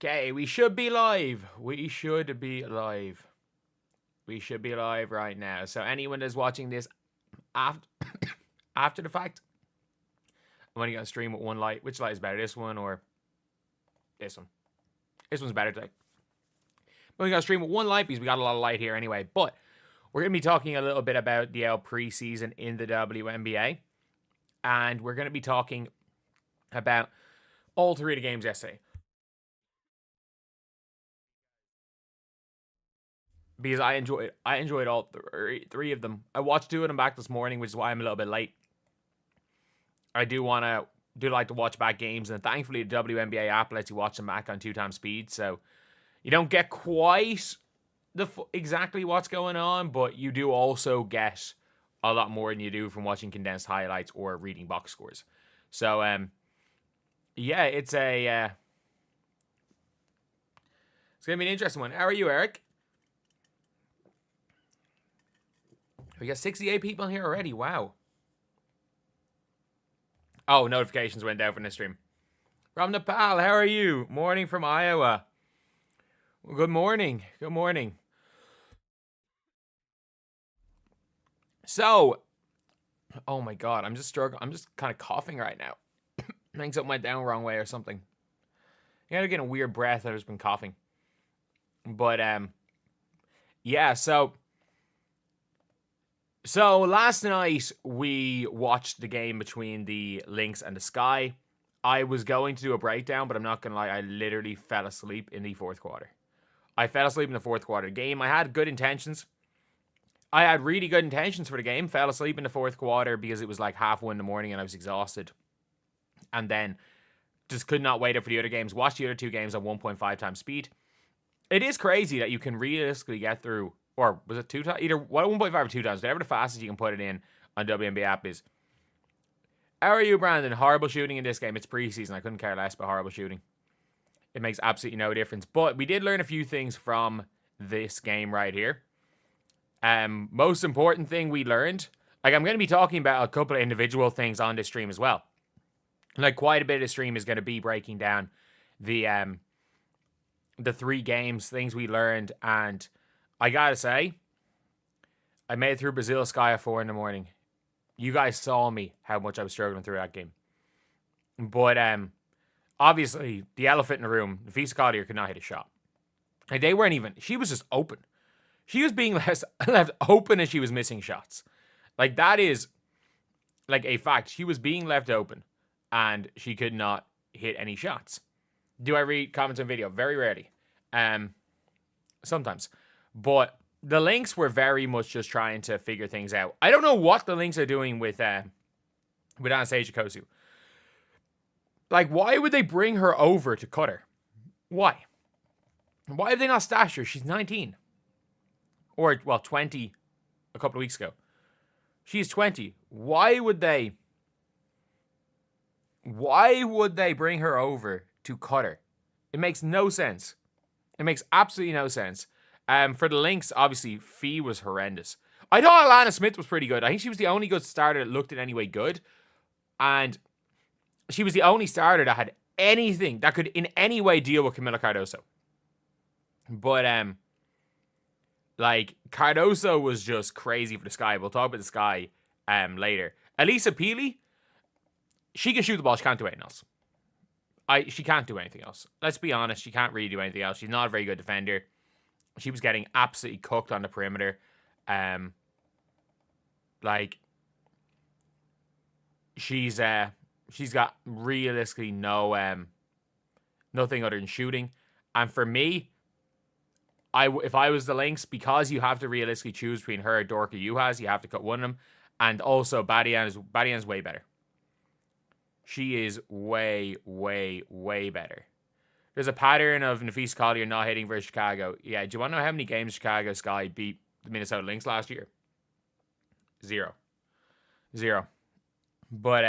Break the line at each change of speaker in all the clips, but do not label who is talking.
Okay, we should be live. We should be live. We should be live right now. So anyone that's watching this after after the fact, I'm only gonna stream with one light. Which light is better, this one or this one? This one's better today. We're gonna stream with one light because we got a lot of light here anyway. But we're gonna be talking a little bit about the preseason in the WNBA, and we're gonna be talking about all three of the games yesterday. Because I enjoyed all three of them. I watched two of them back this morning, which is why I'm a little bit late. I do like to watch back games, and thankfully the WNBA app lets you watch them back on 2x speed, so you don't get quite exactly what's going on, but you do also get a lot more than you do from watching condensed highlights or reading box scores. So yeah, it's gonna be an interesting one. How are you, Eric? We got 68 people in here already. Wow. Oh, notifications went down from the stream. From Nepal, how are you? Morning from Iowa. Well, good morning. Good morning. So, oh my God, I'm just struggling. I'm just kind of coughing right now. I think something went down the wrong way or something. I'm getting a weird breath. I've just been coughing. But, yeah, So last night we watched the game between the Lynx and the Sky. I was going to do a breakdown, but I'm not going to lie, I literally fell asleep in the fourth quarter. I fell asleep in the fourth quarter game. I had good intentions. I had really good intentions for the game. Fell asleep in the fourth quarter because it was like 1:30 in the morning and I was exhausted. And then just could not wait up for the other games. Watched the other two games on 1.5 times speed. It is crazy that you can realistically get through, or was it 2 times? Either 1.5 or 2 times. Whatever the fastest you can put it in on WNBA app is. How are you, Brandon? Horrible shooting in this game. It's preseason. I couldn't care less about horrible shooting. It makes absolutely no difference. But we did learn a few things from this game right here. Most important thing we learned, like I'm going to be talking about a couple of individual things on this stream as well. Like quite a bit of the stream is going to be breaking down the 3 games, things we learned, and I gotta say, I made it through Brazil Sky at 4 in the morning. You guys saw me how much I was struggling through that game. But obviously, the elephant in the room, Nafisa Collier could not hit a shot. Like they weren't even. She was just open. She was being left open as she was missing shots. Like that is like a fact. She was being left open, and she could not hit any shots. Do I read comments on video? Very rarely. Sometimes. But the Lynx were very much just trying to figure things out. I don't know what the Lynx are doing with Anastasia Kosu. Like, why would they bring her over to cut her? Why? Why have they not stashed her? She's 19. Or, well, 20 a couple of weeks ago. She's 20. Why would they bring her over to cut her? It makes no sense. It makes absolutely no sense. For the Lynx, obviously, Fee was horrendous. I thought Alana Smith was pretty good. I think she was the only good starter that looked in any way good. And she was the only starter that had anything that could in any way deal with Camila Cardoso. But, like, Cardoso was just crazy for the Sky. We'll talk about the Sky later. Elisa Peely, she can shoot the ball. She can't do anything else. She can't do anything else. Let's be honest. She can't really do anything else. She's not a very good defender. She was getting absolutely cooked on the perimeter. Like, she's got realistically nothing other than shooting. And for me, if I was the Lynx, because you have to realistically choose between her and Dorka Juhas, you have to cut one of them. And also, Badian's way better. She is way, way, way better. There's a pattern of Nafisa Collier not hitting versus Chicago. Yeah, do you want to know how many games Chicago Sky beat the Minnesota Lynx last year? 0. But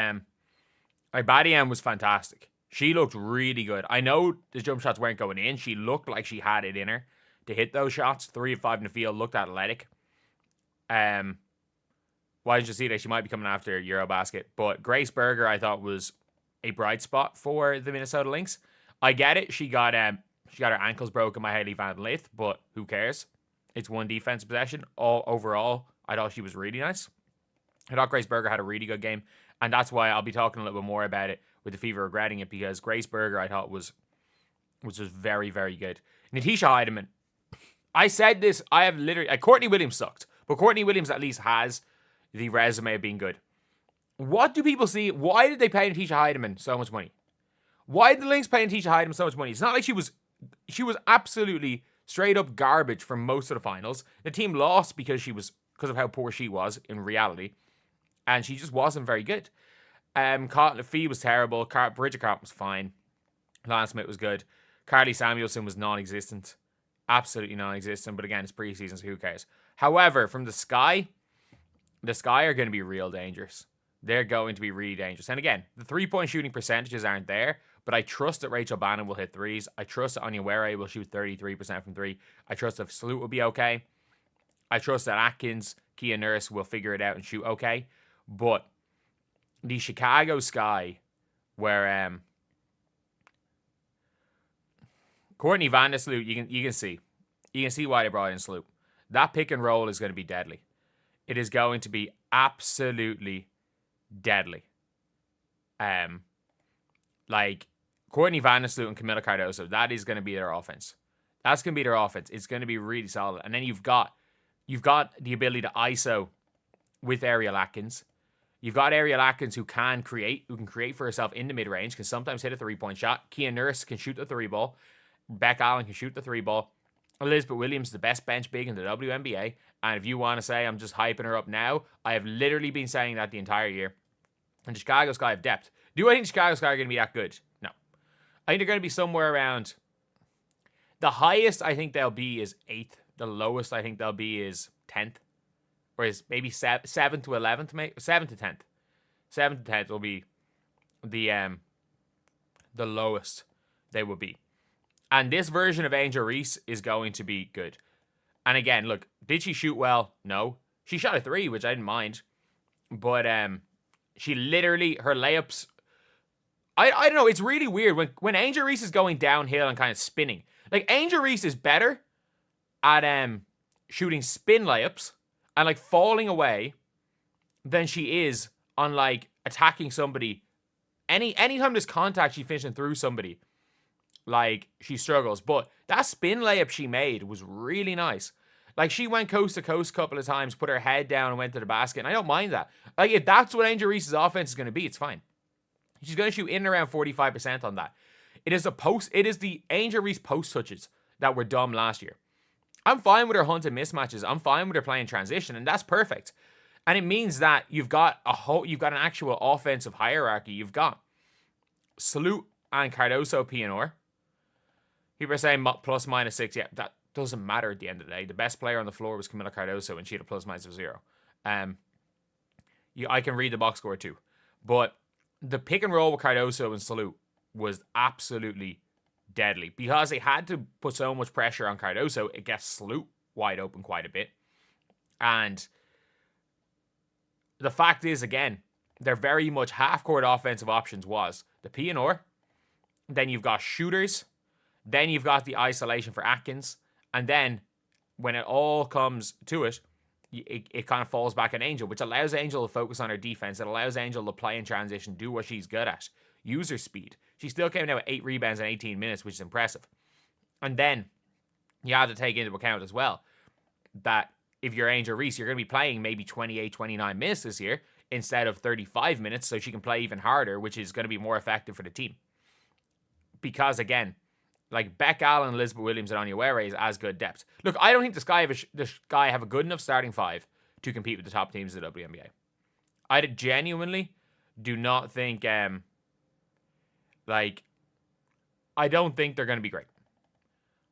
Badian was fantastic. She looked really good. I know the jump shots weren't going in. She looked like she had it in her to hit those shots. 3 of 5 in the field. Looked athletic. Why didn't you see that she might be coming after Eurobasket? But Grace Berger, I thought, was a bright spot for the Minnesota Lynx. I get it. She got She got her ankles broken by Hailey Van Lith, but who cares? It's one defensive possession. Overall, I thought she was really nice. I thought Grace Berger had a really good game, and that's why I'll be talking a little bit more about it with the Fever regretting it, because Grace Berger I thought was just very, very good. Natisha Heidemann, I said this, I have literally, Courtney Williams sucked, but Courtney Williams at least has the resume of being good. What do people see? Why did they pay Natisha Heidemann so much money? Why did the Lynx pay Natisha Heidemann so much money? It's not like she was absolutely straight up garbage for most of the finals. The team lost because of how poor she was in reality, and she just wasn't very good. Fee was terrible. Bridget Carlton was fine. Lana Smith was good. Carly Samuelson was non-existent. Absolutely non-existent. But again, it's preseason, so who cares? However, from the Sky are going to be real dangerous. They're going to be really dangerous. And again, the three-point shooting percentages aren't there, but I trust that Rachel Bannon will hit threes. I trust that Anya Were will shoot 33% from three. I trust that Salute will be okay. I trust that Atkins, Kia Nurse will figure it out and shoot okay. But the Chicago Sky, where Courtney Vandersloot, you can see why they brought in Salute. That pick and roll is going to be deadly. It is going to be absolutely deadly. Like Courtney Vandersloot and Camila Cardoso, that is going to be their offense. That's going to be their offense. It's going to be really solid. And then you've got the ability to ISO with Ariel Atkins. You've got Ariel Atkins who can create for herself in the mid-range, can sometimes hit a three-point shot. Kia Nurse can shoot the three ball. Beck Allen can shoot the three ball. Elizabeth Williams, the best bench big in the WNBA. And if you want to say I'm just hyping her up now, I have literally been saying that the entire year. And the Chicago Sky have depth. Do I think the Chicago Sky are going to be that good? No. I think they're going to be somewhere around... The highest I think they'll be is 8th. The lowest I think they'll be is 10th. Or is maybe 7th to 11th, maybe 7th to 10th. 7th to 10th will be the lowest they will be. And this version of Angel Reese is going to be good. And again, look, did she shoot well? No. She shot a 3, which I didn't mind. But she literally, her layups... I don't know, it's really weird. When Angel Reese is going downhill and kind of spinning. Like, Angel Reese is better at shooting spin layups and, like, falling away than she is on, like, attacking somebody. Anytime there's contact, she's finishing through somebody. Like, she struggles. But that spin layup she made was really nice. Like, she went coast to coast a couple of times, put her head down and went to the basket. And I don't mind that. Like, if that's what Angel Reese's offense is going to be, it's fine. She's going to shoot in and around 45% on that. It is the Angel Reese post touches that were dumb last year. I'm fine with her hunting mismatches. I'm fine with her playing transition, and that's perfect. And it means that you've got an actual offensive hierarchy. You've got Salute and Cardoso PNR. People are saying plus minus 6. Yeah, that doesn't matter at the end of the day. The best player on the floor was Camila Cardoso, and she had a plus minus of 0. I can read the box score too. But the pick and roll with Cardoso and Salute was absolutely deadly because they had to put so much pressure on Cardoso. It gets Salute wide open quite a bit. And the fact is, again, they're very much half-court offensive options was the P&R, then you've got shooters, then you've got the isolation for Atkins, and then when it all comes to it, it kind of falls back on Angel, which allows Angel to focus on her defense. It allows Angel to play in transition, do what she's good at, use her speed. She still came out with 8 rebounds in 18 minutes, which is impressive. And then you have to take into account as well that if you're Angel Reese, you're going to be playing maybe 28, 29 minutes this year instead of 35 minutes, so she can play even harder, which is going to be more effective for the team. Because, again, like Beck Allen, Elizabeth Williams, and Anya Were is as good depth. Look, I don't think the Sky have a good enough starting 5 to compete with the top teams of the WNBA. I genuinely do not think, I don't think they're going to be great.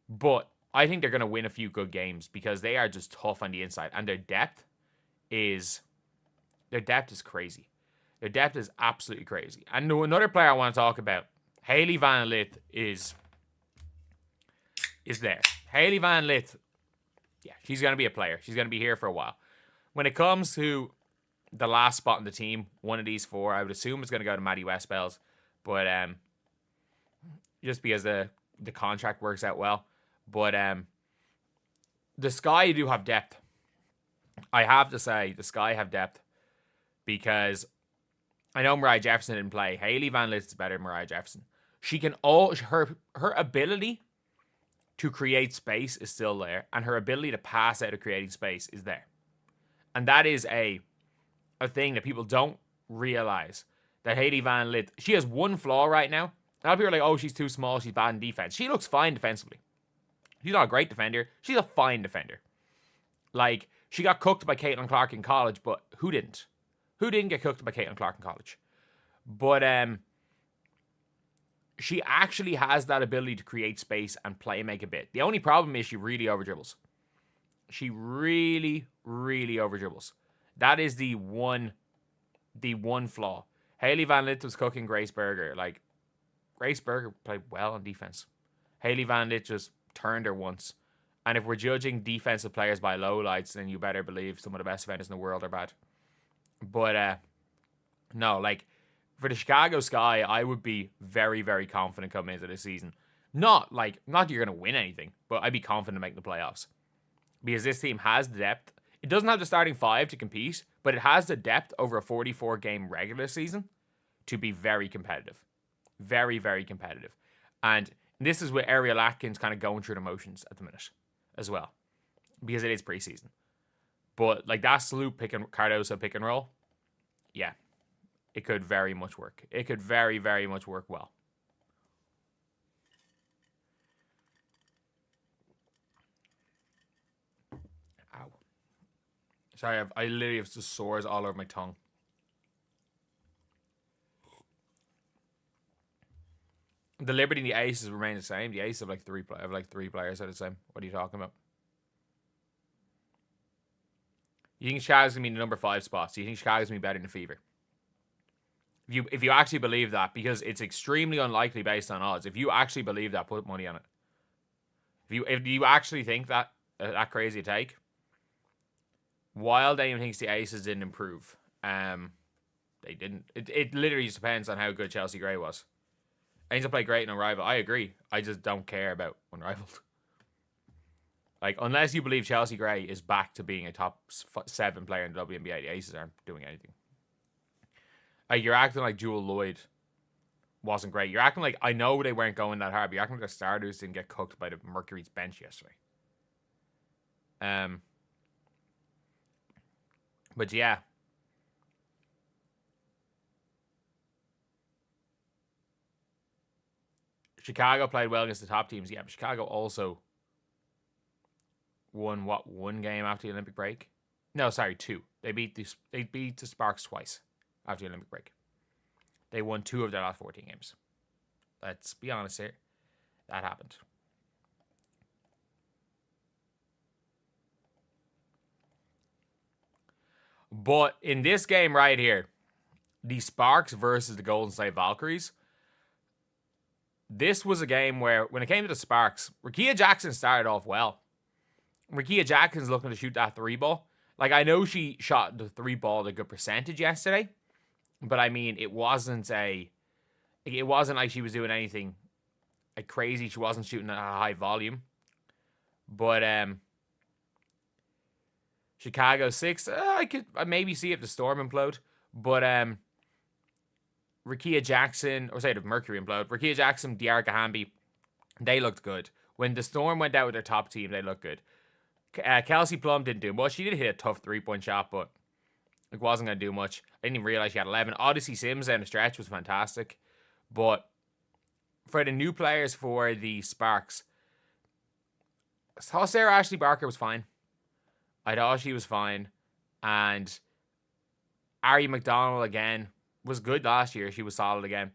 But I think they're going to win a few good games because they are just tough on the inside. And their depth is crazy. Their depth is absolutely crazy. And another player I want to talk about, Hailey Van Lith is there. Hailey Van Lith, yeah, she's going to be a player. She's going to be here for a while. When it comes to the last spot in the team, one of these 4, I would assume it's going to go to Maddie Westbells. But just because the the contract works out well. But the Sky do have depth. I have to say, the Sky have depth because I know Mariah Jefferson didn't play. Hailey Van Lith is better than Mariah Jefferson. She can her ability to create space is still there, and her ability to pass out of creating space is there. And that is a thing that people don't realize. That Hailey Van Lith, she has one flaw right now. A lot of people are like, oh, she's too small, she's bad in defense. She looks fine defensively. She's not a great defender. She's a fine defender. Like, she got cooked by Caitlin Clark in college, but who didn't? Who didn't get cooked by Caitlin Clark in college? But she actually has that ability to create space and play make a bit. The only problem is she really over dribbles. She really, really over dribbles. That is the one flaw. Hailey Van Lith was cooking Grace Berger. Like, Grace Berger played well on defense. Hailey Van Lith just turned her once. And if we're judging defensive players by lowlights, then you better believe some of the best defenders in the world are bad. But no, like, for the Chicago Sky, I would be very, very confident coming into this season. Not that you're going to win anything, but I'd be confident to make the playoffs. Because this team has the depth. It doesn't have the starting five to compete, but it has the depth over a 44-game regular season to be very competitive. Very, very competitive. And this is with Ariel Atkins kind of going through the motions at the minute as well. Because it is preseason. But like that Sloop Cardoso pick and roll, yeah, it could very much work. It could very, very much work well. Ow. Sorry, I literally have just sores all over my tongue. The Liberty and the Aces remain the same. The Aces have like three players are the same. What are you talking about? You think Chicago's going to be in the number 5 spots? Do you think Chicago's going to be better than Fever? If you actually believe that, because it's extremely unlikely based on odds. If you actually believe that, put money on it. If you actually think that crazy a take, Wild anyone thinks the Aces didn't improve. They didn't. It literally just depends on how good Chelsea Gray was. Angel played great in Unrivaled. I agree. I just don't care about Unrivaled. Like, unless you believe Chelsea Gray is back to being a top 7 player in the WNBA, the Aces aren't doing anything. Like, you're acting like Jewel Lloyd wasn't great. You're acting like, I know they weren't going that hard, but you're acting like the starters didn't get cooked by the Mercury's bench yesterday. But yeah. Chicago played well against the top teams. Yeah, but Chicago also won one game after the Olympic break? No, sorry, 2. They beat the Sparks twice after the Olympic break. They won 2 of their last 14 games. Let's be honest here. That happened. But in this game right here, the Sparks versus the Golden State Valkyries, this was a game where, when it came to the Sparks, Rickea Jackson started off well. Rickea Jackson's looking to shoot that 3 ball. Like, I know she shot the 3 ball at a good percentage yesterday, but I mean, it wasn't like she was doing anything like crazy. She wasn't shooting at a high volume. But Chicago 6, I could maybe see if the Storm implode. But Rickea Jackson, or say the Mercury implode, Rickea Jackson, Diarca Hamby, they looked good. When the Storm went out with their top team, they looked good. Kelsey Plum didn't do much. She did hit a tough 3-point shot, but it wasn't going to do much. I didn't even realize she had 11. Odyssey Sims down the stretch was fantastic. But for the new players for the Sparks, I thought Sarah Ashley Barker was fine. I thought she was fine. And Ari McDonald, again, was good last year. She was solid again.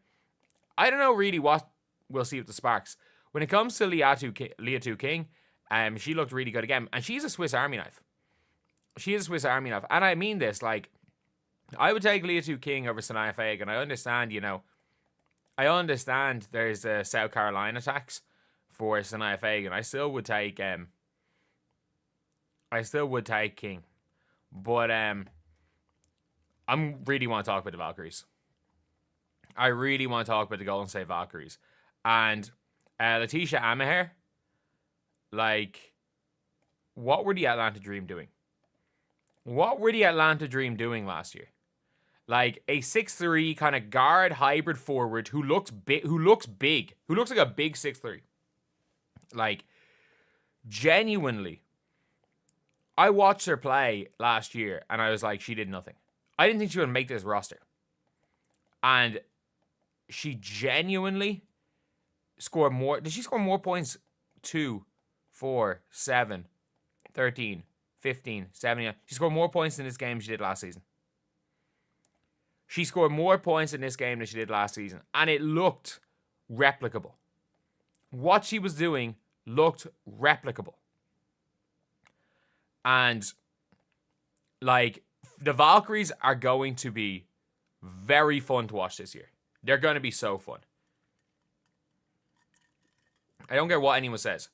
I don't know really what we'll see with the Sparks. When it comes to Leah King, she looked really good again. And she's a Swiss Army knife. She is a Swiss Army knife. And I mean this, like, I would take Leah King over Sanaya Fagan. I understand, I understand there's a South Carolina tax for Sanaya Fagan. I still would take King. But I really want to talk about the Valkyries. I really want to talk about the Golden State Valkyries. And Letitia Amaher, like, what were the Atlanta Dream doing? What were the Atlanta Dream doing last year? Like a 6'3" kind of guard hybrid forward who looks big, who looks like a big 6'3". Like, genuinely, I watched her play last year and I was like, she did nothing. I didn't think she would make this roster. And she genuinely scored more. Did she score more points? 2, 4, 7, 13, 15, 17. She scored more points in this game than she did last season. She scored more points in this game than she did last season. And it looked replicable. What she was doing looked replicable. And, like, the Valkyries are going to be very fun to watch this year. They're going to be so fun. I don't care what anyone says.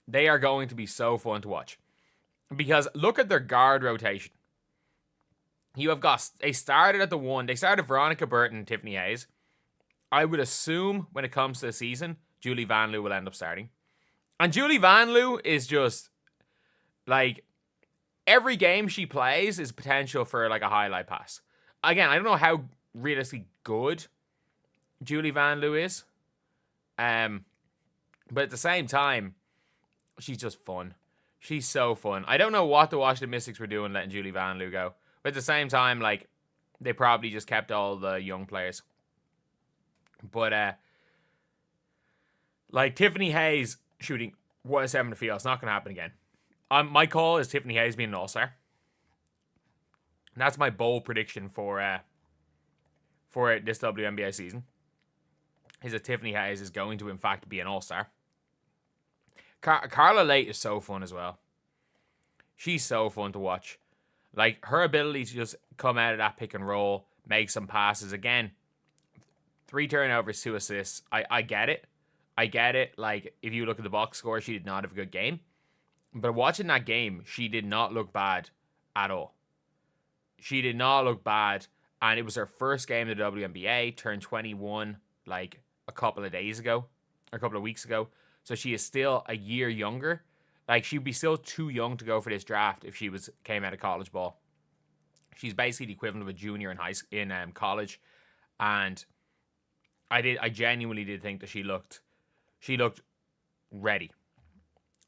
They are going to be so fun to watch. Because look at their guard rotation. You have got, they started at the 1. They started Veronica Burton and Tiffany Hayes. I would assume when it comes to the season, Julie Van Loo will end up starting. And Julie Van Loo is just, like, every game she plays is potential for, like, a highlight pass. Again, I don't know how realistically good Julie Van Loo is. But at the same time, she's just fun. She's so fun. I don't know what the Washington Mystics were doing letting Julie Van Loo go. But at the same time, like, they probably just kept all the young players. But, like, Tiffany Hayes shooting 1 of 7 to field. It's not going to happen again. My call is Tiffany Hayes being an all-star. And that's my bold prediction for this WNBA season. Is that Tiffany Hayes is going to, in fact, be an all-star. Carla Late is so fun as well. She's so fun to watch. Like, her ability to just come out of that pick and roll, make some passes. Again, 3 turnovers, 2 assists. I get it. I get it. Like, if you look at the box score, she did not have a good game. But watching that game, she did not look bad at all. She did not look bad. And it was her first game in the WNBA. Turned 21, like, a couple of days ago. Or a couple of weeks ago. So she is still a year younger. Like, she'd be still too young to go for this draft if she came out of college ball. She's basically the equivalent of a junior in college. And I genuinely did think that she looked ready.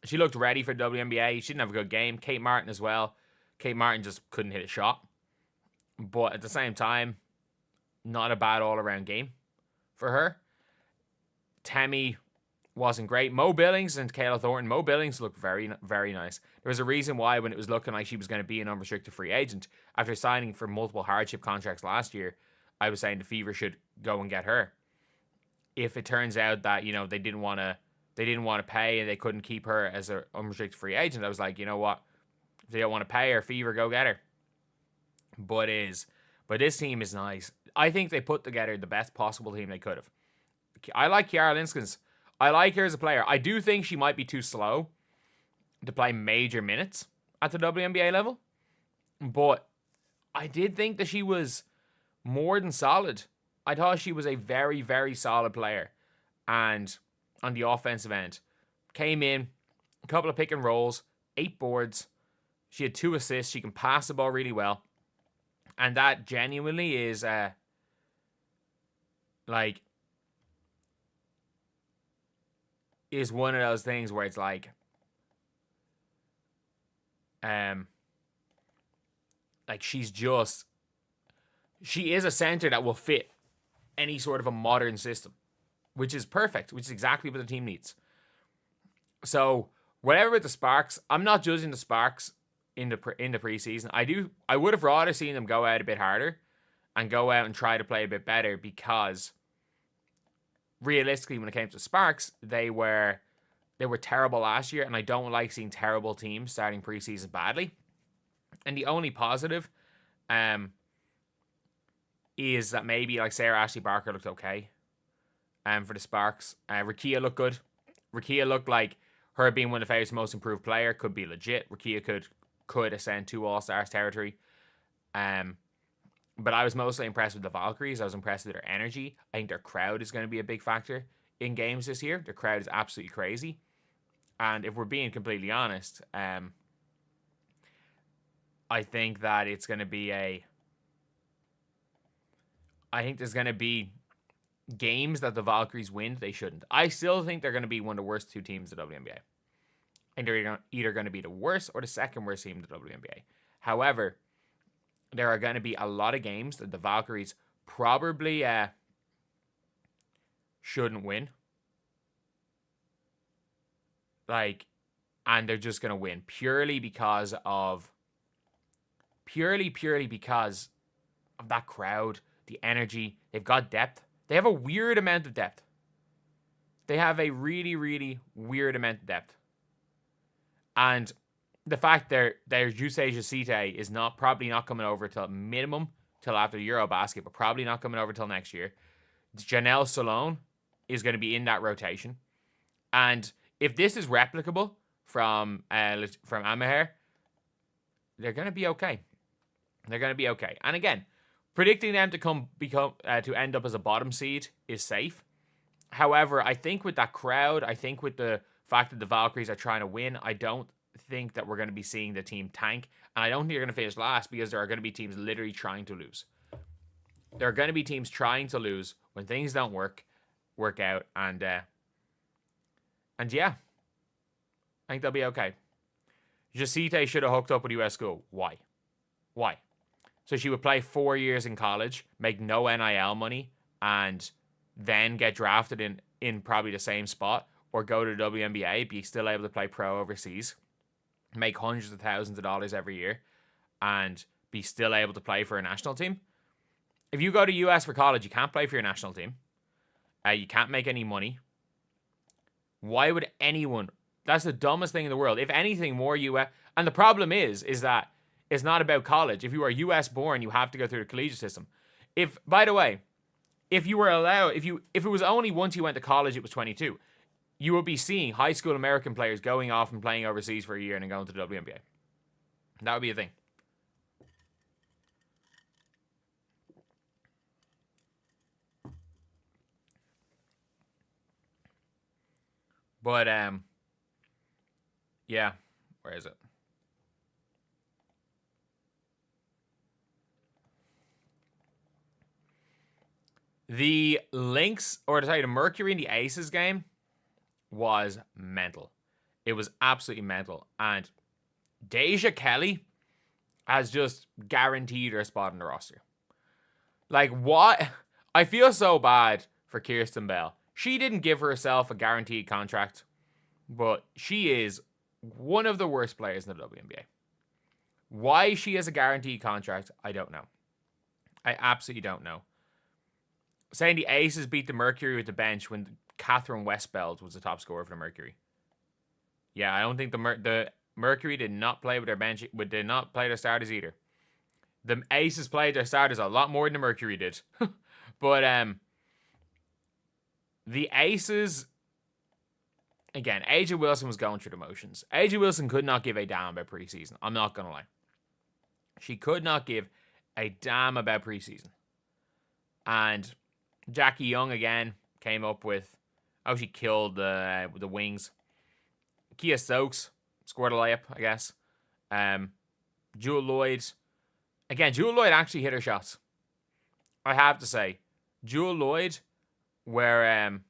She looked ready for WNBA. She didn't have a good game. Kate Martin as well. Kate Martin just couldn't hit a shot. But at the same time, not a bad all-around game for her. Tammy wasn't great. Mo Billings and Kayla Thornton. Mo Billings looked very, very nice. There was a reason why when it was looking like she was going to be an unrestricted free agent, after signing for multiple hardship contracts last year, I was saying the Fever should go and get her. If it turns out that, you know, they didn't want to pay and they couldn't keep her as an unrestricted free agent, I was like, you know what? If they don't want to pay her, Fever, go get her. But this team is nice. I think they put together the best possible team they could have. I like Kiara Linskens. I like her as a player. I do think she might be too slow to play major minutes at the WNBA level. But I did think that she was more than solid. I thought she was a very, very solid player. And on the offensive end, came in, a couple of pick and rolls, 8 boards. She had 2 assists. She can pass the ball really well. And that genuinely is, is one of those things where it's like she is a center that will fit any sort of a modern system, which is perfect, which is exactly what the team needs. So whatever with the Sparks, I'm not judging the Sparks in the preseason. I would have rather seen them go out a bit harder and go out and try to play a bit better, because realistically, when it came to Sparks, they were terrible last year, and I don't like seeing terrible teams starting preseason badly. And the only positive is that maybe like Sarah Ashley Barker looked okay for the Sparks. Rakia looked good. Rakia looked like her being one of the favorites most improved player could be legit. Rakia could ascend to All-Stars territory. But I was mostly impressed with the Valkyries. I was impressed with their energy. I think their crowd is going to be a big factor in games this year. The crowd is absolutely crazy. And if we're being completely honest, I think that it's going to be I think there's going to be games that the Valkyries win they shouldn't. I still think they're going to be one of the worst two teams in the WNBA. And they're either going to be the worst or the second worst team in the WNBA. However, there are going to be a lot of games that the Valkyries probably shouldn't win. And they're just going to win purely because of that crowd, the energy. They've got depth. They have a weird amount of depth. They have a really, really weird amount of depth. And the fact their Jusei Jacite is probably not coming over till minimum till after Eurobasket, but probably not coming over till next year. Janelle Salone is going to be in that rotation. And if this is replicable from Amaher, they're going to be okay. They're going to be okay. And again, predicting them to end up as a bottom seed is safe. However, I think with that crowd, I think with the fact that the Valkyries are trying to win, I don't think that we're going to be seeing the team tank. And I don't think they're going to finish last because there are going to be teams literally trying to lose. There are going to be teams trying to lose when things don't work out. And yeah, I think they'll be okay. Jacite should have hooked up with US School. Why? So she would play 4 years in college, make no NIL money, and then get drafted in probably the same spot, or go to the WNBA, be still able to play pro overseas, make hundreds of thousands of dollars every year, and be still able to play for a national team. If you go to US for college, you can't play for your national team. You can't make any money. Why would anyone? That's the dumbest thing in the world. If anything, more US. And the problem is that it's not about college. If you are US born, you have to go through the collegiate system. By the way, if you were allowed, if it was only once you went to college, it was 22. You would be seeing high school American players going off and playing overseas for a year and then going to the WNBA. That would be a thing. But yeah, where is it? The Mercury and the Aces game was mental. It was absolutely mental. And Deja Kelly has just guaranteed her spot in the roster. Like, what? I feel so bad for Kirsten Bell. She didn't give herself a guaranteed contract, but she is one of the worst players in the WNBA. Why she has a guaranteed contract, I don't know. I absolutely don't know. Saying the Aces beat the Mercury with the bench when Catherine Westbeld was the top scorer for the Mercury. Yeah, I don't think the Mercury did not play with their bench, did not play their starters either. The Aces played their starters a lot more than the Mercury did. But the Aces, again, AJ Wilson was going through the motions. AJ Wilson could not give a damn about preseason. I'm not going to lie. She could not give a damn about preseason. And Jackie Young again came up with, she killed the wings. Kia Stokes scored a layup, I guess. Jewel Lloyd. Again, Jewel Lloyd actually hit her shots. I have to say. Jewel Lloyd, where,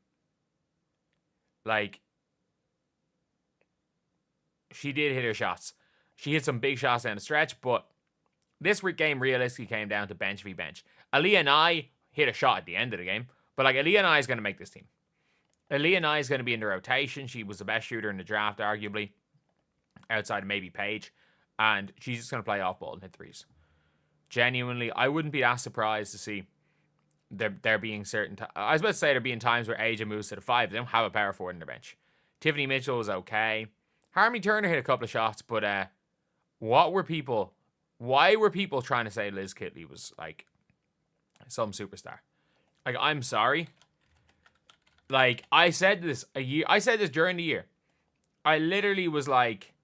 she did hit her shots. She hit some big shots down the stretch, but this game realistically came down to bench v bench. Aaliyah Nye hit a shot at the end of the game, but Aaliyah Nye is going to make this team. Aaliyah Nye is going to be in the rotation. She was the best shooter in the draft, arguably, outside of maybe Paige, and she's just going to play off ball and hit threes. Genuinely, I wouldn't be that surprised to see there being certain. I was about to say there being times where AJ moves to the 5. They don't have a power forward in their bench. Tiffany Mitchell was okay. Harmony Turner hit a couple of shots, but why were people trying to say Liz Kitley was some superstar? I'm sorry. I said this during the year. I literally was like,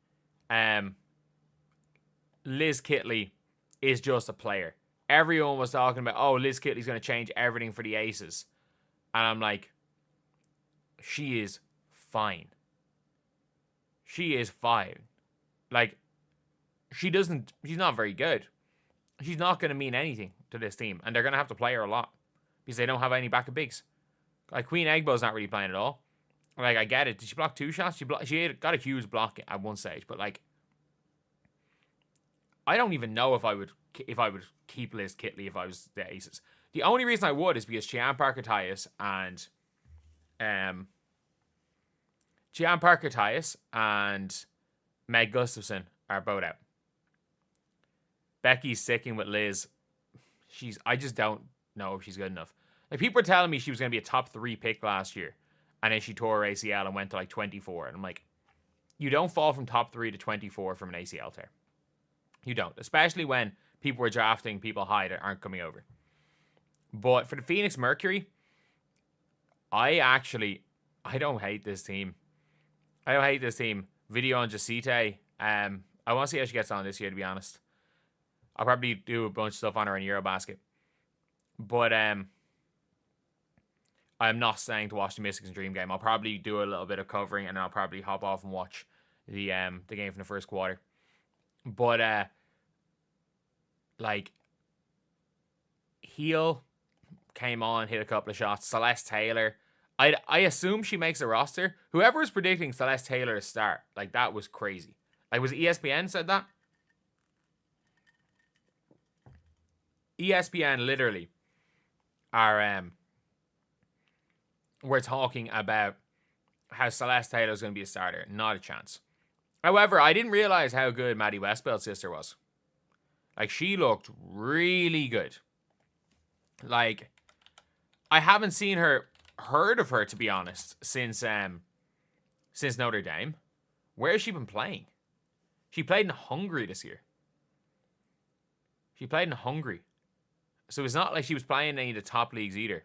Liz Kitley is just a player. Everyone was talking about, Liz Kitley's going to change everything for the Aces. And I'm like, she is fine. She is fine. Like, she's not very good. She's not going to mean anything to this team. And they're going to have to play her a lot. Because they don't have any backup bigs. Like, Queen Egbo's not really playing at all. Like, I get it. Did she block 2 shots? She got a huge block at one stage. But, like, I don't even know if I would keep Liz Kitley if I was the Aces. The only reason I would is because Gian Parker-Tyus and Meg Gustafson are both out. Becky's sticking with Liz. I just don't know if she's good enough. Like, people were telling me she was going to be a top 3 pick last year. And then she tore her ACL and went to like 24. And I'm like, you don't fall from top 3 to 24 from an ACL tear. You don't. Especially when people were drafting people high that aren't coming over. But for the Phoenix Mercury, I don't hate this team. I don't hate this team. Video on Jacite. I want to see how she gets on this year, to be honest. I'll probably do a bunch of stuff on her in Eurobasket. But I'm not staying to watch the Mystics and Dream game. I'll probably do a little bit of covering, and then I'll probably hop off and watch the game from the first quarter. But like, Heel came on, hit a couple of shots. Celeste Taylor, I assume she makes a roster. Whoever was predicting Celeste Taylor to start, like, that was crazy. Like, was ESPN said that? ESPN literally are we're talking about how Celeste Taylor is going to be a starter. Not a chance. However, I didn't realize how good Maddie Westbelt's sister was. Like, she looked really good. Like, I haven't heard of her, to be honest, since Notre Dame. Where has she been playing? She played in Hungary this year. She played in Hungary. So it's not like she was playing in any of the top leagues either.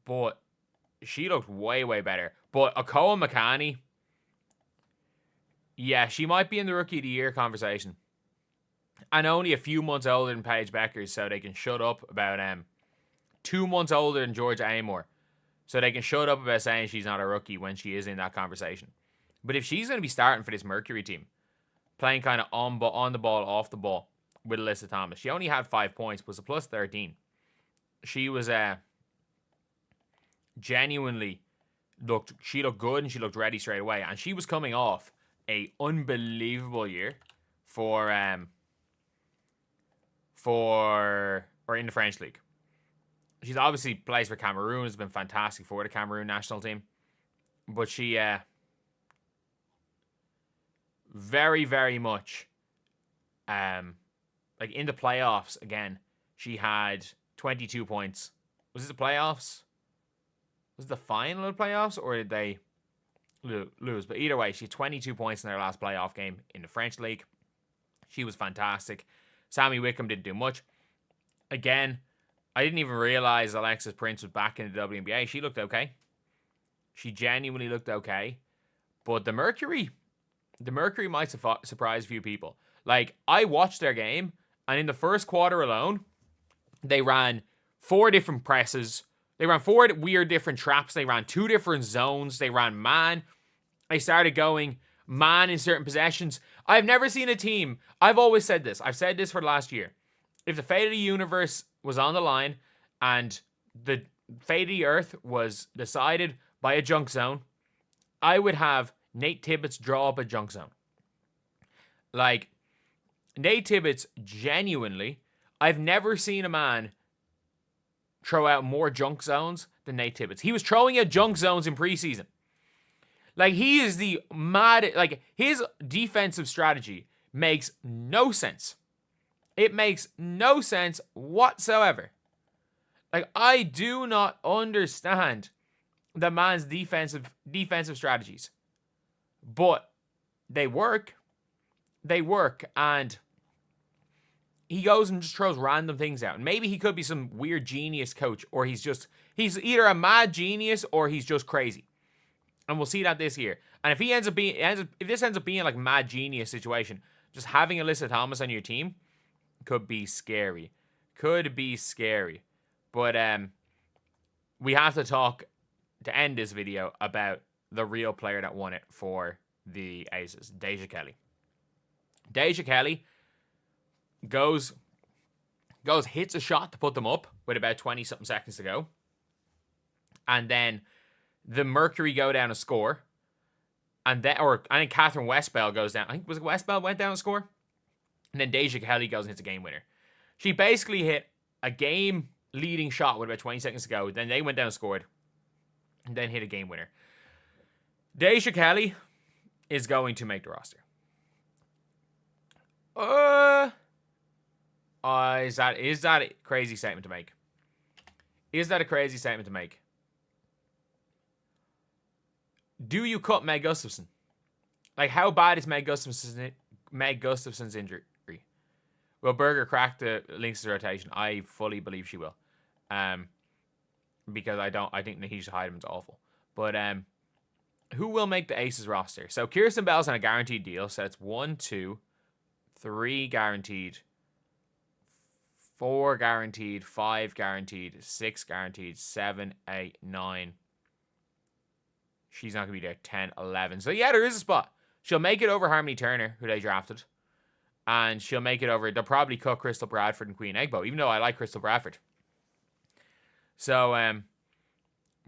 But she looked way, way better. But Akoa Makani, yeah, she might be in the Rookie of the Year conversation. And only a few months older than Paige Bueckers, so they can shut up about 2 months older than Georgia Amor. So they can shut up about saying she's not a rookie when she is in that conversation. But if she's going to be starting for this Mercury team, playing kind of on the ball, off the ball with Alyssa Thomas, she only had 5 points, plus a plus 13. She was genuinely looked good, and she looked ready straight away. And she was coming off a unbelievable year for in the French league. She's obviously plays for Cameroon, has been fantastic for the Cameroon national team. But she very, very much like in the playoffs again, she had 22 points. Was it the playoffs? Was it the final of the playoffs, or did they lose? But either way, she had 22 points in their last playoff game in the French league. She was fantastic. Sammy Wickham didn't do much. Again, I didn't even realize Alexis Prince was back in the WNBA. She looked okay. She genuinely looked okay. But the Mercury might surprise a few people. Like, I watched their game, and in the first quarter alone, they ran 4 different presses. They ran 4 weird different traps. They ran 2 different zones. They ran man. They started going man in certain possessions. I've never seen a team. I've always said this. I've said this for the last year. If the fate of the universe was on the line and the fate of the earth was decided by a junk zone, I would have Nate Tibbetts draw up a junk zone. Like, Nate Tibbetts, genuinely, I've never seen a man throw out more junk zones than Nate Tibbetts. He was throwing out junk zones in preseason. Like, he is the mad... Like, his defensive strategy makes no sense. It makes no sense whatsoever. Like, I do not understand the man's defensive strategies. But they work. They work, and he goes and just throws random things out. And maybe he could be some weird genius coach, or he's either a mad genius or he's just crazy. And we'll see that this year. And if this ends up being like a mad genius situation, just having Alyssa Thomas on your team could be scary. Could be scary. But we have to talk, to end this video, about the real player that won it for the Aces, Deja Kelly. Deja Kelly goes, hits a shot to put them up with about 20-something seconds to go. And then the Mercury go down and score. And then, or I think Catherine Westbell goes down. I think, was it Westbell went down and score? And then Deja Kelly goes and hits a game winner. She basically hit a game-leading shot with about 20 seconds to go. Then they went down and scored. And then hit a game winner. Deja Kelly is going to make the roster. Is that a crazy statement to make? Is that a crazy statement to make? Do you cut Meg Gustafson? Like, how bad is Meg Gustafson's injury? Will Berger crack the Lynx' rotation? I fully believe she will. Because I think Nahisha Heideman's awful. But who will make the Aces roster? So Kirsten Bell's on a guaranteed deal. So it's 1, 2, 3 guaranteed, 4 guaranteed, 5 guaranteed, 6 guaranteed, 7, 8, 9. She's not going to be there. 10, 11. So yeah, there is a spot. She'll make it over Harmony Turner, who they drafted. And she'll make it over. They'll probably cut Crystal Bradford and Queen Egbo, even though I like Crystal Bradford. So,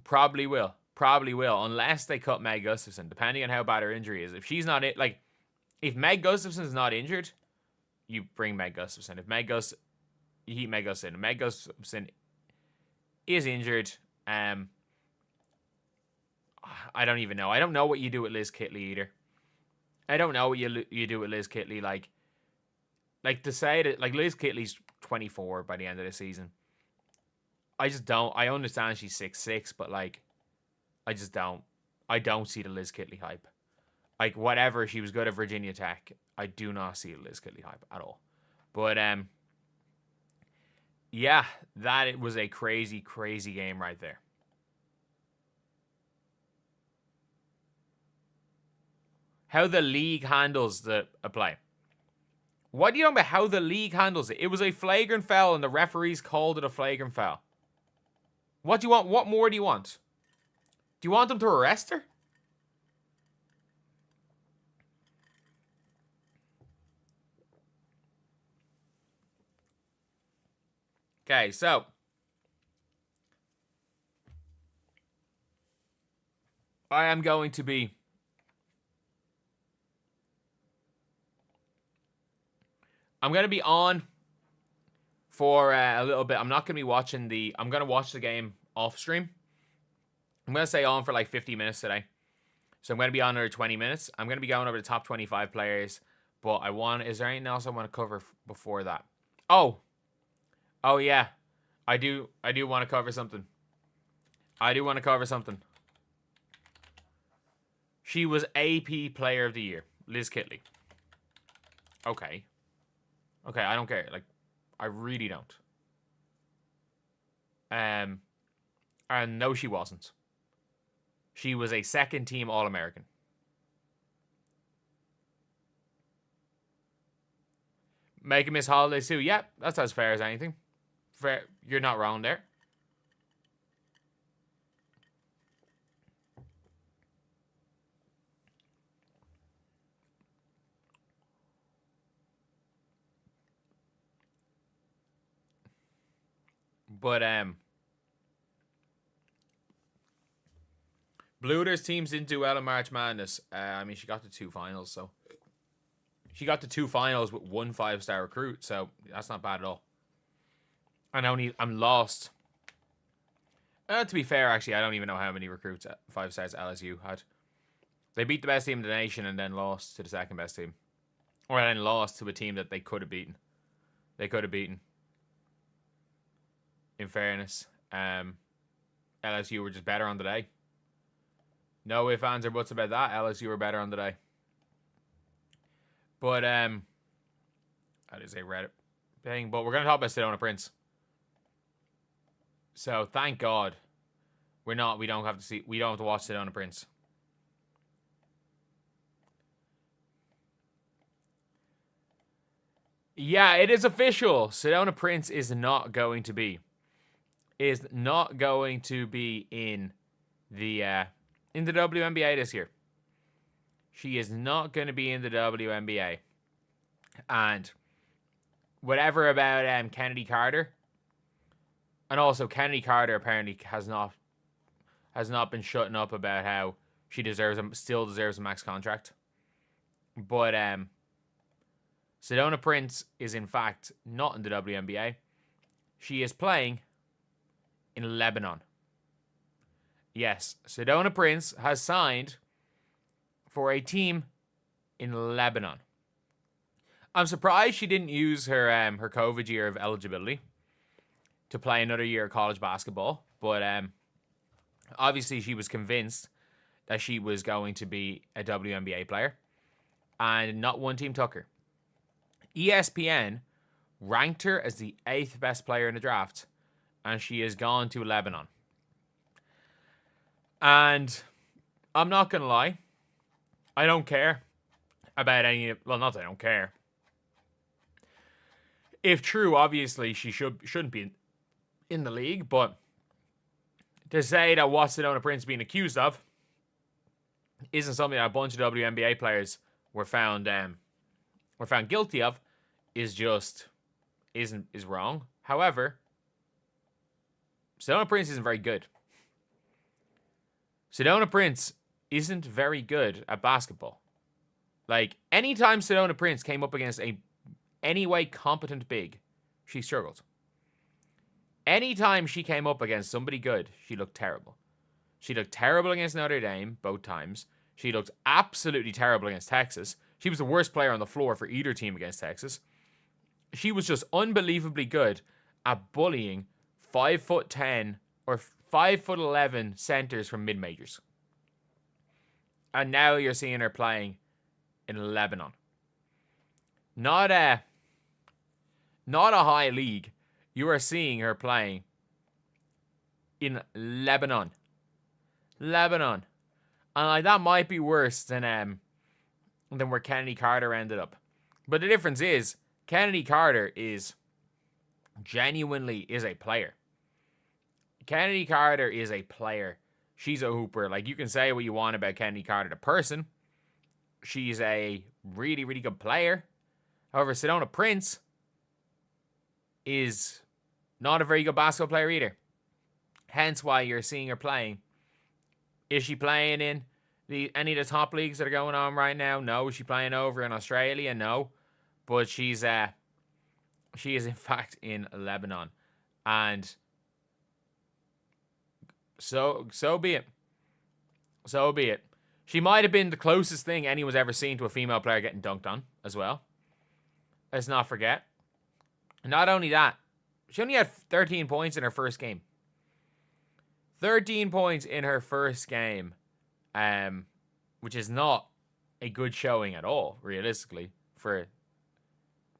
probably will. Probably will. Unless they cut Meg Gustafson, depending on how bad her injury is. If she's not it, like, if Meg Gustafson's not injured, you bring Meg Gustafson. You keep Meg Gustafson. If Meg Gustafson is injured, I don't even know. I don't know what you do with Liz Kitley either. I don't know what you do with Liz Kitley. Like to say that, like, Liz Kitley's 24 by the end of the season. I just don't. I understand she's 6'6", but like, I just don't. I don't see the Liz Kitley hype. Like, whatever, she was good at Virginia Tech. I do not see the Liz Kitley hype at all. But yeah, that was a crazy, crazy game right there. How the league handles the play. What do you know about how the league handles it? It was a flagrant foul, and the referees called it a flagrant foul. What do you want? What more do you want? Do you want them to arrest her? Okay, so I am going to be on for a little bit. I'm not going to be watching I'm going to watch the game off stream. I'm going to stay on for like 50 minutes today. So I'm going to be on another 20 minutes. I'm going to be going over the top 25 players. But is there anything else I want to cover before that? Oh yeah. I do want to cover something. She was AP Player of the Year. Liz Kitley. Okay, I don't care. Like, I really don't. And no, she wasn't. She was a second-team All-American. Make a Miss Holiday Sue. Yeah, that's as fair as anything. Fair. You're not wrong there. But Bluder's teams didn't do well in March Madness. I mean, she got to 2 finals, so she got to 2 finals with 1 5-star recruit, so that's not bad at all. I'm lost. To be fair, actually, I don't even know how many recruits at 5 stars LSU had. They beat the best team in the nation and then lost to the second best team, or then lost to a team that they could have beaten. In fairness, LSU were just better on the day. No ifs, ands, or buts about that. LSU were better on the day. But that is a Reddit thing. But we're gonna talk about Sedona Prince. So thank God we don't have to watch Sedona Prince. Yeah, it is official. Sedona Prince is not going to be in the WNBA this year. She is not going to be in the WNBA. And whatever about Kennedy Carter, and also Kennedy Carter apparently has not been shutting up about how she still deserves a max contract. But Sedona Prince is in fact not in the WNBA. She is playing in Lebanon. Yes, Sedona Prince has signed for a team in Lebanon. I'm surprised she didn't use her COVID year of eligibility to play another year of college basketball. But obviously she was convinced that she was going to be a WNBA player. And not one team took her. ESPN ranked her as the 8th best player in the draft. And she has gone to Lebanon. And I'm not going to lie. I don't care about any... Well, not that I don't care. If true, obviously, she shouldn't be in the league. But to say that what Sedona Prince being accused of isn't something that a bunch of WNBA players were found guilty of is wrong. However, Sedona Prince isn't very good. Sedona Prince isn't very good at basketball. Like, anytime Sedona Prince came up against a anyway competent big, she struggled. Anytime she came up against somebody good, she looked terrible. She looked terrible against Notre Dame both times. She looked absolutely terrible against Texas. She was the worst player on the floor for either team against Texas. She was just unbelievably good at bullying 5'10" or 5'11" centers from mid-majors. And now you're seeing her playing in Lebanon. Not a high league. You are seeing her playing in Lebanon. Lebanon. And like, that might be worse than where Kennedy Carter ended up. But the difference is, Kennedy Carter genuinely is a player. Kennedy Carter is a player. She's a hooper. Like, you can say what you want about Kennedy Carter, the person. She's a really, really good player. However, Sedona Prince is not a very good basketball player either. Hence why you're seeing her playing. Is she playing in any of the top leagues that are going on right now? No. Is she playing over in Australia? No. But she is in fact in Lebanon. And so be it. So be it. She might have been the closest thing anyone's ever seen to a female player getting dunked on as well. Let's not forget. Not only that, she only had 13 points in her first game. 13 points in her first game, which is not a good showing at all, realistically, for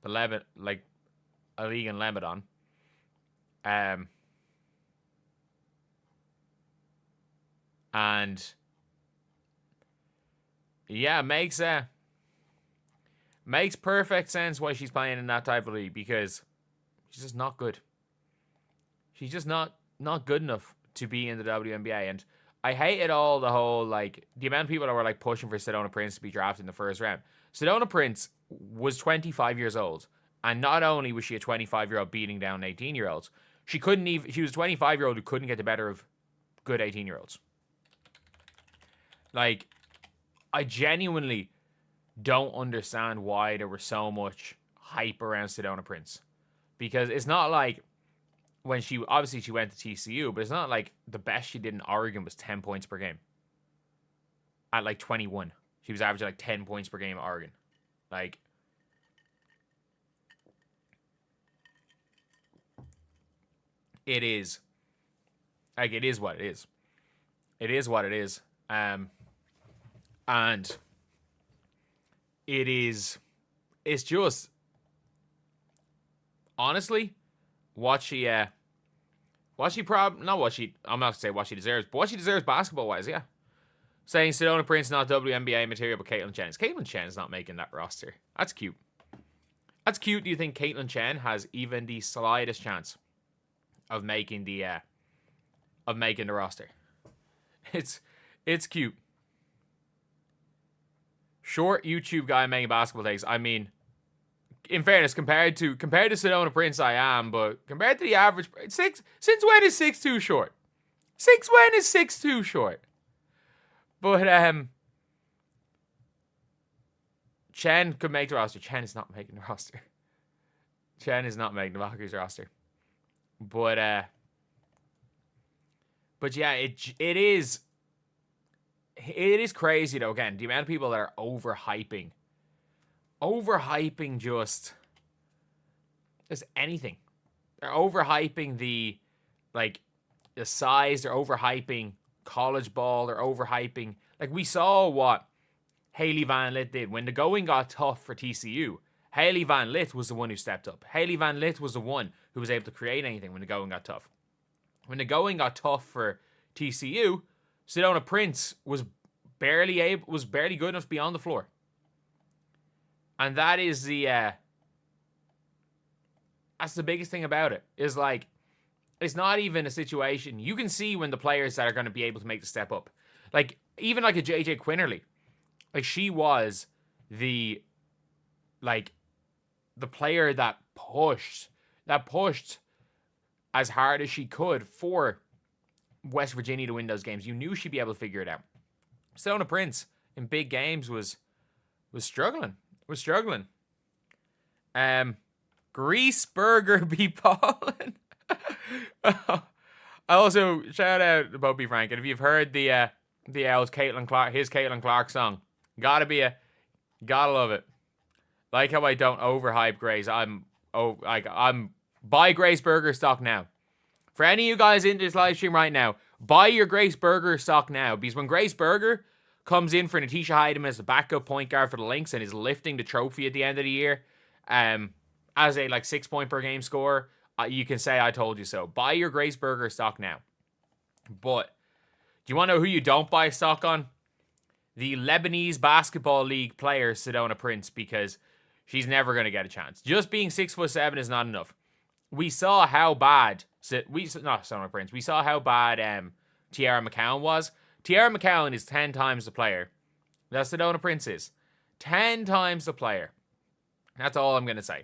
a league in Lebanon. And yeah, makes perfect sense why she's playing in that type of league, because she's just not good. She's just not good enough to be in the WNBA. And I hated all the whole, like, the amount of people that were like pushing for Sedona Prince to be drafted in the first round. Sedona Prince was 25 years old, and not only was she a 25-year-old beating down 18-year-olds, she was a 25-year-old who couldn't get the better of good 18-year-olds. Like, I genuinely don't understand why there was so much hype around Sedona Prince. Because it's not like when she went to TCU, but it's not like the best she did in Oregon was 10 points per game. At like 21. She was averaging like 10 points per game at Oregon. Like, it is what it is. It is what it is. And it's just, honestly, I'm not going to say what she deserves, but what she deserves basketball-wise, yeah. Saying Sedona Prince not WNBA material, but Caitlin Chen is not making that roster. That's cute. That's cute. Do you think Caitlin Chen has even the slightest chance of making the roster? It's cute. Short YouTube guy making basketball takes. I mean, in fairness, compared to Sedona Prince, I am, but compared to the average, since when is 6'2" short? Since when is 6'2" short? But Chen could make the roster. Chen is not making the roster. Chen is not making the Valkyries roster. But yeah, it is crazy though. Again, the amount of people that are overhyping just anything. They're overhyping the size. They're overhyping college ball. They're overhyping. Like, we saw what Hailey Van Lith did when the going got tough for TCU. Hailey Van Lith was the one who stepped up. Hailey Van Lith was the one who was able to create anything when the going got tough. When the going got tough for TCU, Sedona Prince was barely good enough to be on the floor. And that is that's the biggest thing about it. Is like, it's not even a situation. You can see when the players that are going to be able to make the step up. Like, even like a JJ Quinterly. Like, she was the player that pushed as hard as she could for West Virginia to win those games. You knew she'd be able to figure it out. Sedona Prince in big games was struggling. Grease Burger be ballin'. I also shout out to Bobby Frank, and if you've heard the L's Caitlin Clark song, gotta love it. Like how I don't overhype Grace. I'm buy Grace Burger stock now. For any of you guys in this live stream right now, buy your Grace Burger stock now, because when Grace Burger comes in for Natisha Hyden as the backup point guard for the Lynx and is lifting the trophy at the end of the year, as a 6 point per game scorer, you can say I told you so. Buy your Grace Burger stock now. But do you want to know who you don't buy stock on? The Lebanese Basketball League player Sedona Prince, because she's never going to get a chance. Just being 6'7" is not enough. We saw how bad Sedona Prince. We saw how bad Tiara McCowan was. Tiara McCowan is 10 times the player that Sedona Prince is. 10 times the player. That's all I'm going to say.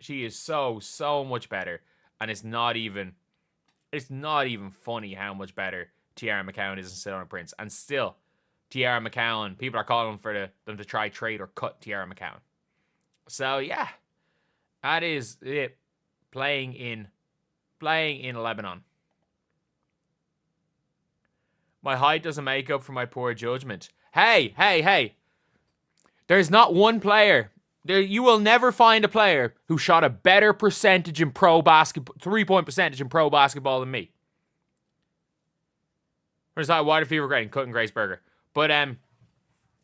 She is so much better, and it's not even funny how much better Tiara McCowan is than Sedona Prince. And still, Tiara McCowan, people are calling for them to try trade or cut Tiara McCowan. So yeah, that is it. Playing in Lebanon. My height doesn't make up for my poor judgment. Hey. There's not one player. You will never find a player who shot a better percentage in pro basketball, 3-point percentage in pro basketball than me. Or is that wider fever grading, cutting Grace Burger? But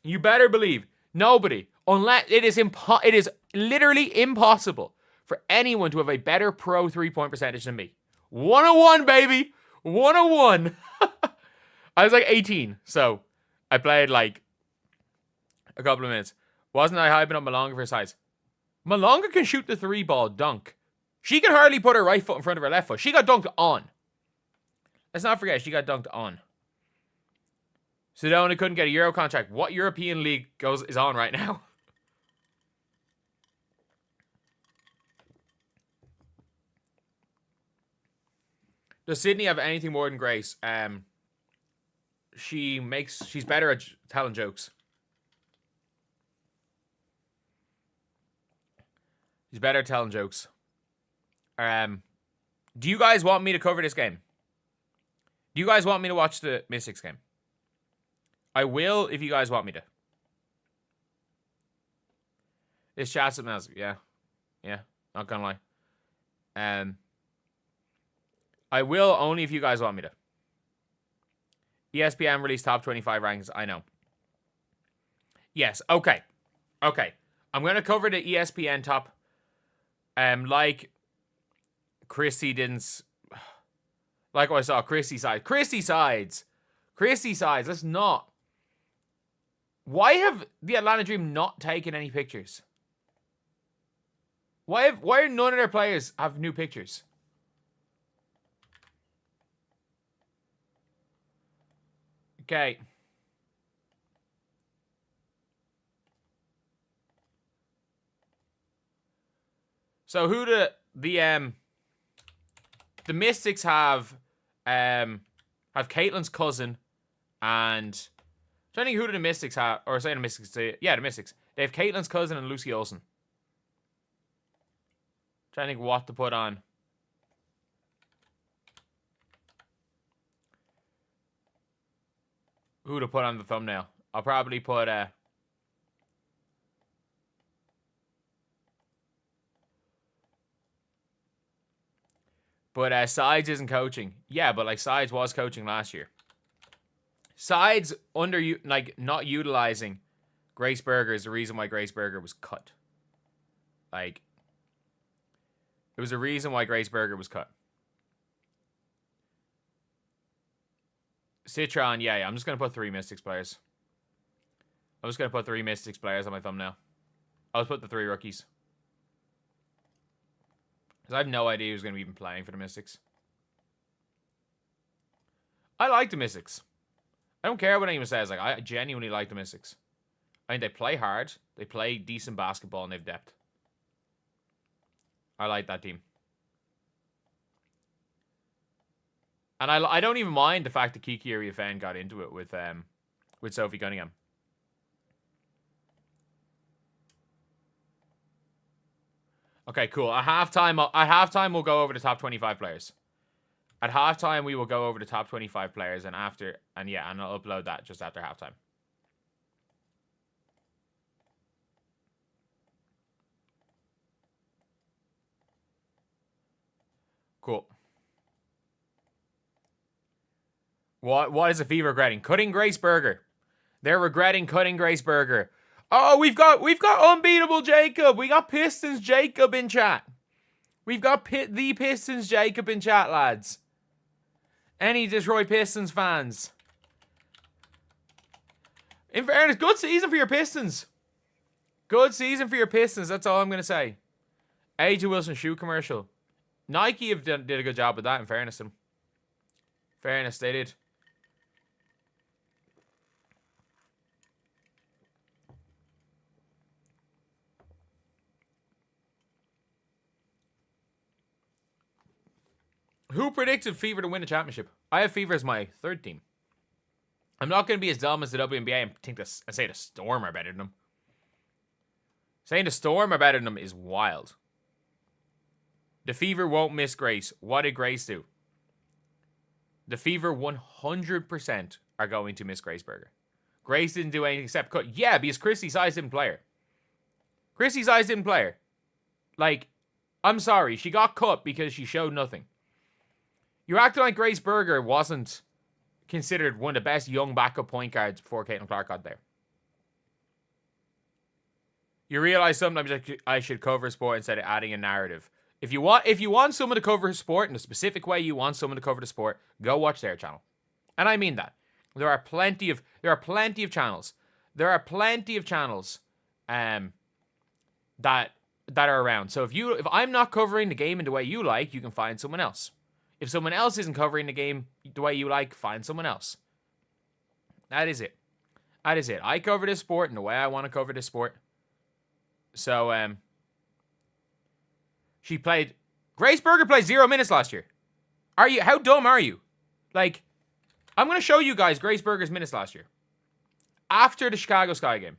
you better believe nobody, unless it is literally impossible for anyone to have a better pro 3-point percentage than me. 101, baby. 101. I was 18, so I played a couple of minutes. Wasn't I hyping up Malonga for size? Malonga can shoot the 3-ball dunk. She can hardly put her right foot in front of her left foot. She got dunked on. Let's not forget, she got dunked on. Sedona couldn't get a Euro contract. What European league is on right now? Does Sydney have anything more than Grace? She's better at telling jokes. She's better at telling jokes. Do you guys want me to cover this game? Do you guys want me to watch the Mystics game? I will if you guys want me to. This chat's something else. Yeah. Not gonna lie. I will only if you guys want me to. ESPN released top 25 rankings. I know. Yes. Okay. I'm gonna cover the ESPN top. Like Chrissy didn't. Like I saw Chrissy sides. Let's not. Why have the Atlanta Dream not taken any pictures? Why are none of their players have new pictures? Okay. So who the Mystics have Caitlyn's cousin, and I'm trying to think who do the Mystics have, or say the Mystics, yeah, the Mystics. They have Caitlyn's cousin and Lucy Olsen. Trying to think what to put on. Who to put on the thumbnail? I'll probably put But Sides isn't coaching. Yeah, but like Sides was coaching last year. Sides not utilizing Grace Berger is the reason why Grace Berger was cut. Like, there was a reason why Grace Berger was cut. Citron, yeah, I'm just gonna put 3 Mystics players. I'm just gonna put 3 Mystics players on my thumbnail. I'll just put the 3 rookies. Because I have no idea who's going to be even playing for the Mystics. I like the Mystics. I don't care what anyone says. Like, I genuinely like the Mystics. I mean, they play hard. They play decent basketball and they have depth. I like that team. And I don't even mind the fact that Kiki Iriafen got into it with Sophie Cunningham. Okay, cool. At halftime, we'll go over the top 25 players. At halftime, we will go over the top 25 players, and I'll upload that just after halftime. Cool. What is the Fever regretting? Cutting Grace Berger. They're regretting cutting Grace Berger. Oh, we've got unbeatable Jacob. We got Pistons Jacob in chat. We've got the Pistons Jacob in chat, lads. Any Detroit Pistons fans? In fairness, good season for your Pistons. Good season for your Pistons. That's all I'm going to say. AJ Wilson shoe commercial. Nike did a good job with that, in fairness to them. Fairness, they did. Who predicted Fever to win the championship? I have Fever as my 3rd team. I'm not going to be as dumb as the WNBA and say the Storm are better than them. Saying the Storm are better than them is wild. The Fever won't miss Grace. What did Grace do? The Fever 100% are going to miss Grace Berger. Grace didn't do anything except cut. Yeah, because Christy Size didn't play her. Christy Size didn't play her. Like, I'm sorry. She got cut because she showed nothing. You're acting like Grace Berger wasn't considered one of the best young backup point guards before Caitlin Clark got there. You realize sometimes I should cover sport instead of adding a narrative. If you want someone to cover sport in a specific way you want someone to cover the sport, go watch their channel. And I mean that. There are plenty of channels. There are plenty of channels that are around. So if I'm not covering the game in the way you like, you can find someone else. If someone else isn't covering the game the way you like, find someone else. That is it. That is it. I cover this sport in the way I want to cover this sport. So, Grace Berger played 0 minutes last year. How dumb are you? Like, I'm going to show you guys Grace Berger's minutes last year. After the Chicago Sky game.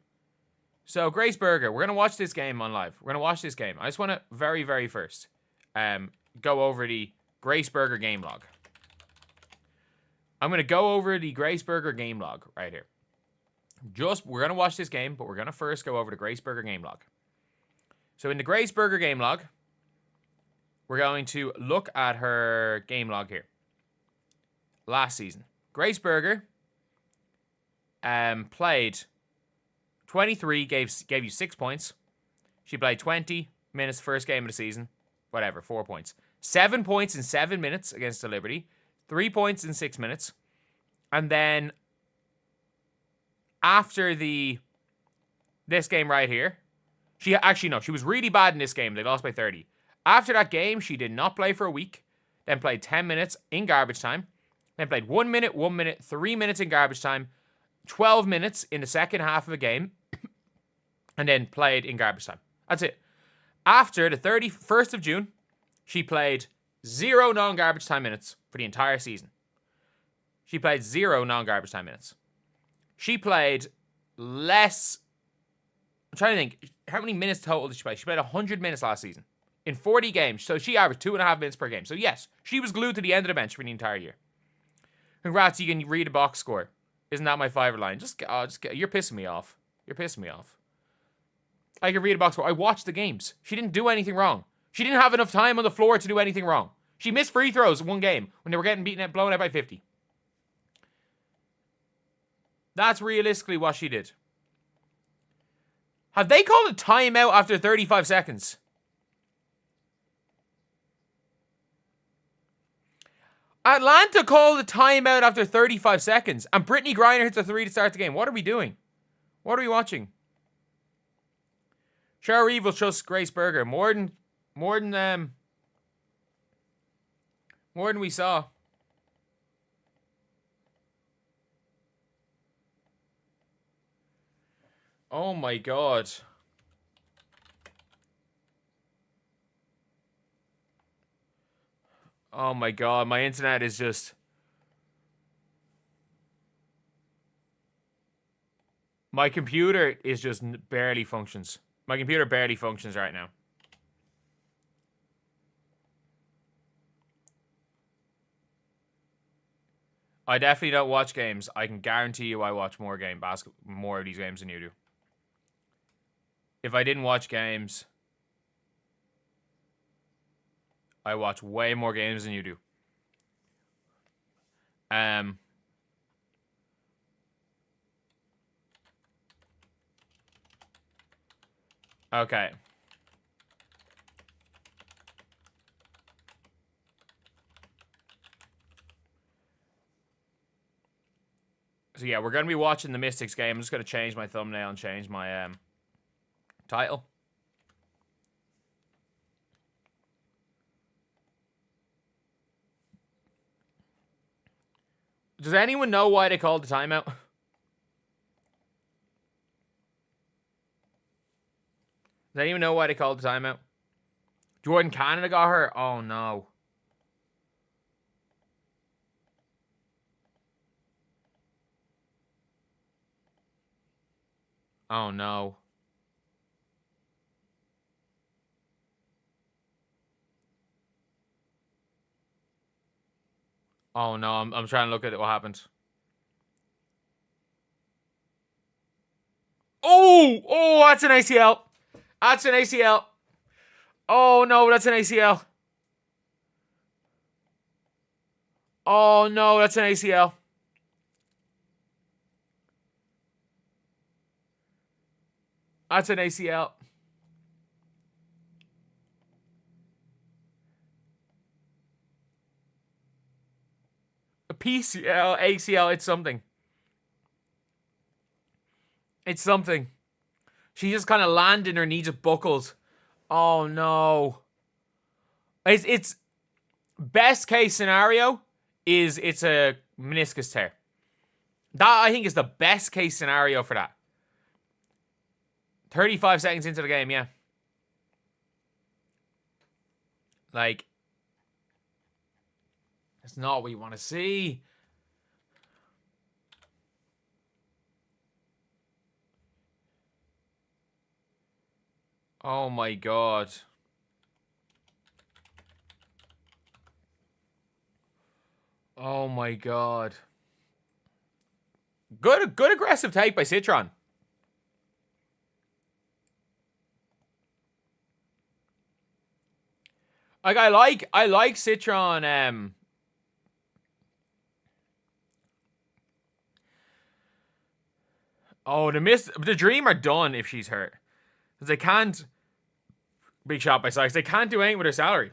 So, Grace Berger, we're going to watch this game on live. We're going to watch this game. I just want to very, very first go over the Grace Berger game log. I'm going to go over the Grace Berger game log right here. We're going to watch this game, but we're going to first go over the Grace Berger game log. So in the Grace Berger game log, we're going to look at her game log here. Last season. Grace Berger played 23, gave you 6 points. She played 20 minutes first game of the season. Whatever, 4 points. 7 points in 7 minutes against the Liberty. 3 points in 6 minutes. And then after this game right here, She was really bad in this game. They lost by 30. After that game, she did not play for a week. Then played 10 minutes in garbage time. Then played 1 minute, 1 minute, 3 minutes in garbage time. 12 minutes in the second half of a game. And then played in garbage time. That's it. After the 31st of June, she played 0 non-garbage time minutes for the entire season. She played 0 non-garbage time minutes. She played less... I'm trying to think. How many minutes total did she play? She played 100 minutes last season. In 40 games. So she averaged 2.5 minutes per game. So yes, she was glued to the end of the bench for the entire year. Congrats, you can read a box score. Isn't that my fiver line? You're pissing me off. You're pissing me off. I can read a box score. I watched the games. She didn't do anything wrong. She didn't have enough time on the floor to do anything wrong. She missed free throws in one game when they were getting blown out by 50. That's realistically what she did. Have they called a timeout after 35 seconds? Atlanta called a timeout after 35 seconds. And Brittany Griner hits a 3 to start the game. What are we doing? What are we watching? Cheryl Reeve will trust Grace Berger more than we saw. Oh my god. Oh my god, my internet is just... My computer is just barely functions. My computer barely functions right now. I definitely don't watch games. I can guarantee you I watch more of these games than you do. If I didn't watch games, I watch way more games than you do. Okay. So yeah, we're going to be watching the Mystics game. I'm just going to change my thumbnail and change my title. Does anyone know why they called the timeout? Does anyone know why they called the timeout? Jordan Canada got hurt? Oh no. Oh no. Oh no, I'm trying to look at it, what happened. Oh, that's an ACL. That's an ACL. Oh no, that's an ACL. Oh no, that's an ACL. That's an ACL. A PCL, ACL, it's something. It's something. She just kind of landed, her knee just buckled. Oh no. It's best case scenario is it's a meniscus tear. That I think is the best case scenario for that. 35 seconds into the game, yeah. Like, that's not what you want to see. Oh my god. Oh my god. Good aggressive take by Citron. Like I like Citron Oh, the Dream are done if she's hurt. Because they can't... Big shot by Sykes. They can't do anything with her salary.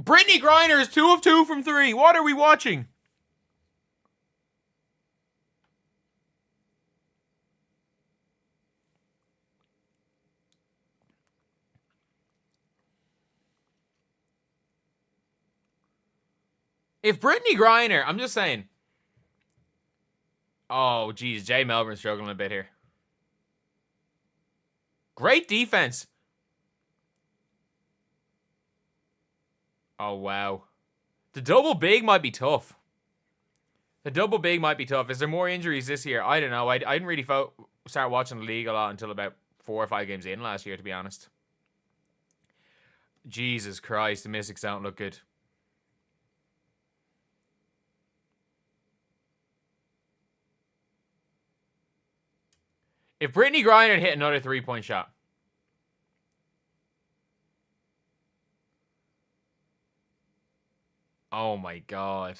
Brittany Griner is 2 of 2 from 3. What are we watching? If Brittany Griner, I'm just saying. Oh, geez, Jay Melbourne's struggling a bit here. Great defense. Oh, wow. The double big might be tough. The double big might be tough. Is there more injuries this year? I don't know. I didn't really start watching the league a lot until about 4 or 5 games in last year, to be honest. Jesus Christ, the Mystics don't look good. If Brittany Griner had hit another 3-point shot. Oh my God.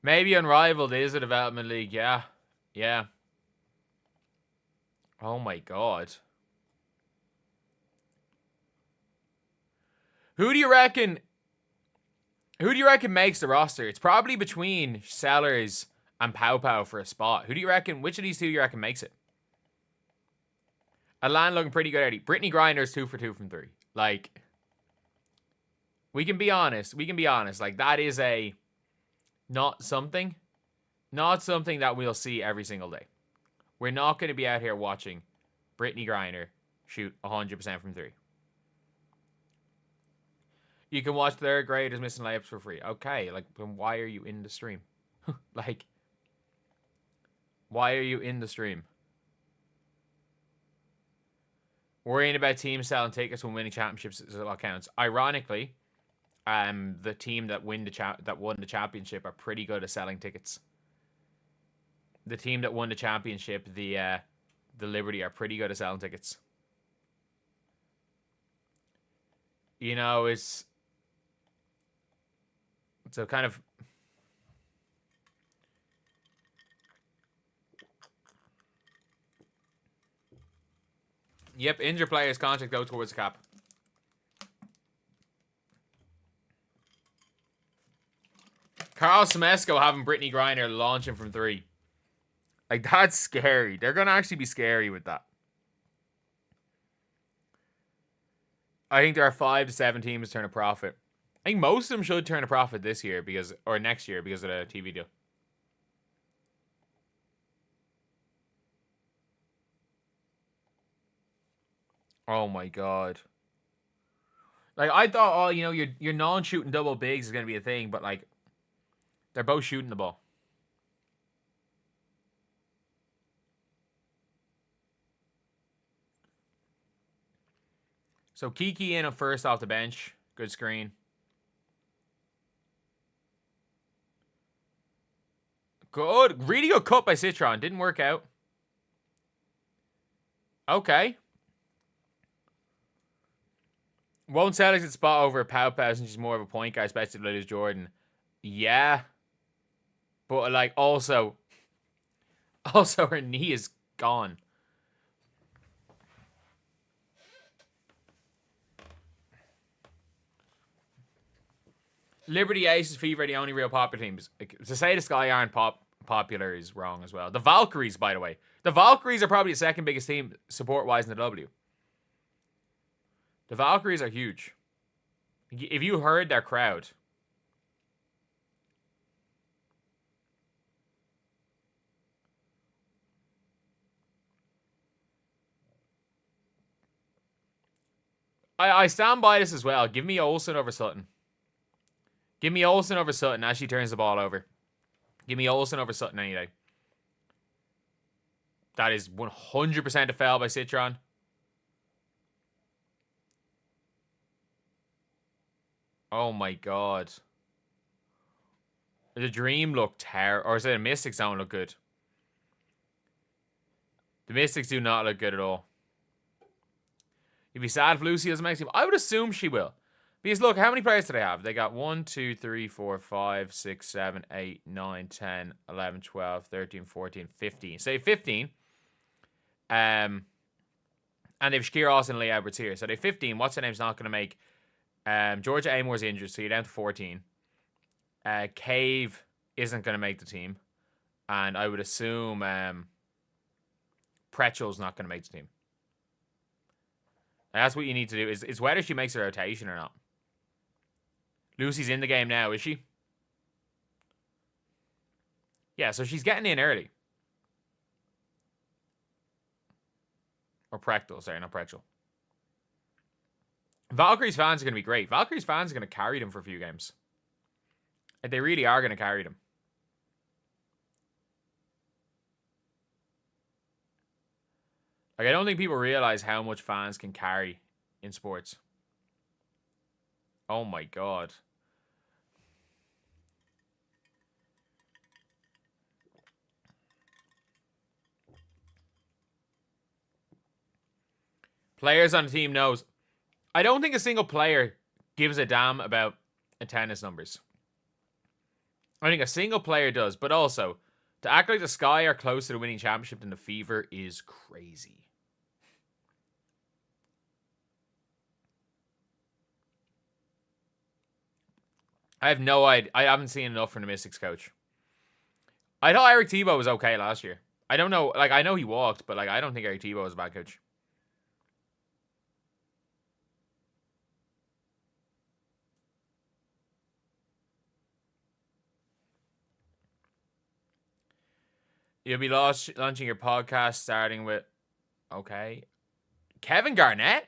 Maybe Unrivaled is a development league. Yeah. Yeah. Oh my God. Who do you reckon makes the roster? It's probably between Sellers and Pow Pow for a spot. Who do you reckon? Which of these two do you reckon makes it? Atlanta looking pretty good already. Brittany Griner's 2 for 2 from 3. Like, we can be honest. Like, that is not something that we'll see every single day. We're not going to be out here watching Brittany Griner shoot 100% from 3. You can watch third graders missing layups for free. Okay, like, then why are you in the stream? Like, why are you in the stream? Worrying about teams selling tickets when winning championships is what counts. Ironically, the team that won the championship are pretty good at selling tickets. The team that won the championship, the Liberty, are pretty good at selling tickets. You know, it's a kind of... Yep, injured players' contract go towards the cap. Carl Semesco having Brittany Griner launching from 3. Like, that's scary. They're going to actually be scary with that. I think there are 5 to 7 teams to turn a profit. I think most of them should turn a profit this year or next year because of the TV deal. Oh my God. Like, I thought, your non-shooting double bigs is going to be a thing, but, like, they're both shooting the ball. So, Kiki in at first off the bench. Good screen. Good. Really good cut by Citron. Didn't work out. Okay. Won't Celtics at spot over Pow Pow since she's more of a point guy, especially if they lose Jordan. Yeah. But, like, also her knee is gone. Liberty, Aces, Fever are the only real popular teams. To say the Sky aren't popular is wrong as well. The Valkyries, by the way. The Valkyries are probably the second biggest team support-wise in the W. The Valkyries are huge. If you heard their crowd... I stand by this as well. Give me OLSEN over Sutton. Give me OLSEN over Sutton as she turns the ball over. Give me OLSEN over Sutton any day. That is 100% a foul by Citron. Oh my God. The Dream looked terrible. Or is it the Mystics don't look good? The Mystics do not look good at all. You'd be sad if Lucy doesn't make the team. I would assume she will. Because look, how many players do they have? They got 1, 2, 3, 4, 5, 6, 7, 8, 9, 10, 11, 12, 13, 14, 15. Say 15. And they have Shakira Austin and Lee Edwards here. So they have 15. What's her name's not going to make Georgia Amore's injured, so you're down to 14. Cave isn't going to make the team. And I would assume Pretzel's not going to make the team. And that's what you need to do, is whether she makes a rotation or not. Lucy's in the game now, is she? Yeah, so she's getting in early. Or Prechtel, sorry, not Pretzel. Valkyries fans are going to be great. Valkyries fans are going to carry them for a few games. And they really are going to carry them. Like, I don't think people realize how much fans can carry in sports. Oh my god. Players on the team knows. I don't think a single player gives a damn about attendance numbers. I think a single player does, but also, to act like the Sky are closer to winning championship than the Fever is crazy. I have no idea. I haven't seen enough from the Mystics coach. I thought Eric Tebow was okay last year. I don't know. Like, I know he walked, but like, I don't think Eric Tebow was a bad coach. You'll be launching your podcast starting with... Okay. Kevin Garnett?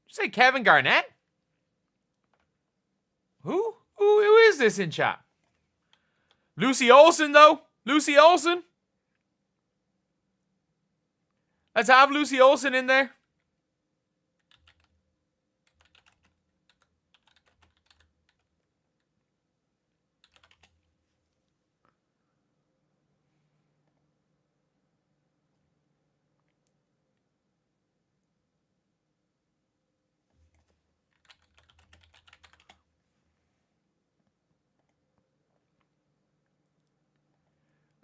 Did you say Kevin Garnett? Who? Who is this in chat? Lucy Olsen, though? Lucy Olsen? Let's have Lucy Olsen in there.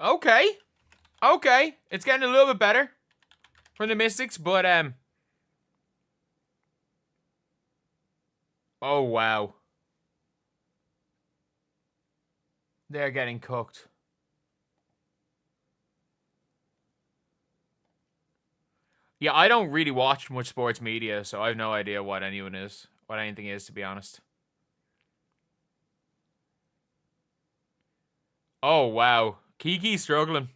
Okay. Okay. It's getting a little bit better from the Mystics, but oh wow. They're getting cooked. Yeah, I don't really watch much sports media, so I have no idea what anything is, to be honest. Oh wow. Kiki's struggling.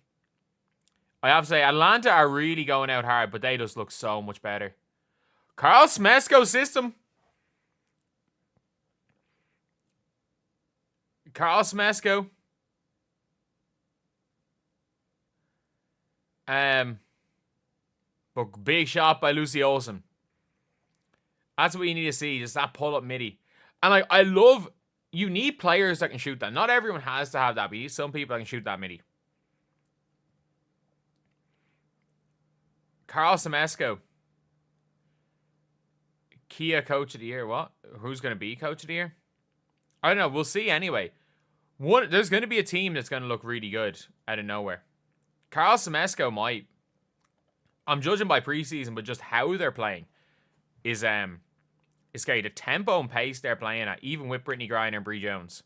I have to say, Atlanta are really going out hard, but they just look so much better. Carl Smesko system. Carl Smesko. But big shot by Lucy Olsen. That's what you need to see, just that pull-up midi. And like, I love... You need players that can shoot that. Not everyone has to have that, but some people that can shoot that midi. Carl Smesko. Kia Coach of the Year. What? Who's going to be Coach of the Year? I don't know. We'll see anyway. There's going to be a team that's going to look really good out of nowhere. Carl Smesko might. I'm judging by preseason, but just how they're playing is scary. The tempo and pace they're playing at, even with Brittany Griner and Bree Jones.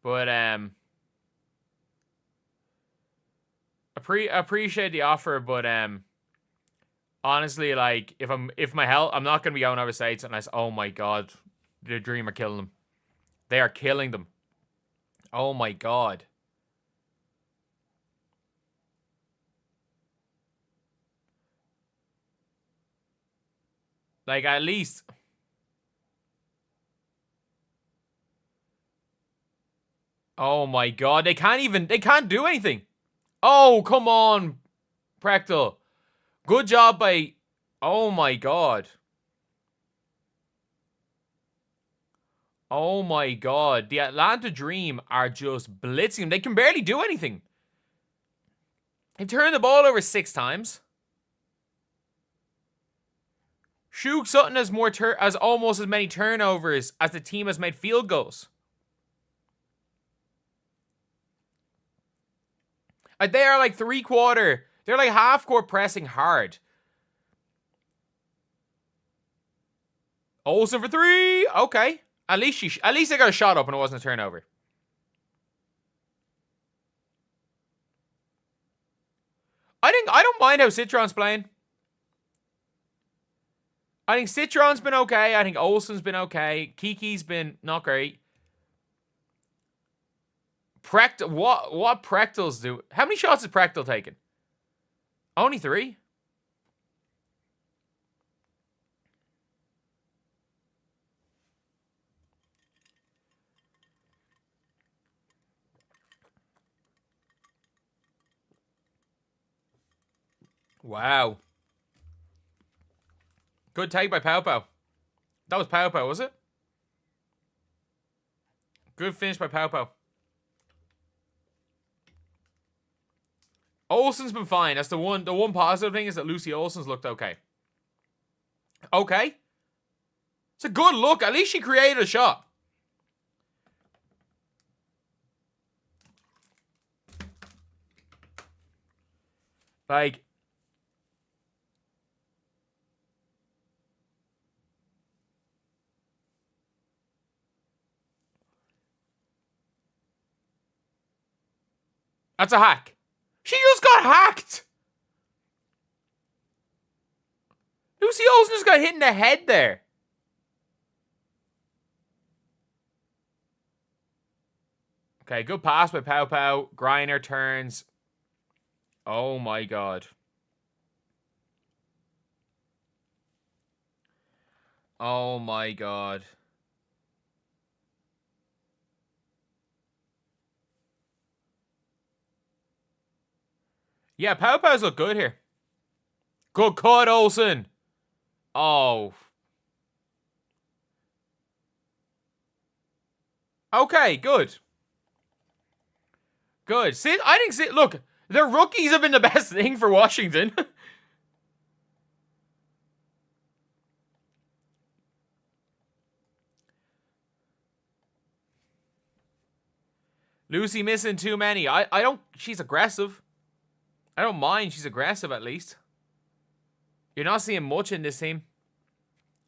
But appreciate the offer, but honestly, like if my health, I'm not gonna be going overseas unless, oh my god, the Dream are killing them. They are killing them. Oh my god. Like, at least... Oh my god, they can't do anything. Oh, come on, Prechtel. Good job by... Oh my god. Oh my god. The Atlanta Dream are just blitzing. They can barely do anything. They've turned the ball over 6 times. Shug Sutton has has almost as many turnovers as the team has made field goals. They are like they're like half-court pressing hard. Olsen for 3. Okay. At least they got a shot up and it wasn't a turnover. I don't mind how Citron's playing. I think Citron's been okay. I think Olsen's been okay. Kiki's been not great. What Prechtel's do? How many shots has Prechtel taken? Only 3? Wow. Good take by Pau Pau. That was Pau Pau, was it? Good finish by Pau Pau. Olsen's been fine. That's the one positive thing is that Lucy Olsen's looked okay. Okay. It's a good look. At least she created a shot. Like, that's a hack. She just got hacked. Lucy Olsen just got hit in the head there. Okay, good pass by Pau Pau. Greiner turns. Oh my god. Oh my god. Yeah, Pau Pau's look good here. Good cut, Olsen. Oh. Okay, good. Good. Look, the rookies have been the best thing for Washington. Lucy missing too many. I don't... She's aggressive. I don't mind. She's aggressive, at least. You're not seeing much in this team.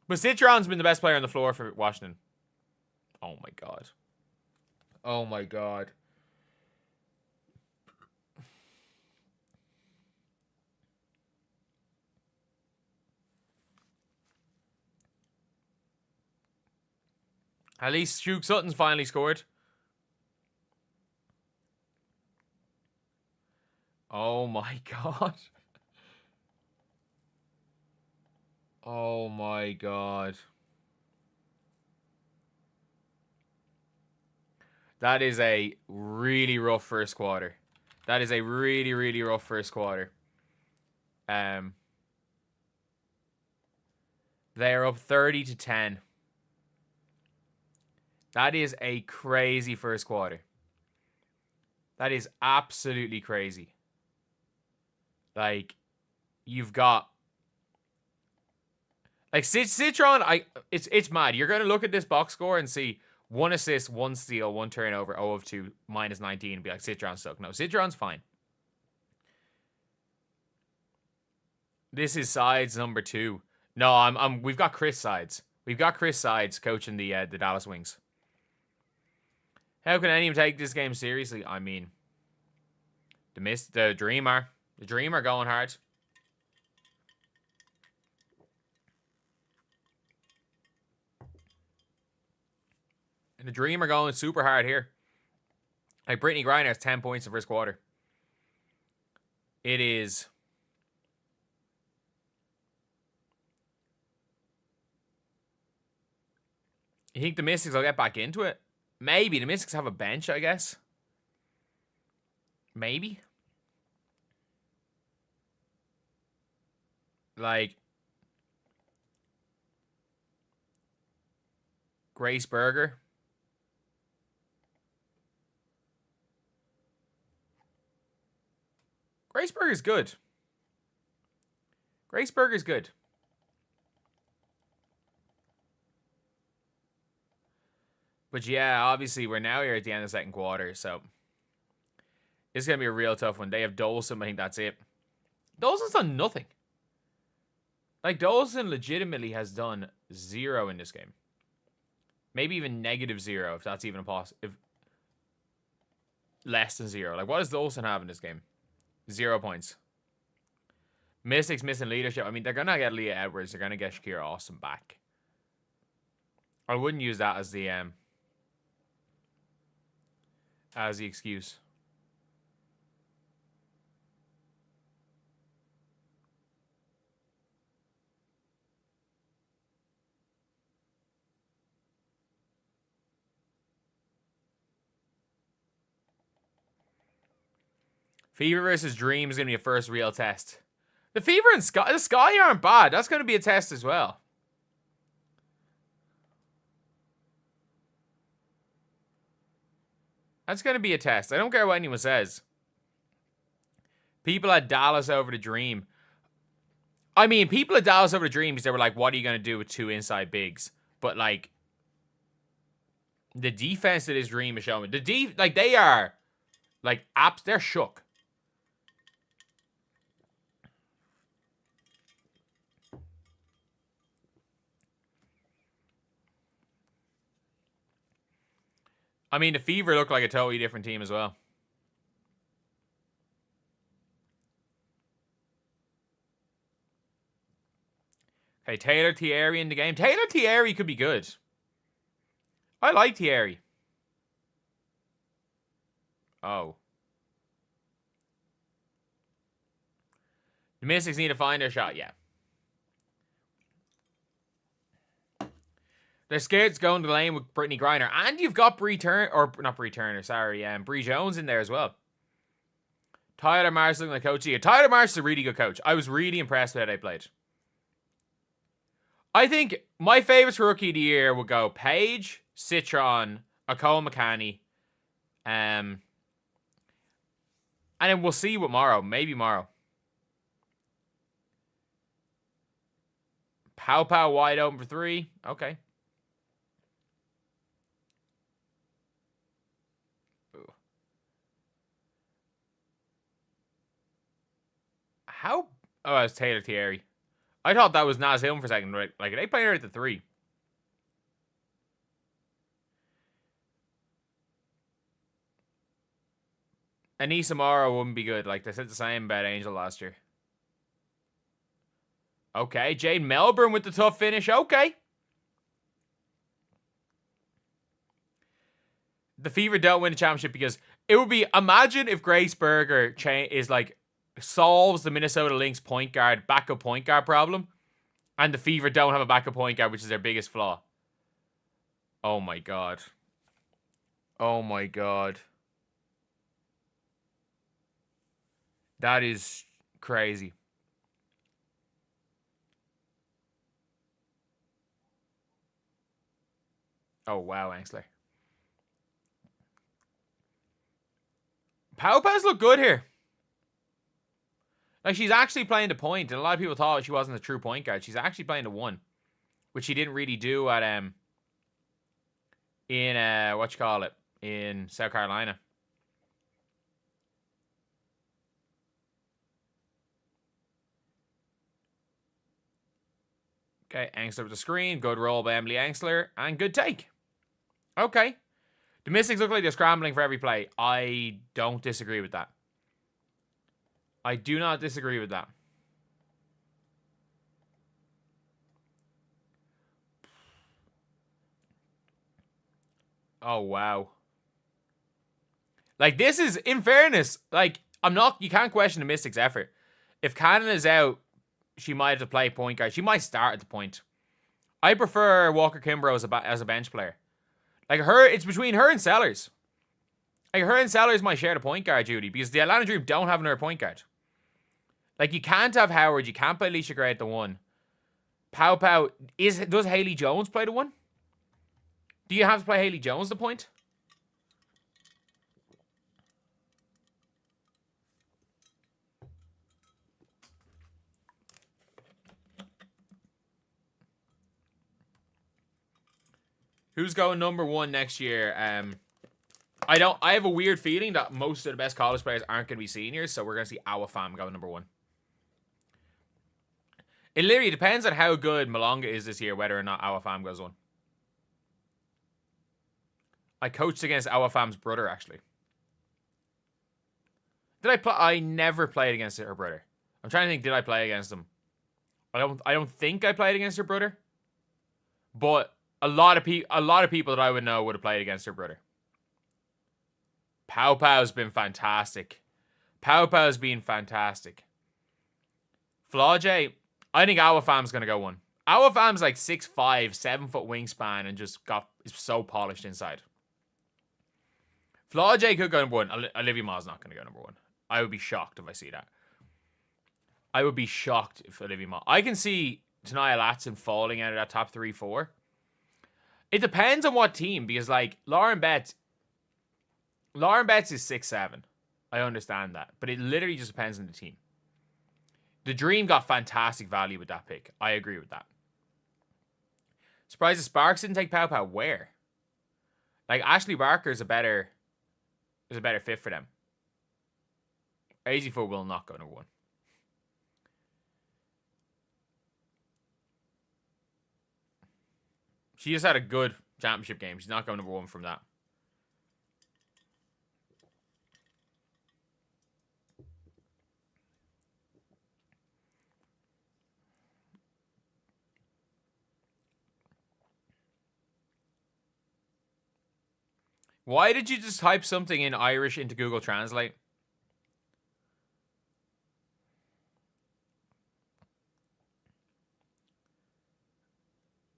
But Citron's been the best player on the floor for Washington. Oh, my God. Oh, my God. At least Shug Sutton's finally scored. Oh my god. Oh my god. That is a really rough first quarter. That is a really, really rough first quarter. They're up 30-10. That is a crazy first quarter. That is absolutely crazy. Like, you've got... Like, Citron, it's mad. You're going to look at this box score and see 1 assist, 1 steal, 1 turnover, 0 of 2, minus 19, and be like, Citron's suck. No, Citron's fine. This is Sides number 2. No, we've got Chris Sides. We've got Chris Sides coaching the Dallas Wings. How can anyone take this game seriously? I mean, the Dreamer going hard. And the Dreamer going super hard here. Like, Brittany Griner has 10 points in the first quarter. It is... You think the Mystics will get back into it? Maybe. The Mystics have a bench, I guess. Maybe. Like... Grace Berger. Grace Berger's good. Grace Berger's good. But yeah, obviously we're now here at the end of the second quarter, so it's gonna be a real tough one. They have Dolson, I think that's it. Dolson's done nothing. Like, Dolson legitimately has done 0 in this game. Maybe even -0, if that's even if less than 0. Like, what does Dolson have in this game? 0 points. Mystics missing leadership. I mean, they're gonna get Leah Edwards. They're gonna get Shakira Austin back. I wouldn't use that as the excuse. Fever versus Dream is going to be a first real test. The Fever and the Sky aren't bad. That's going to be a test as well. That's going to be a test. I don't care what anyone says. People at Dallas over the Dream. I mean, people at Dallas over the Dream because they were like, what are you going to do with 2 inside bigs? But, like, the defense that this Dream is showing. Like, they are, like, they're shook. I mean, the Fever look like a totally different team as well. Okay, Taylor Thierry in the game. Taylor Thierry could be good. I like Thierry. Oh. The Mystics need to find their shot, yeah. They're scared to go into the lane with Brittany Griner. And you've got Bree Turner, sorry. Bree Jones in there as well. Tyler Marsh looking like coach here. Tyler Marsh is a really good coach. I was really impressed with how they played. I think my favorites for Rookie of the Year would go Paige, Citron, Akol McCanny. And then we'll see what Morrow. Maybe Morrow. Pow Pow wide open for 3. Okay. How? Oh, it's Taylor Thierry. I thought that was Naz Hilton for a second. Right? Like, are they playing her at the 3? Anissa Morrow wouldn't be good. Like, they said the same about Angel last year. Okay, Jade Melbourne with the tough finish. Okay. The Fever don't win the championship because it would be... Imagine if Grace Berger is like... solves the Minnesota Lynx backup point guard problem, and the Fever don't have a backup point guard, which is their biggest flaw. Oh my god. Oh my god. That is crazy. Oh wow, Angsler. Paupas look good here. Like, she's actually playing the point, and a lot of people thought she wasn't a true point guard. She's actually playing the 1, which she didn't really do at in South Carolina. Okay, Angsler with the screen. Good roll by Emily Angsler, and good take. Okay. The Mystics look like they're scrambling for every play. I don't disagree with that. I do not disagree with that. Oh, wow. Like, this is, in fairness, like, you can't question the Mystics' effort. If Cannon is out, she might have to play point guard. She might start at the point. I prefer Walker Kimbrough as a bench player. Like, it's between her and Sellers. Like, her and Sellers might share the point guard duty because the Atlanta Dream don't have another point guard. Like, you can't have Howard. You can't play Alicia Gray at the 1. Pow Pow. Does Haley Jones play the 1? Do you have to play Haley Jones the point? Who's going number 1 next year? I have a weird feeling that most of the best college players aren't going to be seniors, so we're going to see Awafam go number 1. It literally depends on how good Malonga is this year, whether or not Awafam goes 1. I coached against Awafam's brother, actually. Did I play? I never played against her brother. I'm trying to think, did I play against him? I don't think I played against her brother. But a lot of people that I would know would have played against her brother. Pow Pow's been fantastic. Pow Pow's been fantastic. Flaujae, I think Awafam's going to go 1. Awafam's like 6'5", 7 foot wingspan and just is so polished inside. Flaujae could go number 1. Olivia Ma's not going to go number 1. I would be shocked if I see that. I would be shocked if Olivia Ma. I can see Tanaya Latson falling out of that top 3-4. It depends on what team, because like Lauren Betts is 6'7". I understand that, but it literally just depends on the team. The Dream got fantastic value with that pick. I agree with that. Surprised the Sparks didn't take Pow Pow. Where? Like Ashley Barker is a better fit for them. AZ4 will not go number 1. She just had a good championship game. She's not going number 1 from that. Why did you just type something in Irish into Google Translate?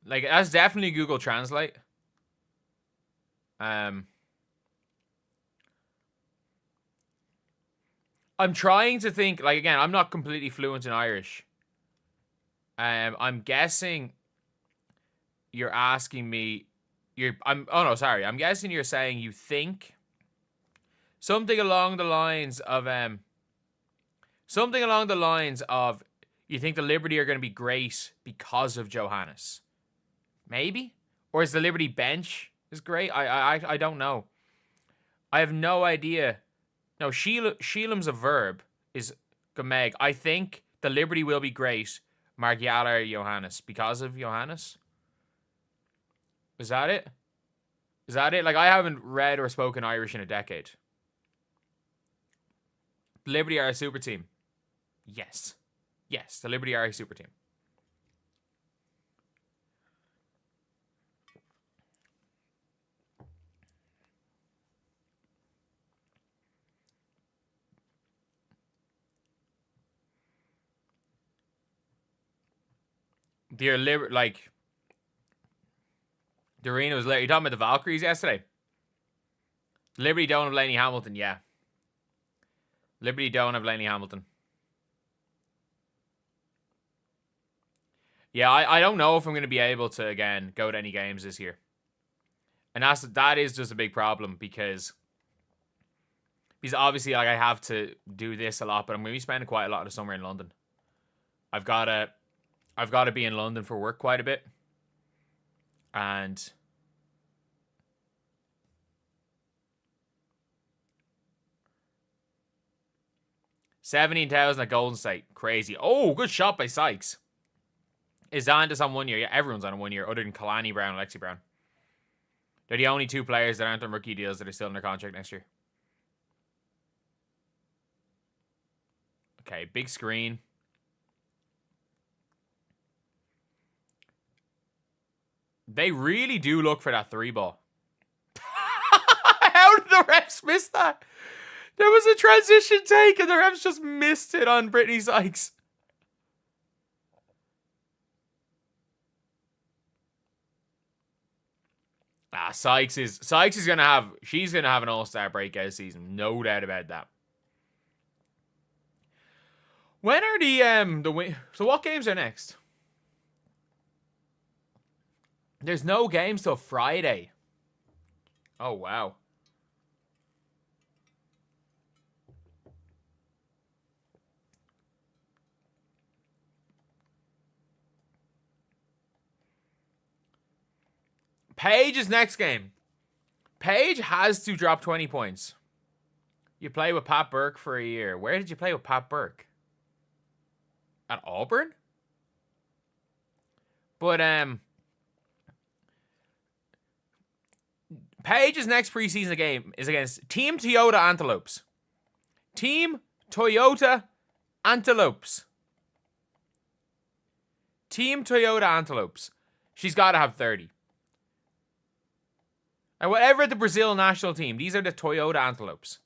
Like, that's definitely Google Translate. I'm trying to think, like, again, I'm not completely fluent in Irish. I'm guessing you're asking me, I'm guessing you're saying you think something along the lines of, you think the Liberty are going to be great because of Johannes. Maybe? Or is the Liberty bench is great? I don't know. I have no idea. No, Sheelam's a verb. Is Gomeg. I think the Liberty will be great. Margiela Johannes. Because of Johannes? Is that it? Is that it? Like, I haven't read or spoken Irish in a decade. The Liberty are a super team. Yes. Yes, the Liberty are a super team. They're like Doreen was late. You talking about the Valkyries yesterday? Liberty don't have Lainey Hamilton, yeah. Liberty don't have Lainey Hamilton. Yeah, I don't know if I'm going to be able to, again, go to any games this year. And that is just a big problem because obviously, like, I have to do this a lot, but I'm going to be spending quite a lot of the summer in London. I've got to be in London for work quite a bit. And 17,000 at Golden State. Crazy. Oh, good shot by Sykes. Is Xandis on 1 year? Yeah, everyone's on a 1 year other than Kalani Brown and Lexi Brown. They're the only 2 players that aren't on rookie deals that are still in their contract next year. Okay, big screen. They really do look for that 3 ball. How did the refs miss that? There was a transition take and the refs just missed it on Brittany Sykes. Sykes is gonna have an all-star breakout season, no doubt about that. When are so what games are next? There's no games till Friday. Oh wow. Paige's next game. Paige has to drop 20 points. You play with Pat Burke for a year. Where did you play with Pat Burke? At Auburn? But, Paige's next preseason game is against Team Toyota Antelopes. Team Toyota Antelopes. Team Toyota Antelopes. She's got to have 30. And whatever the Brazil national team, these are the Toyota Antelopes.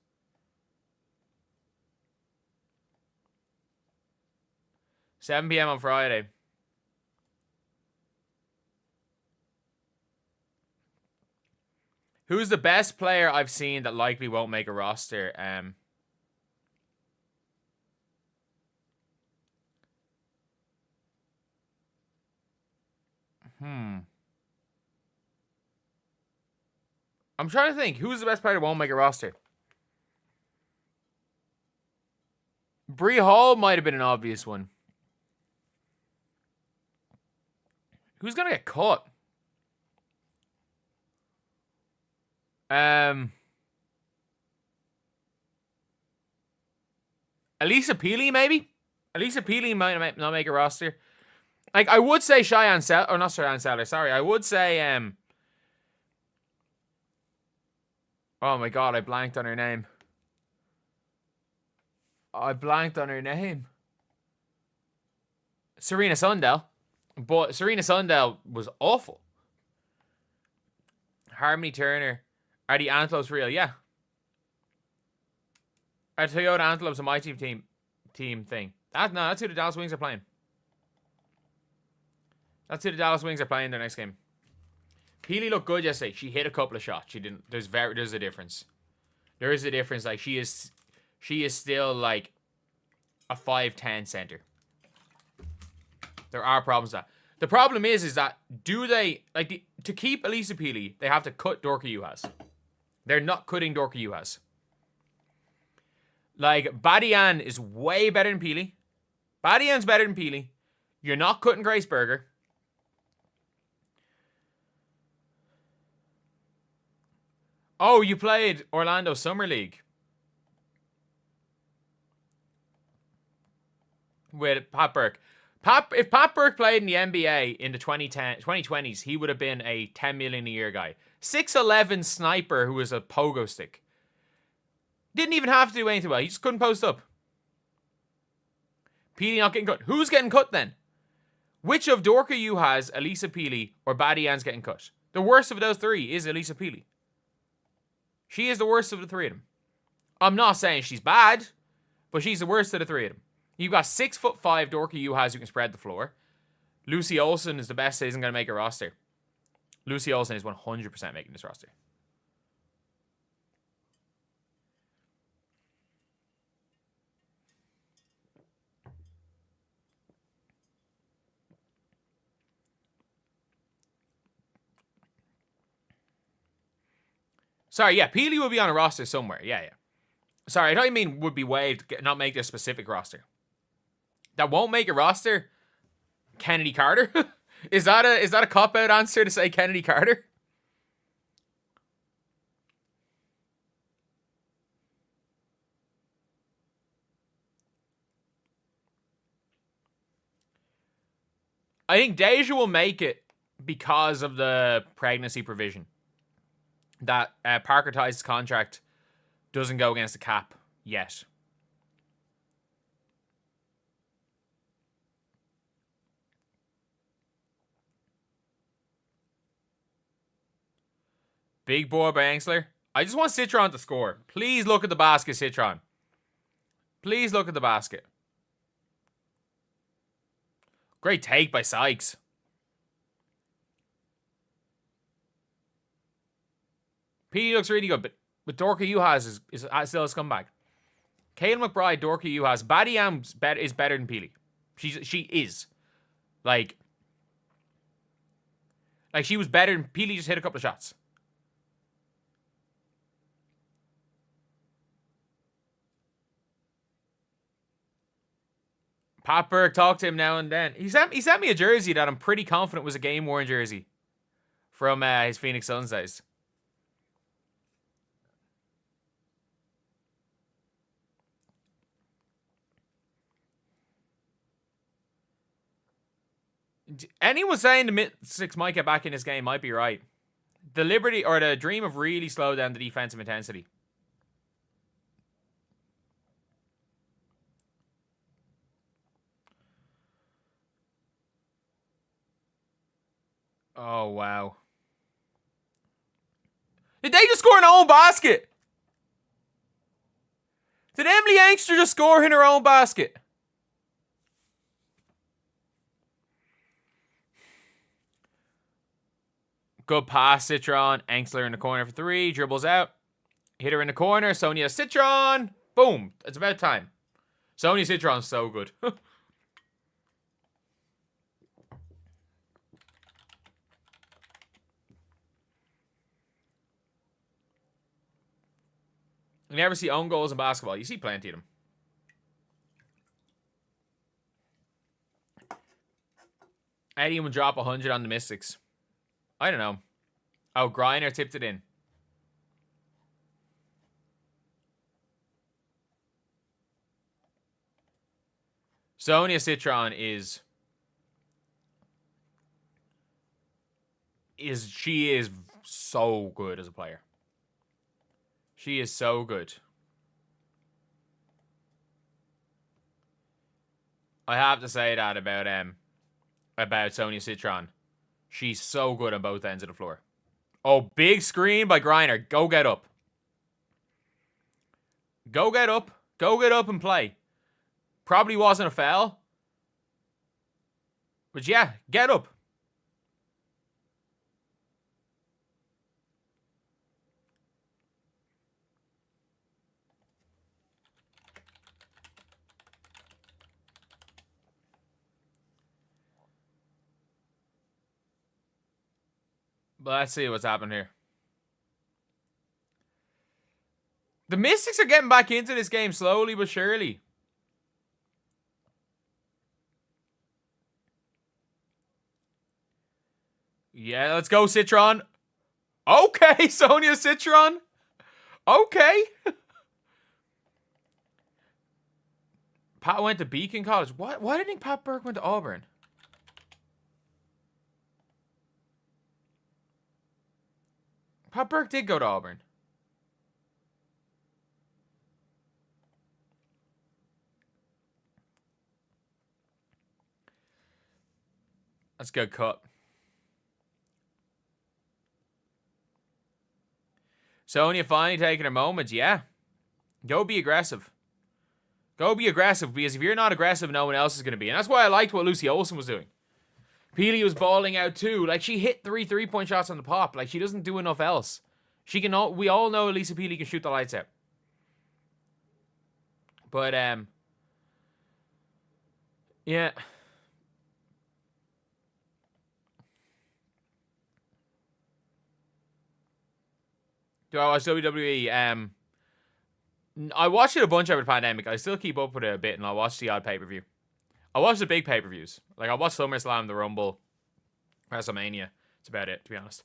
$7 p.m. on Friday. Who's the best player I've seen that likely won't make a roster? I'm trying to think. Who's the best player that won't make a roster? Bree Hall might have been an obvious one. Who's going to get cut? Elisa Peely, maybe? Elisa Peely might not make a roster. Like, I would say Cheyenne Seller, or not Cheyenne Seller, sorry. I would say, oh my god, I blanked on her name. Serena Sundell. But Serena Sundell was awful. Harmony Turner. Are the Antelopes real? Yeah. Are Toyota Antelopes a my team thing? That's who the Dallas Wings are playing. That's who the Dallas Wings are playing their next game. Peely looked good yesterday. She hit a couple of shots. She didn't. There's a difference. There is a difference. Like she is still like a 5'10" center. There are problems with that. The problem is that do they to keep Elisa Peely, they have to cut Dorka Juhas. They're not cutting Dorka Juhas. Like Badian is way better than Peely. Badian's better than Peely. You're not cutting Grace Berger. Oh, you played Orlando Summer League with Pat Burke. If Pat Burke played in the NBA in the 2020s, he would have been a $10 million a year guy. 6'11" sniper who was a pogo stick. Didn't even have to do anything well. He just couldn't post up. Peely not getting cut. Who's getting cut then? Which of Dorka Juhas, Elisa Peely, or Badian's getting cut? The worst of those three is Elisa Peely. She is the worst of the three of them. I'm not saying she's bad, but she's the worst of the three of them. You've got 6'5" Dorka Juhas who can spread the floor. Lucy Olsen is the best that isn't going to make a roster. Lucy Olsen is 100% making this roster. Sorry, yeah, Peely will be on a roster somewhere. Yeah. Sorry, I don't mean would be waived, not make a specific roster. That won't make a roster? Kennedy Carter? Is that a cop-out answer to say Kennedy Carter? I think Deja will make it because of the pregnancy provision. That Parker Tice's contract doesn't go against the cap yet. Big board by Angsler. I just want Citron to score. Please look at the basket, Citron. Please look at the basket. Great take by Sykes. Petey looks really good, but Dorka Juhas is still a scumbag. Kaylin McBride, Dorka Juhas. Badiam is better than Peely. She is. Like she was better than Peely, just hit a couple of shots. Pat Burke talked to him now and then. He sent me a jersey that I'm pretty confident was a game-worn jersey from his Phoenix Suns days. Anyone saying the Mystics might get back in this game might be right. The Liberty or the Dream have really slowed down the defensive intensity. Oh, wow. Did they just score in their own basket? Did Emily Angster just score in her own basket? Good pass, Citron. Angstler in the corner for 3. Dribbles out. Hit her in the corner. Sonia Citron. Boom. It's about time. Sonia Citron's so good. You never see own goals in basketball. You see plenty of them. Anyone drop 100 on the Mystics? I don't know. Oh, Griner tipped it in. Sonia Citron is so good as a player. She is so good. I have to say that about Sonia Citron. She's so good on both ends of the floor. Oh, big screen by Griner. Go get up. Go get up. Go get up and play. Probably wasn't a foul. But yeah, get up. But let's see what's happened here. The Mystics are getting back into this game slowly but surely. Yeah, let's go, Citron. Okay, Sonia Citron. Okay. Pat went to Beacon College. Why do you think Pat Burke went to Auburn? Pat Burke did go to Auburn. That's a good cut. Sonia finally taking her moments. Yeah. Go be aggressive. Go be aggressive, because if you're not aggressive, no one else is going to be. And that's why I liked what Lucy Olsen was doing. Peely was balling out too. Like, she hit 3 3-point shots on the pop. Like, she doesn't do enough else. We all know Elisa Peely can shoot the lights out. But, yeah. Do I watch WWE? I watched it a bunch over the pandemic. I still keep up with it a bit, and I watch the odd pay-per-view. I watch the big pay-per-views. Like, I watch SummerSlam, the Rumble, WrestleMania. That's about it, to be honest.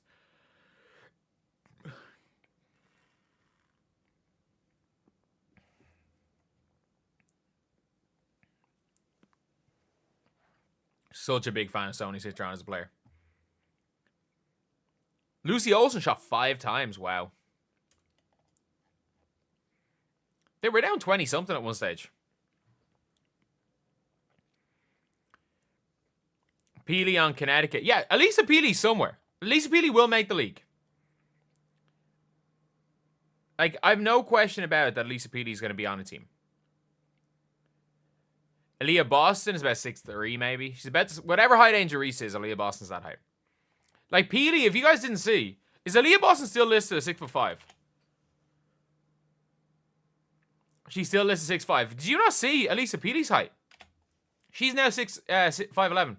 Such a big fan of Sonia Citron as a player. Lucy Olsen shot 5 times. Wow. They were down 20-something at one stage. Peely on Connecticut. Yeah, Elisa Peely's somewhere. Elisa Peely will make the league. Like, I have no question about it that Elisa Peely is going to be on the team. Aaliyah Boston is about 6'3", maybe. She's about whatever height Angel Reese is, Aaliyah Boston's that height. Like, Peely, if you guys didn't see, is Aaliyah Boston still listed at 6'5"? She's still listed at 6'5". Did you not see Elisa Peely's height? She's now 5'11".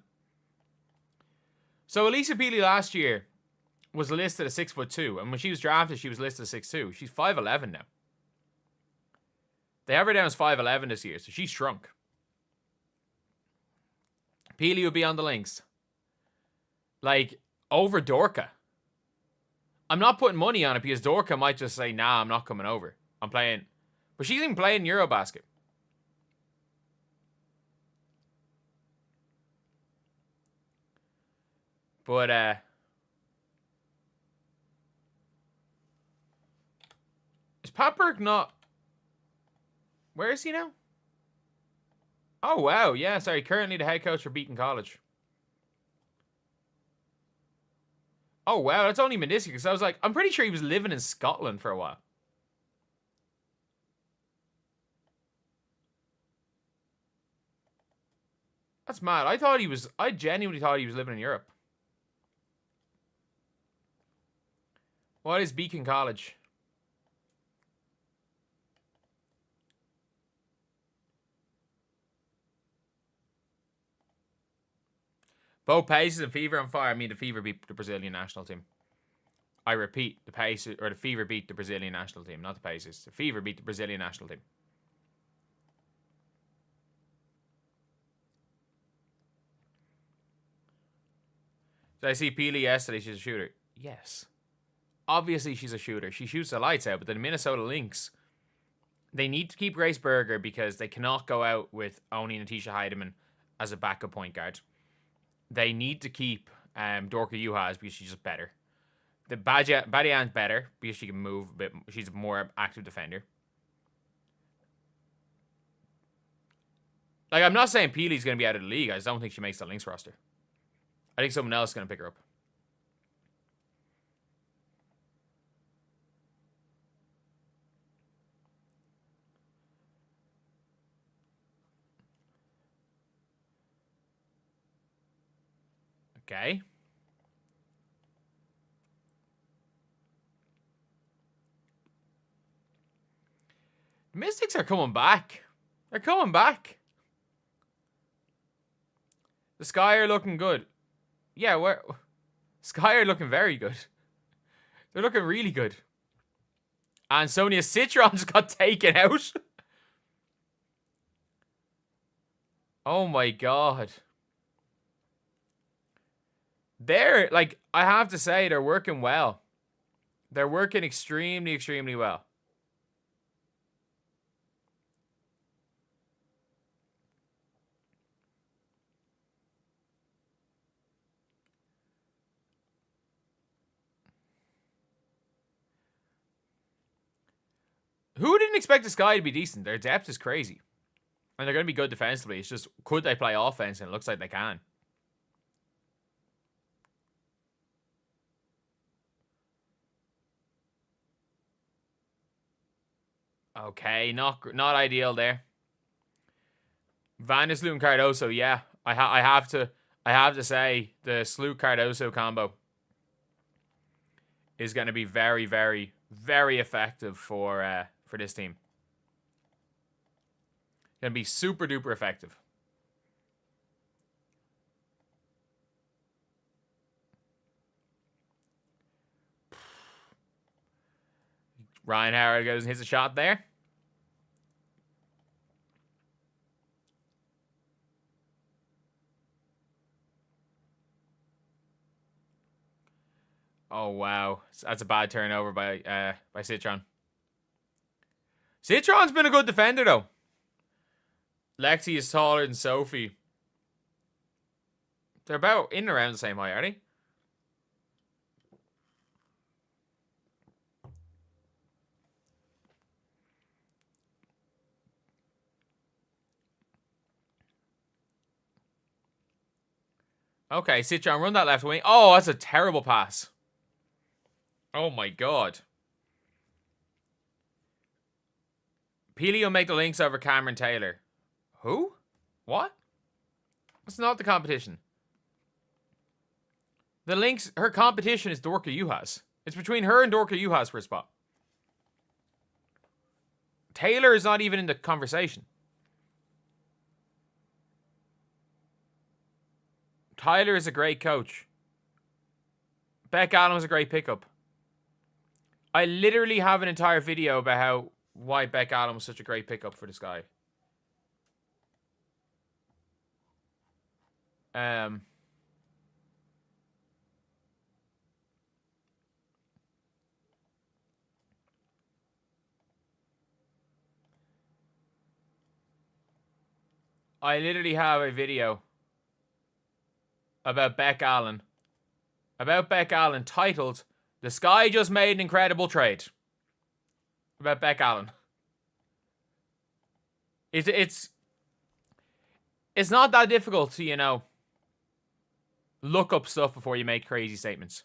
So Elisa Peely last year was listed at 6'2", and when she was drafted, she was listed at 6'2". She's 5'11" now. They have her down as 5'11" this year, so she's shrunk. Peely will be on the links. Like, over Dorka. I'm not putting money on it because Dorka might just say, nah, I'm not coming over. I'm playing. But she's even playing Eurobasket. But, is Pat Burke not... Where is he now? Oh, wow. Yeah, sorry. Currently the head coach for Beacon College. Oh, wow. That's only Meniscus. Because I was like, I'm pretty sure he was living in Scotland for a while. That's mad. I genuinely thought he was living in Europe. What is Beacon College? Both Pacers and Fever on fire. I mean, the Fever beat the Brazilian national team. I repeat, the Pacers or the Fever beat the Brazilian national team, not the Pacers. The Fever beat the Brazilian national team. Did I see Peely yesterday? She's a shooter. Yes. Obviously, she's a shooter. She shoots the lights out, but the Minnesota Lynx, they need to keep Grace Berger because they cannot go out with only Natisha Heidemann as a backup point guard. They need to keep Dorka Juhas because she's just better. The Badian's better because she can move a bit. She's a more active defender. Like, I'm not saying Peely's going to be out of the league. I just don't think she makes the Lynx roster. I think someone else is going to pick her up. Okay. The Mystics are coming back. They're coming back. The Sky are looking good. Yeah, Sky are looking very good. They're looking really good. And Sonia Citron just got taken out. Oh my god. They're, like, I have to say, they're working well. They're working extremely, extremely well. Who didn't expect the Sky to be decent? Their depth is crazy. And they're going to be good defensively. It's just, could they play offense? And it looks like they can. Okay, not ideal there. Vandersloot and Cardoso, yeah. I have to say the Sloot Cardoso combo is going to be very, very, very effective for this team. Going to be super duper effective. Ryan Howard goes and hits a shot there. Oh, wow. That's a bad turnover by Citron. Citron's been a good defender, though. Lexi is taller than Sophie. They're about in and around the same height, are they? Okay, Citron, run that left wing. Oh, that's a terrible pass. Oh my god. Peely will make the Lynx over Cameron Taylor. Who? What? That's not the competition. The Lynx, her competition is Dorka Juhas. It's between her and Dorka Juhas for a spot. Taylor is not even in the conversation. Tyler is a great coach. Beck Allen is a great pickup. I literally have an entire video about why Beck Allen was such a great pickup for this guy. I literally have a video about Beck Allen. About Beck Allen titled, "The Sky Just Made an Incredible Trade." About Beck Allen. It's not that difficult to, look up stuff before you make crazy statements.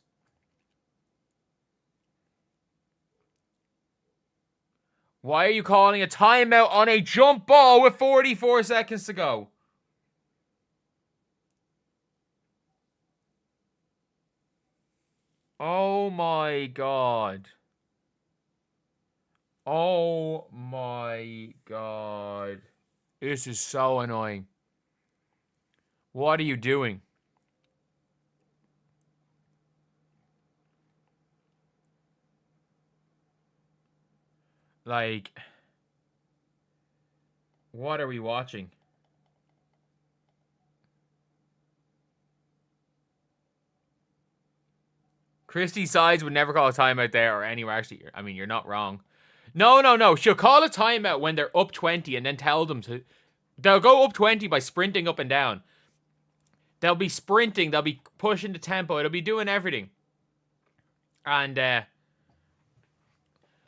Why are you calling a timeout on a jump ball with 44 seconds to go? Oh my god. Oh my god. This is so annoying. What are you doing? Like, what are we watching? Christy Sides would never call a timeout there or anywhere. Actually, I mean, you're not wrong. No. She'll call a timeout when they're up 20 and then tell them to. They'll go up 20 by sprinting up and down. They'll be sprinting. They'll be pushing the tempo. They'll be doing everything. And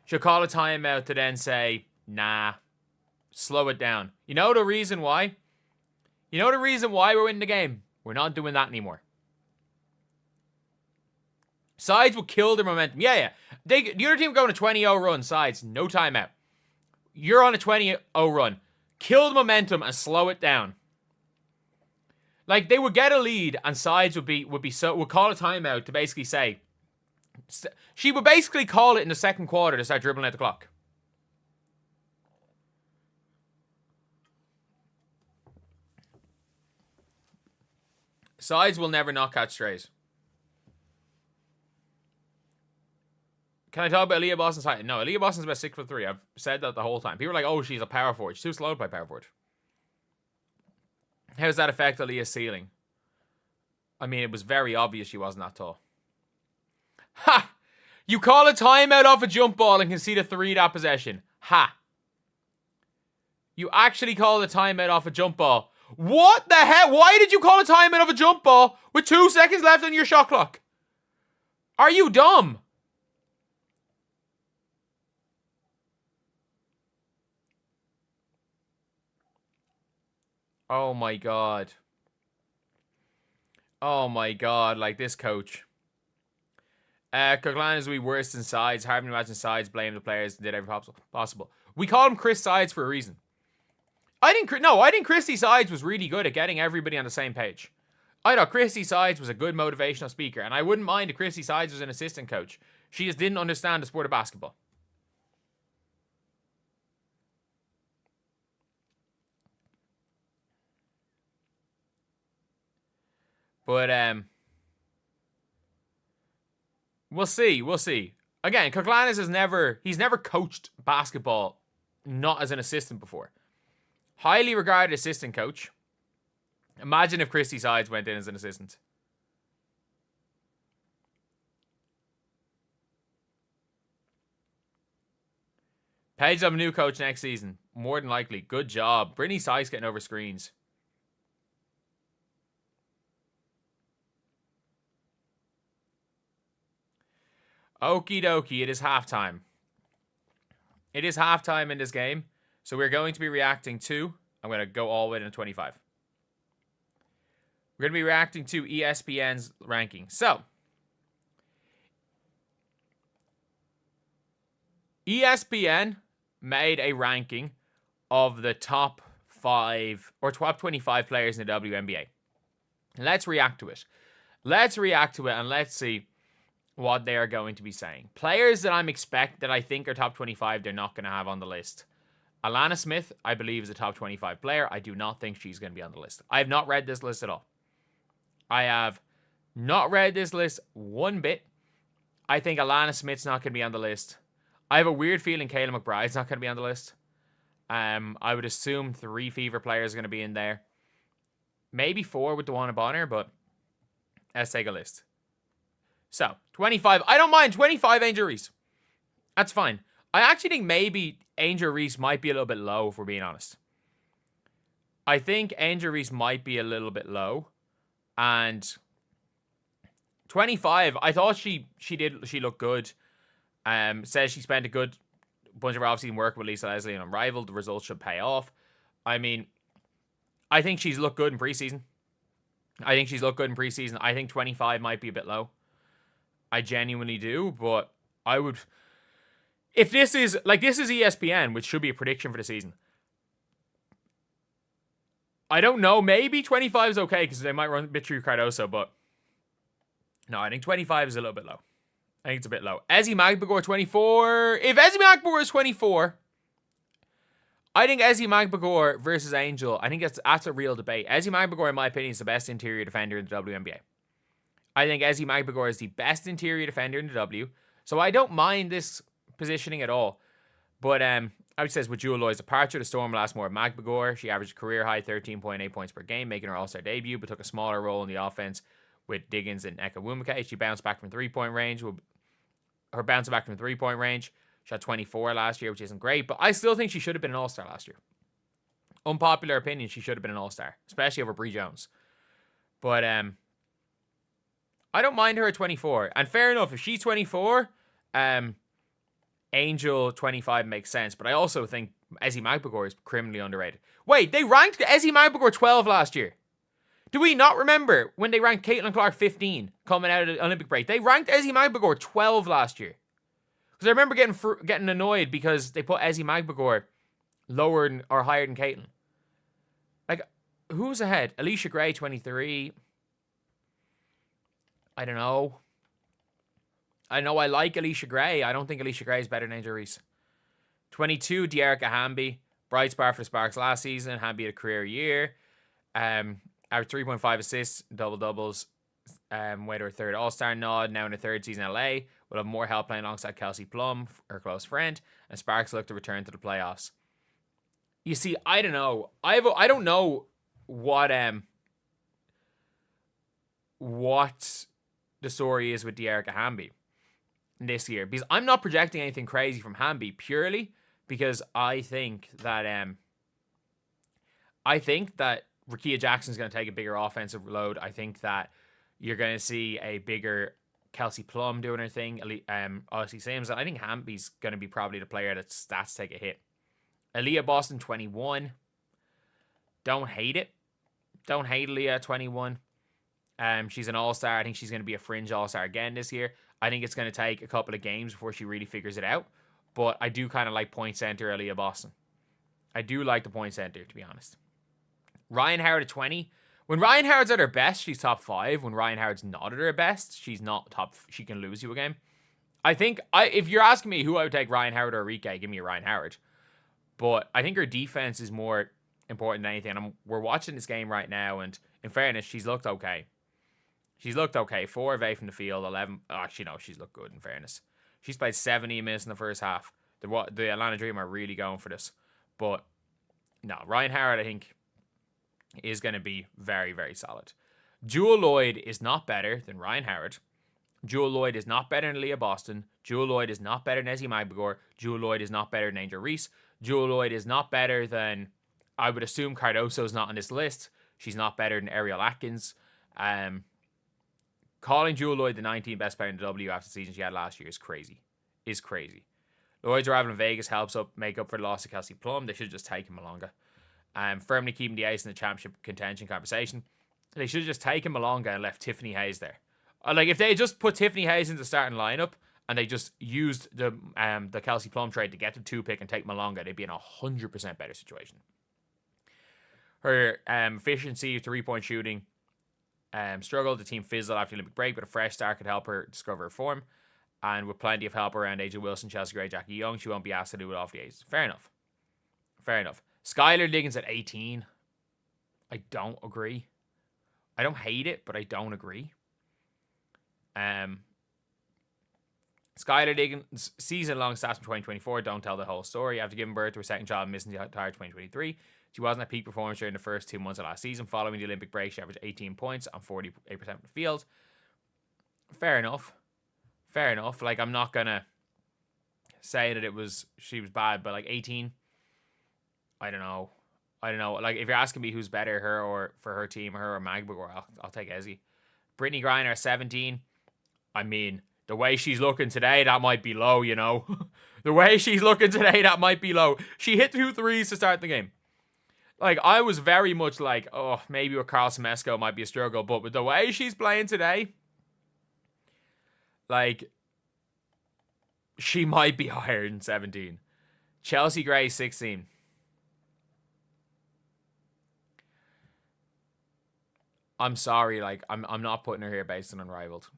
she'll call a timeout to then say, nah, slow it down. You know the reason why? You know the reason why we're winning the game? We're not doing that anymore. Sides will kill their momentum. Yeah. The other team going a 20-0 run. Sides, no timeout. You're on a 20-0 run. Kill the momentum and slow it down. Like, they would get a lead and Sides would call a timeout to basically say, she would basically call it in the second quarter to start dribbling at the clock. Sides will never not catch strays. Can I talk about Aaliyah Boston's height? No, Aaliyah Boston's about 6'3". I've said that the whole time. People are like, oh, she's a power forward. She's too slow to play power forward. How does that affect Aaliyah's ceiling? I mean, it was very obvious she wasn't that tall. Ha! You call a timeout off a jump ball and concede a 3 that possession. Ha! You actually call a timeout off a jump ball. What the hell? Why did you call a timeout off a jump ball with 2 seconds left on your shot clock? Are you dumb? Oh my god. Oh my god, like this coach. Coquelin is we worse than Sides. Hard to imagine Sides blame the players and did everything possible. We call him Chris Sides for a reason. I think Christy Sides was really good at getting everybody on the same page. I thought Christy Sides was a good motivational speaker, and I wouldn't mind if Christy Sides was an assistant coach. She just didn't understand the sport of basketball. But, we'll see. Again, Coquelin he's never coached basketball not as an assistant before. Highly regarded assistant coach. Imagine if Christy Sides went in as an assistant. Paige will have a new coach next season. More than likely. Good job. Brittany Sides getting over screens. Okie dokie, it is halftime. It is halftime in this game. So we're going to be reacting to... I'm going to go all the way to 25. We're going to be reacting to ESPN's ranking. So, ESPN made a ranking of the top 5 or top 25 players in the WNBA. Let's react to it. Let's react to it and let's see what they are going to be saying. Players that I think are top 25, they're not going to have on the list. Alana Smith, I believe, is a top 25 player. I do not think she's going to be on the list. I have not read this list at all. I have not read this list one bit. I think Alana Smith's not going to be on the list. I have a weird feeling Kayla McBride's not going to be on the list. I would assume 3 Fever players are going to be in there. Maybe 4 with DeWanna Bonner, but let's take a list. So, 25. I don't mind. 25 Angel Reese. That's fine. I actually think maybe Angel Reese might be a little bit low, if we're being honest. I think Angel Reese might be a little bit low. And 25, I thought she looked good. Says she spent a good bunch of off-season work with Lisa Leslie and Unrivaled. The results should pay off. I mean, I think she's looked good in preseason. I think 25 might be a bit low. I genuinely do, but I would... If this is ESPN, which should be a prediction for the season. I don't know. Maybe 25 is okay because they might run a bit through Cardoso, but no, I think 25 is a little bit low. I think it's a bit low. Ezzy Magbagor 24. If Ezzy Magbagor is 24, I think Ezzy Magbagor versus Angel, I think that's a real debate. Ezzy Magbagor, in my opinion, is the best interior defender in the WNBA. I think Ezzy Magbagor is the best interior defender in the W. So I don't mind this positioning at all. But I would say with Jewel Lloyd's departure, the Storm last more of Magbagor. She averaged a career-high 13.8 points per game, making her All-Star debut, but took a smaller role in the offense with Diggins and Eka Wumake. She bounced back from three-point range. Her bouncing back from three-point range. She had 24 last year, which isn't great, but I still think she should have been an All-Star last year. Unpopular opinion, she should have been an All-Star, especially over Bree Jones. But I don't mind her at 24. And fair enough, if she's 24, Angel 25 makes sense. But I also think Ezzy Magbagor is criminally underrated. Wait, they ranked Ezzy Magbagor 12 last year. Do we not remember when they ranked Caitlin Clark 15 coming out of the Olympic break? They ranked Ezzy Magbagor 12 last year. Because I remember getting annoyed because they put Ezzy Magbagor lower or higher than Caitlin. Like, who's ahead? Alicia Gray 23. I don't know. I know I like Alicia Gray. I don't think Alicia Gray is better than Angel Reese. 22, Dearica Hamby. Bright spark for Sparks last season. Hamby had a career year. Averaged 3.5 assists, double-doubles. Wait, her third All-Star nod. Now in her third season in LA. Will have more help playing alongside Kelsey Plum, her close friend. And Sparks look to return to the playoffs. You see, I don't know. I don't know what the story is with Dearica Hamby this year, because I'm not projecting anything crazy from Hamby purely because I think that Rakia Jackson's going to take a bigger offensive load. I think that you're going to see a bigger Kelsey Plum doing her thing. Obviously, Sims. I think Hamby's going to be probably the player that stats take a hit. Aaliyah Boston 21. Don't hate it. Don't hate Aaliyah 21. She's an all-star. I think she's going to be a fringe all-star again this year. I think it's going to take a couple of games before she really figures it out. But I do kind of like point center Aaliyah Boston. I do like the point center, to be honest. Ryan Howard at 20. When Ryan Howard's at her best, she's top 5. When Ryan Howard's not at her best, she's not top. She can lose you a game. I think, if you're asking me who I would take, Ryan Howard or Enrique, give me a Ryan Howard. But I think her defense is more important than anything. We're watching this game right now, and in fairness, she's looked okay. 4 of 8 from the field, 11. Actually, no, she's looked good, in fairness. She's played 70 minutes in the first half. The Atlanta Dream are really going for this. But, no, Ryan Howard, I think, is going to be very, very solid. Jewel Lloyd is not better than Ryan Howard. Jewel Lloyd is not better than Leah Boston. Jewel Lloyd is not better than Ezzy Magbagor. Jewel Lloyd is not better than Angel Reese. Jewel Lloyd is not better than, I would assume Cardoso's not on this list. She's not better than Ariel Atkins. Calling Jewel Lloyd the 19th best player in the W after the season she had last year is crazy. Lloyd's arrival in Vegas helps make up for the loss of Kelsey Plum. They should have just taken Malonga. Firmly keeping the ace in the championship contention conversation. They should have just taken Malonga and left Tiffany Hayes there. Like, if they had just put Tiffany Hayes in the starting lineup and they just used the Kelsey Plum trade to get the 2 pick and take Malonga, they'd be in a 100% better situation. Her efficiency, 3-point shooting, struggled. The team fizzled after the Olympic break, but a fresh start could help her discover her form. And with plenty of help around AJ Wilson, Chelsea Gray, Jackie Young, she won't be asked to do it off the ace. Fair enough. Skylar Diggins at 18. I don't agree. I don't hate it, but I don't agree. Skylar Diggins' season-long stats from 2024 don't tell the whole story. After giving birth to her second child and missing the entire 2023, she wasn't at peak performance during the first 2 months of last season. Following the Olympic break, she averaged 18 points on 48% of the field. Fair enough. Like, I'm not going to say that she was bad, but like 18, I don't know. I don't know. Like, if you're asking me who's better, her or for her team, her or Magbugar, I'll take Ezzy. Brittany Griner, 17. I mean, the way she's looking today, that might be low, you know? The way she's looking today, that might be low. She hit 2 threes to start the game. Like, I was very much like, oh, maybe with Carl Semesco might be a struggle. But with the way she's playing today, like, she might be higher than 17. Chelsea Gray, 16. I'm sorry, like, I'm not putting her here based on Unrivaled.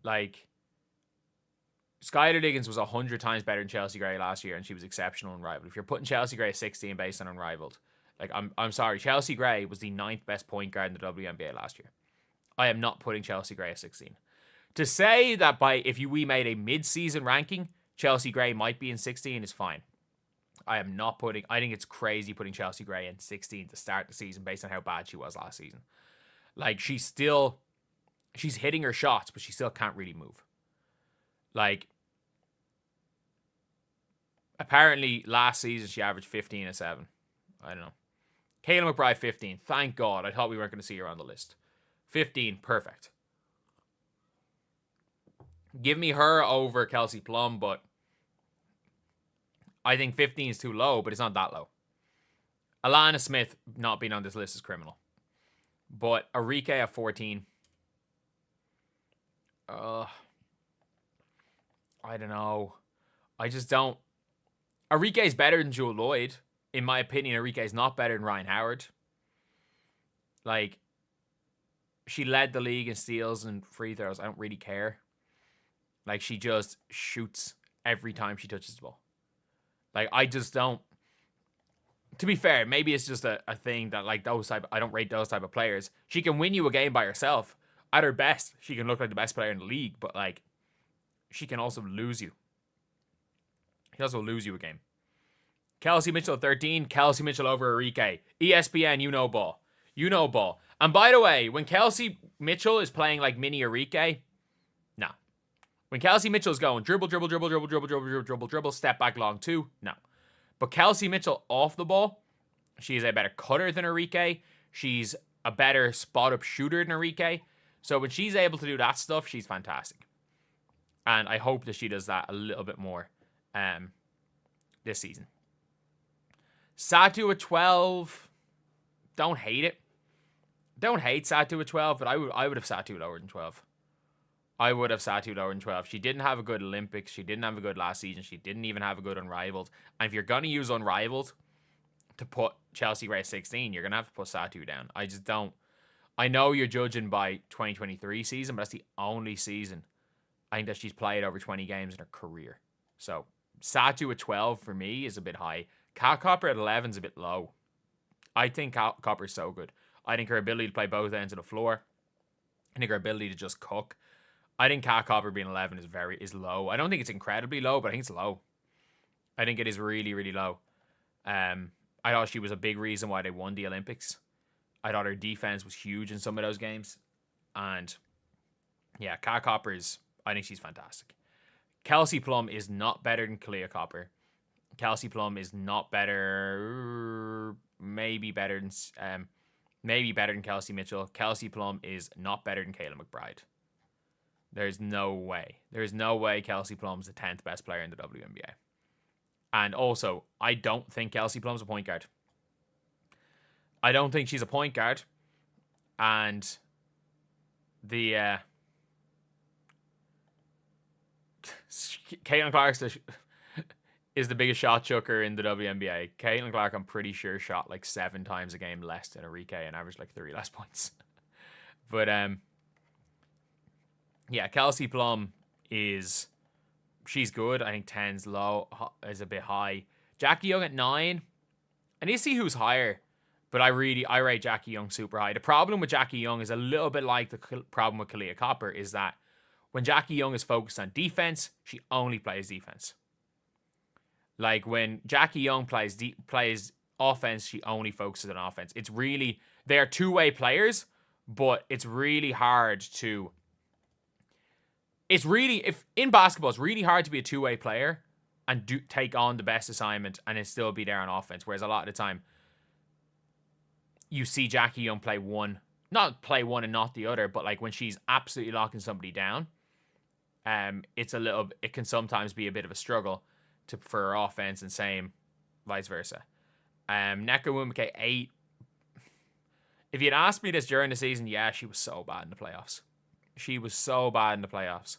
Like, Skylar Diggins was 100 times better than Chelsea Gray last year, and she was exceptional Unrivaled. If you're putting Chelsea Gray 16 based on Unrivaled, like, I'm sorry, Chelsea Gray was the 9th best point guard in the WNBA last year. I am not putting Chelsea Gray at 16. To say that we made a mid-season ranking, Chelsea Gray might be in 16 is fine. I think it's crazy putting Chelsea Gray in 16 to start the season based on how bad she was last season. Like, she's hitting her shots, but she still can't really move. Like, apparently last season she averaged 15 and 7. I don't know. Kayla McBride, 15. Thank God. I thought we weren't going to see her on the list. 15, perfect. Give me her over Kelsey Plum, but I think 15 is too low, but it's not that low. Alana Smith not being on this list is criminal. But Arike at 14. I don't know. I just don't. Arike is better than Jewel Lloyd. In my opinion, Arike is not better than Ryan Howard. Like, she led the league in steals and free throws. I don't really care. Like, she just shoots every time she touches the ball. Like, I just don't. To be fair, maybe it's just a thing that, like, I don't rate those type of players. She can win you a game by herself. At her best, she can look like the best player in the league, but, like, she can also lose you. She can also lose you a game. Kelsey Mitchell, 13. Kelsey Mitchell over Arike. ESPN, you know ball. You know ball. And by the way, when Kelsey Mitchell is playing like mini Arike, no. When Kelsey Mitchell's going dribble, step back long 2, no. But Kelsey Mitchell off the ball, she is a better cutter than Arike. She's a better spot-up shooter than Arike. So when she's able to do that stuff, she's fantastic. And I hope that she does that a little bit more this season. Satu at 12. Don't hate it. Don't hate Satu at 12, but I would have Satu lower than 12. I would have Satu lower than 12. She didn't have a good Olympics. She didn't have a good last season. She didn't even have a good Unrivaled. And if you're going to use Unrivaled to put Chelsea Gray 16, you're going to have to put Satu down. I just don't. I know you're judging by 2023 season, but that's the only season I think that she's played over 20 games in her career. So Satu at 12 for me is a bit high. Kat Copper at 11 is a bit low. I think Kat Copper is so good. I think her ability to play both ends of the floor. I think her ability to just cook. I think Kat Copper being 11 is low. I don't think it's incredibly low, but I think it's low. I think it is really, really low. I thought she was a big reason why they won the Olympics. I thought her defense was huge in some of those games. And yeah, Kat Copper I think she's fantastic. Kelsey Plum is not better than Kalia Copper. Kelsey Plum is not better. Maybe better than Kelsey Mitchell. Kelsey Plum is not better than Kayla McBride. There's no way. There's no way Kelsey Plum's the 10th best player in the WNBA. And also, I don't think Kelsey Plum's a point guard. I don't think she's a point guard. And the Caitlin Clark is the biggest shot chucker in the WNBA. Caitlin Clark, I'm pretty sure, shot like 7 times a game less than Arike and averaged like 3 less points. But yeah, Kelsey Plum she's good. I think 10's low, is a bit high. Jackie Young at 9. I need to see who's higher, but I rate Jackie Young super high. The problem with Jackie Young is a little bit like the problem with Kalia Copper, is that when Jackie Young is focused on defense, she only plays defense. Like when Jackie Young plays offense, she only focuses on offense. They're two-way players, but it's really hard to. If in basketball, it's really hard to be a two-way player and take on the best assignment and then still be there on offense. Whereas a lot of the time, you see Jackie Young not play one and not the other, but like when she's absolutely locking somebody down, it can sometimes be a bit of a struggle for her offense, and same vice versa. Nneka Nwumike 8. If you'd asked me this during the season, yeah, she was so bad in the playoffs. She was so bad in the playoffs.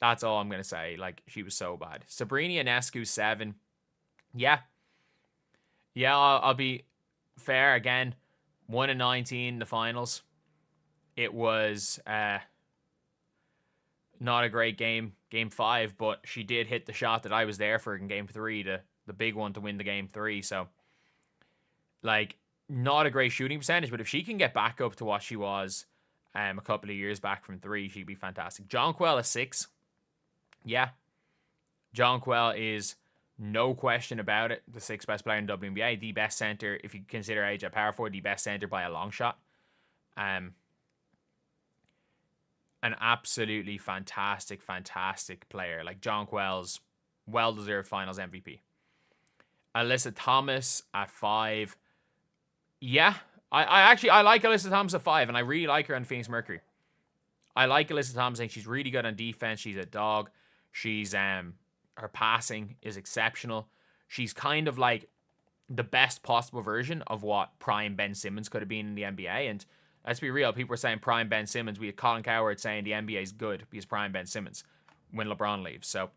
That's all I'm going to say. Like, she was so bad. Sabrina Ionescu 7. Yeah. Yeah, I'll be fair again. 1-19 in the finals. It was not a great game, game 5, but she did hit the shot that I was there for in game 3, the big one to win the game 3. So, like, not a great shooting percentage, but if she can get back up to what she was a couple of years back from 3, she'd be fantastic. Jonquel a 6. Yeah. Jonquel is, no question about it, the 6th best player in WNBA, the best center, if you consider age at power forward, the best center by a long shot. An absolutely fantastic player. Like, Jonquel's well-deserved finals MVP. Alyssa Thomas at 5. Yeah, I like Alyssa Thomas at 5, and I really like her on Phoenix Mercury. I like Alyssa Thomas. I think she's really good on defense. She's a dog. She's her passing is exceptional. She's kind of like the best possible version of what prime Ben Simmons could have been in the NBA. And let's be real, people were saying prime Ben Simmons. We had Colin Cowherd saying the NBA is good because prime Ben Simmons when LeBron leaves. So,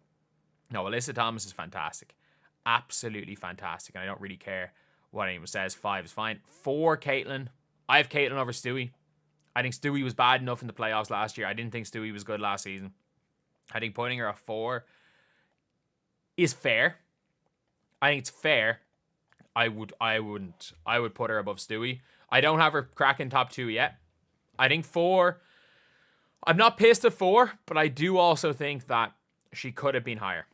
no, Alyssa Thomas is fantastic. Absolutely fantastic. And I don't really care what anyone says. 5 is fine. 4, Caitlin. I have Caitlin over Stewie. I think Stewie was bad enough in the playoffs last year. I didn't think Stewie was good last season. I think putting her at 4 is fair. I think it's fair. I would put her above Stewie. I don't have her cracking top 2 yet. I think 4. I'm not pissed at 4, but I do also think that she could have been higher.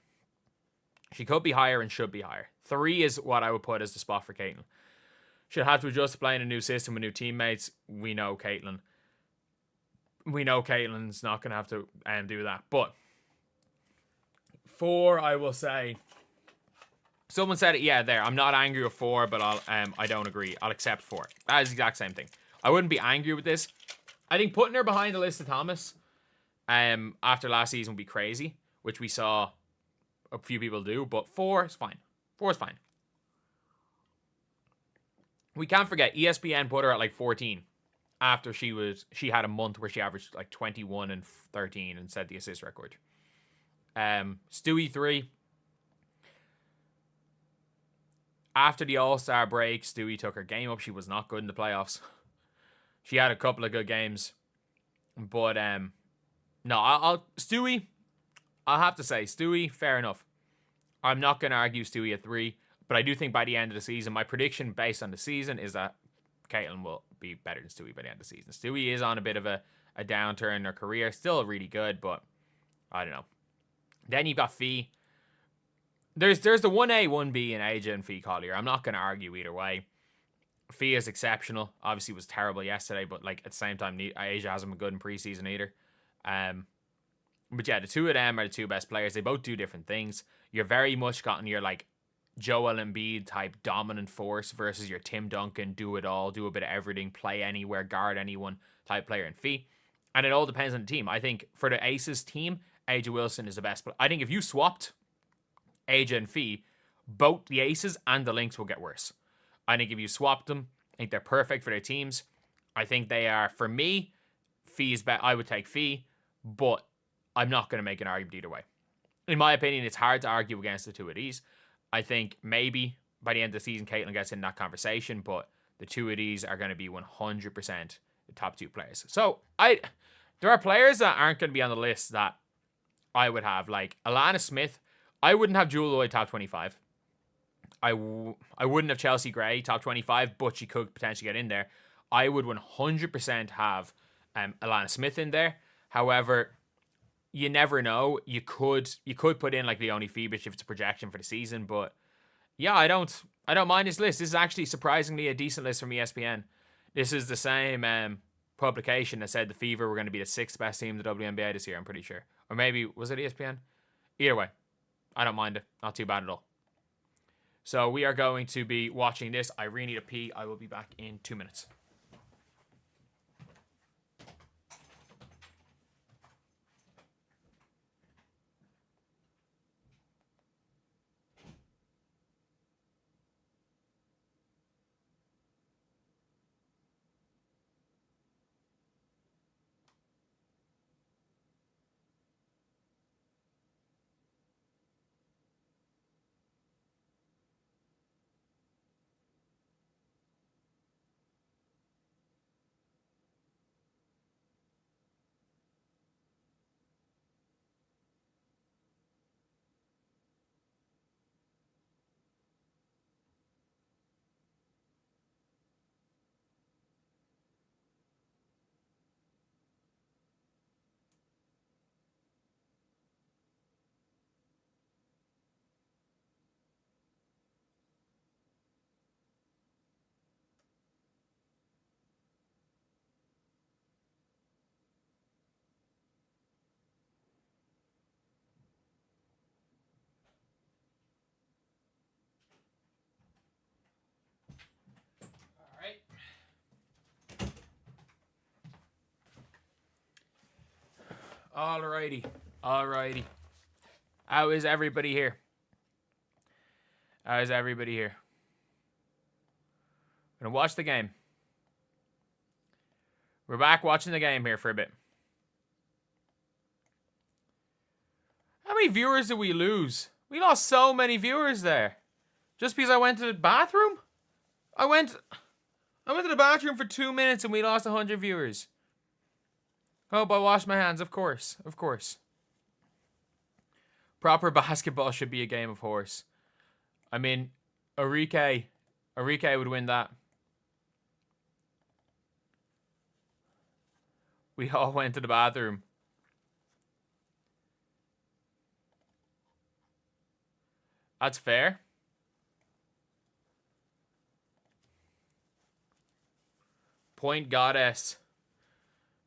She could be higher and should be higher. 3 is what I would put as the spot for Caitlin. She'll have to adjust to playing a new system with new teammates. We know Caitlin. We know Caitlin's not going to have to do that. But 4, I will say. Someone said it. Yeah, there. I'm not angry with 4, but I don't agree. I'll accept 4. That is the exact same thing. I wouldn't be angry with this. I think putting her behind Alyssa Thomas after last season would be crazy, which we saw a few people do. But 4 is fine. 4 is fine. We can't forget ESPN put her at like 14 after she had a month where she averaged like 21 and 13 and set the assist record. Stewie 3. After the All-Star break, Stewie took her game up. She was not good in the playoffs. She had a couple of good games. But no, Stewie, I'll have to say, Stewie, fair enough. I'm not going to argue Stewie at 3. But I do think by the end of the season, my prediction based on the season is that Caitlin will be better than Stewie by the end of the season. Stewie is on a bit of a downturn in her career. Still really good, but I don't know. Then you've got Fee. There's the 1A, 1B in Aja and Fee Collier. I'm not going to argue either way. Fee is exceptional. Obviously was terrible yesterday, but like at the same time, Aja hasn't been good in preseason either. But yeah, the two of them are the two best players. They both do different things. You're very much gotten your like Joel Embiid type dominant force versus your Tim Duncan, do it all, do a bit of everything, play anywhere, guard anyone type player in Fee. And it all depends on the team. I think for the Aces team, Aja Wilson is the best. I think if you swapped Aja and Fee, both the Aces and the Lynx will get worse. I think if you swapped them, I think they're perfect for their teams. I think they are, for me, Fee's bet. I would take Fee, but I'm not going to make an argument either way. In my opinion, it's hard to argue against the two of these. I think maybe by the end of the season, Caitlin gets in that conversation, but the two of these are going to be 100% the top 2 players. So there are players that aren't going to be on the list that I would have. Like Alana Smith, I wouldn't have Jewel Lloyd top 25. I wouldn't have Chelsea Gray top 25, but she could potentially get in there. I would 100% have Alana Smith in there. However, you never know. You could put in like Leonie Febich if it's a projection for the season, but yeah, I don't mind this list. This is actually surprisingly a decent list from ESPN. This is the same publication that said the Fever were going to be the 6th best team in the WNBA this year. I'm pretty sure, or maybe was it ESPN? Either way, I don't mind it. Not too bad at all. So we are going to be watching this. I really need a pee. I will be back in 2 minutes. Alrighty. Alrighty. How is everybody here? How is everybody here? Gonna watch the game. We're back watching the game here for a bit. How many viewers did we lose? We lost so many viewers there. Just because I went to the bathroom? I went to the bathroom for 2 minutes and we lost 100 viewers. Hope I washed my hands, of course. Of course. Proper basketball should be a game of horse. I mean, Enrique would win that. We all went to the bathroom. That's fair. Point goddess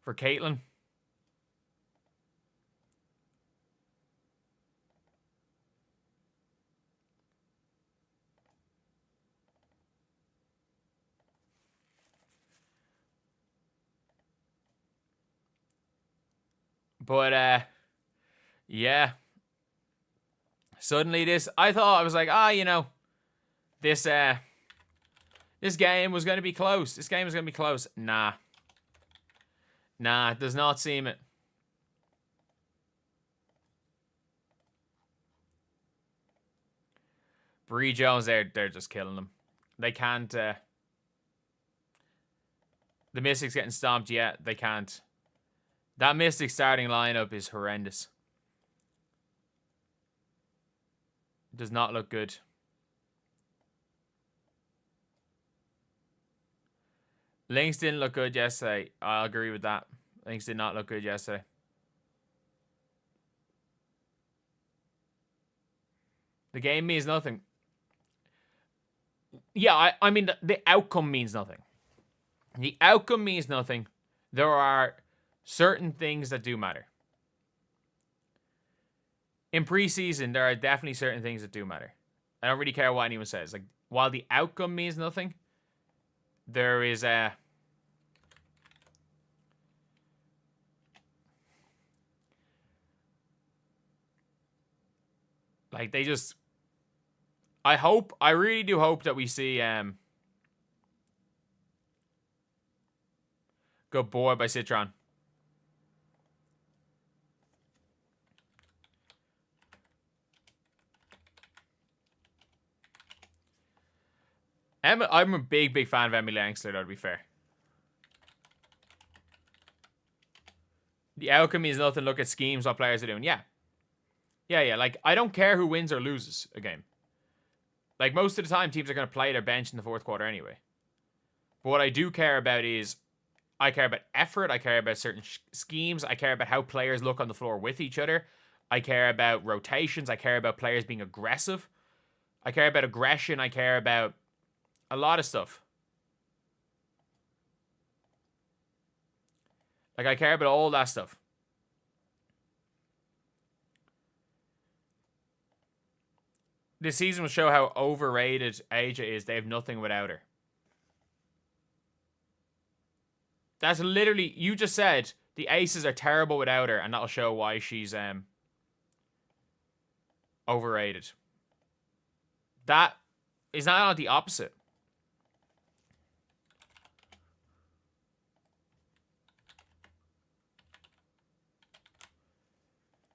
for Caitlin. But yeah. Suddenly I was like, this game was going to be close. This game was going to be close. Nah, it does not seem it. Bree Jones, they're just killing them. They can't. The Mystics getting stomped yet. They can't. That Mystic starting lineup is horrendous. Does not look good. Lynx didn't look good yesterday. I'll agree with that. Lynx did not look good yesterday. The game means nothing. Yeah, I mean, the outcome means nothing. The outcome means nothing. There are certain things that do matter. In preseason, there are definitely certain things that do matter. I don't really care what anyone says. Like, while the outcome means nothing, there is a... Like, they just... I really do hope that we see... Good boy by Citron. I'm a big fan of Emily Langsler, though, to be fair. The outcome is nothing. Look at schemes, what players are doing. Yeah. Like, I don't care who wins or loses a game. Like, most of the time, teams are going to play their bench in the fourth quarter anyway. But what I do care about is... I care about effort. I care about certain schemes. I care about how players look on the floor with each other. I care about rotations. I care about players being aggressive. I care about aggression. I care about a lot of stuff. Like, I care about all that stuff. This season will show how overrated Aja is. They have nothing without her. That's literally, you just said the Aces are terrible without her, and that'll show why she's overrated. That is not the opposite.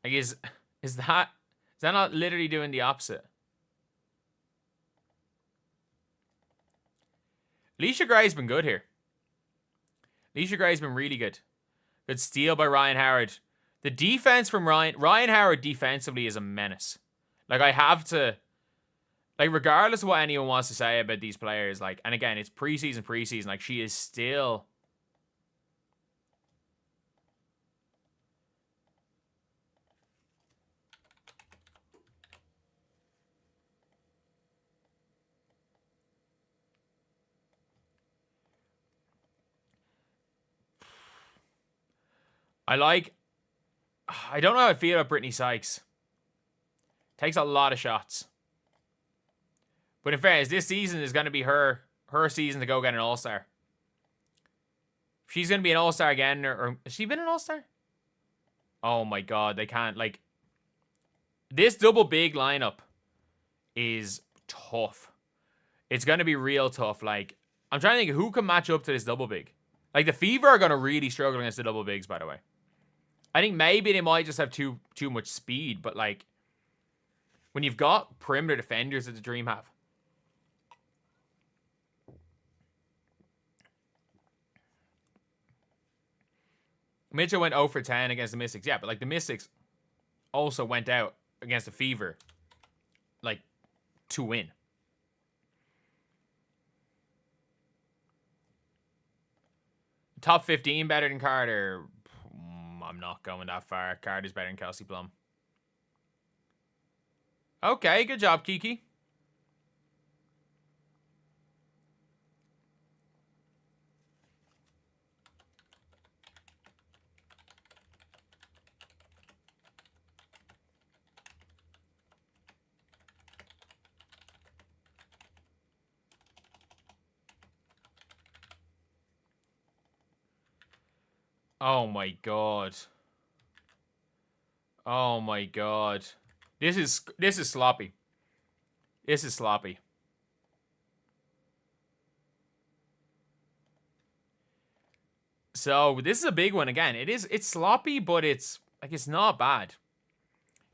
Like, is that not literally doing the opposite? Alicia Gray's been good here. Alicia Gray's been really good. Good steal by Ryan Howard. The defense from Ryan Howard defensively is a menace. Like, I have to, like, regardless of what anyone wants to say about these players, like, and again, it's preseason, like, she is still I don't know how I feel about Brittany Sykes. Takes a lot of shots. But in fairness, this season is going to be her season to go get an All-Star. If she's going to be an All-Star again, or has she been an All-Star? Oh my god, they can't, like, this double big lineup is tough. It's going to be real tough. Like, I'm trying to think who can match up to this double big. Like, the Fever are going to really struggle against the double bigs, by the way. I think maybe they might just have too much speed, but, like, when you've got perimeter defenders that the Dream have. Mitchell went 0 for 10 against the Mystics. Yeah, but, like, the Mystics also went out against the Fever, like, to win. Top 15 better than Carter? I'm not going that far. Carter's better than Kelsey Plum. Okay, good job, Kiki. Oh my god. Oh my god. This is sloppy. This is sloppy. So, this is a big one again. It's sloppy, but it's like, it's not bad.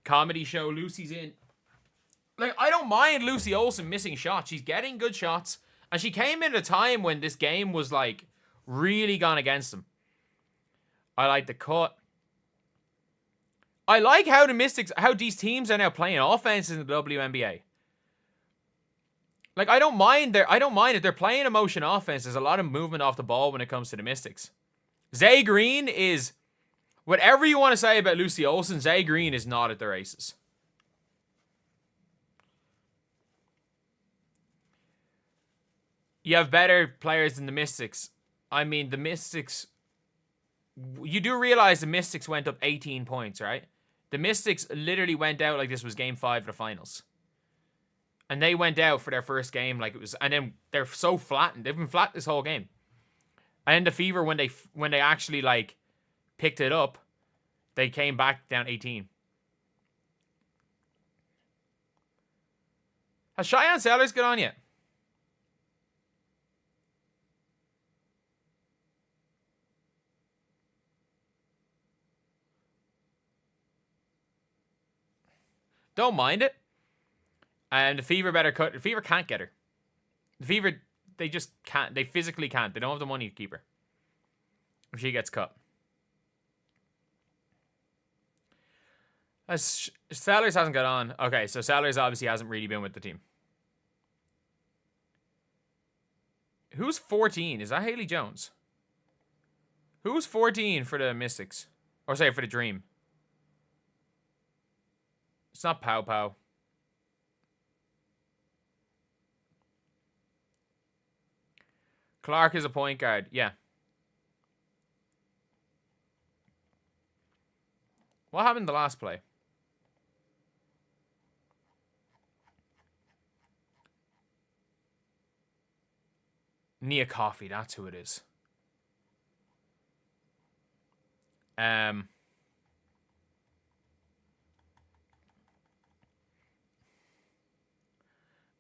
Comedy show, Lucy's in. Like, I don't mind Lucy Olsen missing shots. She's getting good shots. And she came in at a time when this game was, like, really gone against them. I like the cut. I like how the Mystics, how these teams are now playing offense in the WNBA. Like, I don't mind if they're playing a motion offense. There's a lot of movement off the ball when it comes to the Mystics. Zay Green is, whatever you want to say about Lucy Olsen, Zay Green is not at the races. You have better players than the Mystics. I mean, the Mystics, you do realize the Mystics went up 18 points, right? The Mystics literally went out like this was game 5 of the finals. And they went out for their first game like it was, and then they're so flattened. They've been flat this whole game. And then the Fever, when they actually, like, picked it up, they came back down 18. Has Cheyenne Sellers got on yet? Don't mind it. And the Fever better cut. The Fever can't get her. The Fever, they just can't. They physically can't. They don't have the money to keep her if she gets cut. Sellers hasn't got on. Okay, so Sellers obviously hasn't really been with the team. Who's 14? Is that Haley Jones? Who's 14 for the Mystics? Or sorry, for the Dream? It's not Pow Pow. Clark is a point guard. Yeah. What happened the last play? Nia Coffey, that's who it is.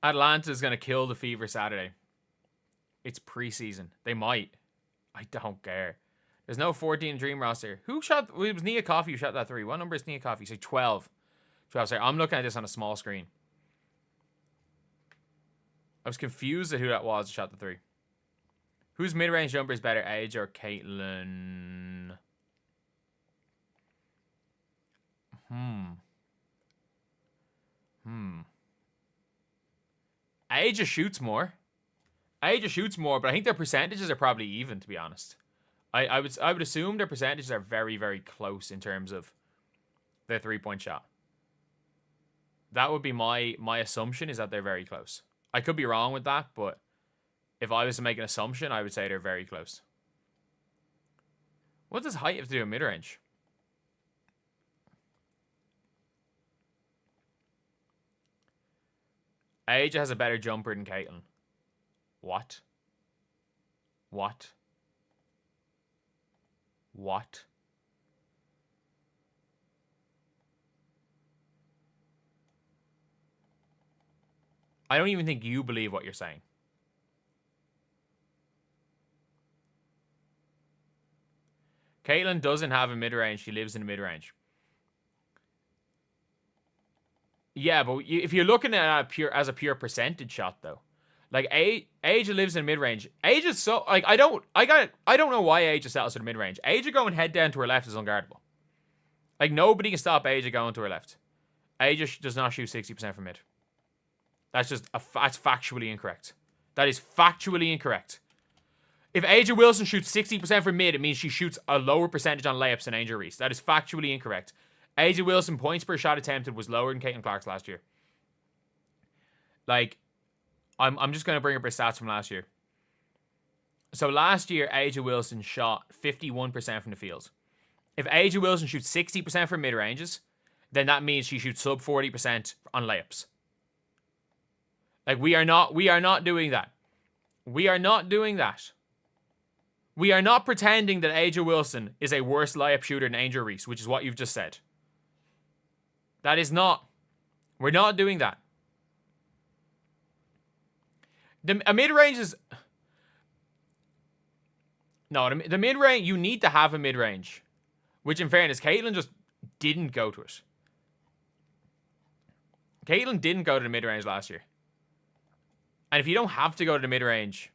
Atlanta's going to kill the Fever Saturday. It's preseason. They might. I don't care. There's no 14 Dream roster. Who shot? It was Nia Coffey who shot that 3. What number is Nia Coffey? Say 12. 12. Sorry, I'm looking at this on a small screen. I was confused at who that was who shot the 3. Whose mid-range jumper is better, Age or Caitlin? Age just shoots more. Age just shoots more, but I think their percentages are probably even, to be honest. I would assume their percentages are very, very close in terms of their 3-point shot. That would be my assumption, is that they're very close. I could be wrong with that, but if I was to make an assumption, I would say they're very close. What does height have to do with mid-range? Age has a better jumper than Caitlin. What? What? What? I don't even think you believe what you're saying. Caitlin doesn't have a mid-range. She lives in the mid-range. Yeah, but if you're looking at it as a pure percentage shot, though, like Age lives in mid-range. Age is so like I don't know why Age settles for the mid-range. Age going head down to her left is unguardable. Like nobody can stop Age going to her left. Age does not shoot 60% from mid. That's just that's factually incorrect. That is factually incorrect. If Angel Wilson shoots 60% from mid, it means she shoots a lower percentage on layups than Angel Reese. That is factually incorrect. Angel Wilson points per shot attempted was lower than Caitlin Clark's last year. Like, I'm just going to bring up her stats from last year. So last year, Angel Wilson shot 51% from the field. If Angel Wilson shoots 60% from mid-ranges, then that means she shoots sub 40% on layups. Like, we are not doing that. We are not doing that. We are not pretending that Angel Wilson is a worse layup shooter than Angel Reese, which is what you've just said. That is not. We're not doing that. A mid-range is... No, the mid-range, you need to have a mid-range. Which, in fairness, Caitlin just didn't go to it. Caitlin didn't go to the mid-range last year. And if you don't have to go to the mid-range...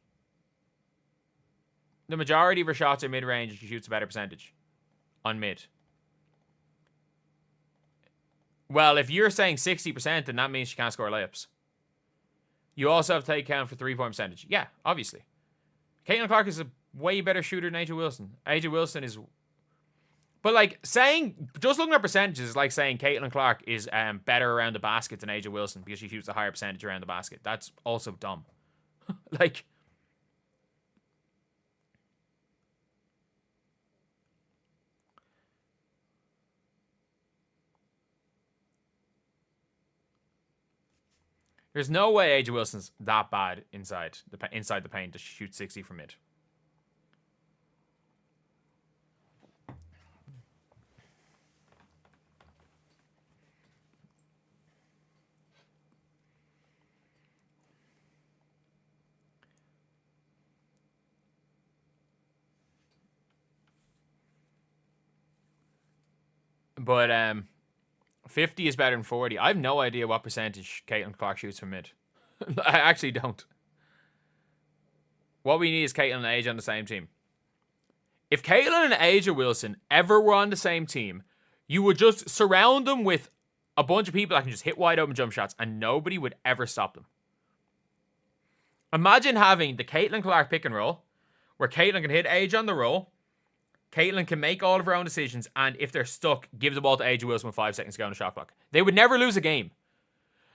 The majority of her shots are mid-range and she shoots a better percentage on mid. Well, if you're saying 60%, then that means she can't score layups. You also have to take account for 3-point percentage. Yeah, obviously. Caitlin Clark is a way better shooter than Angel Wilson. Angel Wilson is... But, like, saying... Just looking at percentages is like saying Caitlin Clark is better around the basket than Angel Wilson because she shoots a higher percentage around the basket. That's also dumb. Like... There's no way Angel Wilson's that bad inside the paint to shoot 60 from mid. But 50 is better than 40. I have no idea what percentage Caitlin Clark shoots from mid. I actually don't. What we need is Caitlin and Age on the same team. If Caitlin and Age Wilson ever were on the same team, you would just surround them with a bunch of people that can just hit wide open jump shots and nobody would ever stop them. Imagine having the Caitlin Clark pick and roll where Caitlin can hit Age on the roll. Caitlin can make all of her own decisions, and if they're stuck, give the ball to Angel Wilson with 5 seconds to go on the shot clock. They would never lose a game.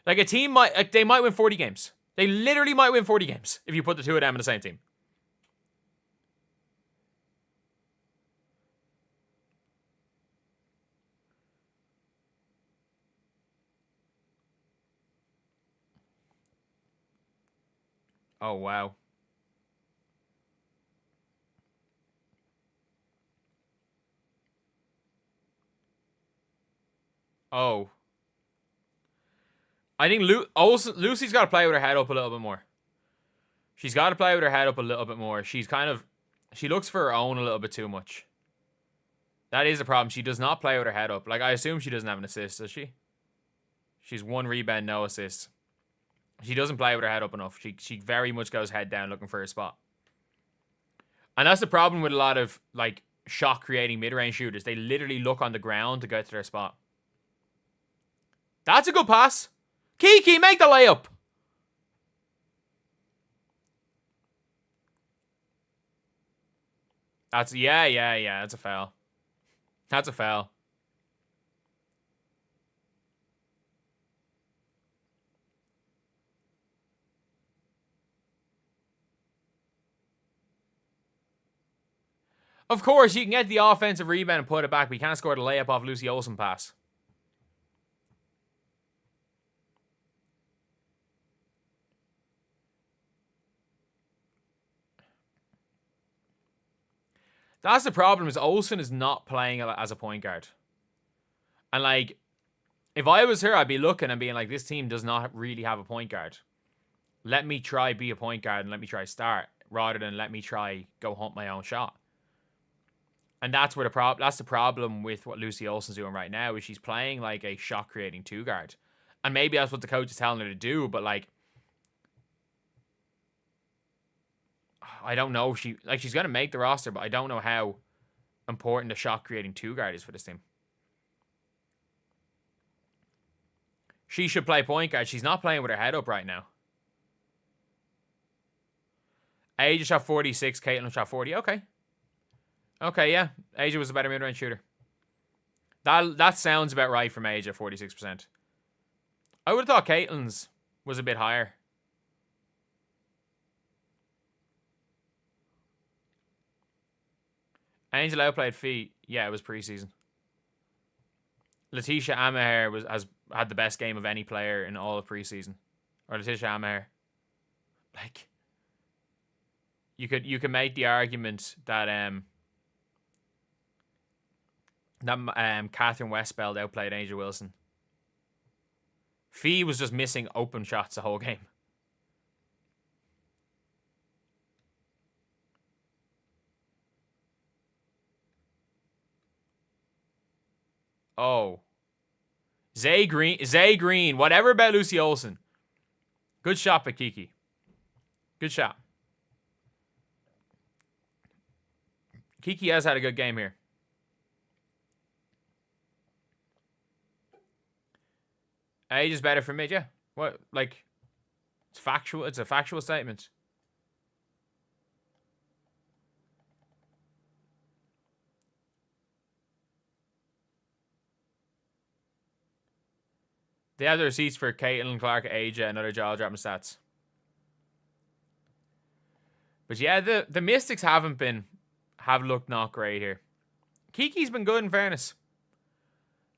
Like, a team they might win 40 games. They literally might win 40 games if you put the two of them on the same team. Oh, wow. Oh. I think Lucy's got to play with her head up a little bit more. She's got to play with her head up a little bit more. She looks for her own a little bit too much. That is a problem. She does not play with her head up. Like, I assume she doesn't have an assist, does she? She's 1 rebound, no assist. She doesn't play with her head up enough. She very much goes head down looking for a spot. And that's the problem with a lot of, like, shot-creating mid-range shooters. They literally look on the ground to get to their spot. That's a good pass. Kiki, make the layup. Yeah. That's a foul. That's a foul. Of course, you can get the offensive rebound and put it back, but you can't score the layup off Lucy Olsen pass. That's the problem, is Olsen is not playing as a point guard. And, like, if I was her, I'd be looking and being like, this team does not really have a point guard. Let me try be a point guard and let me try start, rather than let me try go hunt my own shot. And that's where that's the problem with what Lucy Olsen's doing right now, is she's playing like a shot creating 2 guard. And maybe that's what the coach is telling her to do, but, like, I don't know if she's going to make the roster, but I don't know how important the shot creating 2 guard is for this team. She should play point guard. She's not playing with her head up right now. Aja shot 46, Caitlin shot 40. Okay, yeah. Aja was a better mid-range shooter. That sounds about right from Aja, 46%. I would have thought Caitlin's was a bit higher. Angel outplayed Fee. Yeah, it was preseason. Letitia Amaher had the best game of any player in all of preseason. Or Letitia Amaher. Like, you could make the argument that Catherine Westbeld outplayed Angel Wilson. Fee was just missing open shots the whole game. Oh. Zay Green. Whatever about Lucy Olsen. Good shot by Kiki. Good shot. Kiki has had a good game here. Age is better for mid, yeah. What, like, it's factual. It's a factual statement. They have the receipts for Caitlin Clark, Aja, and other jaw dropping stats. But yeah, the Mystics have looked not great here. Kiki's been good in fairness.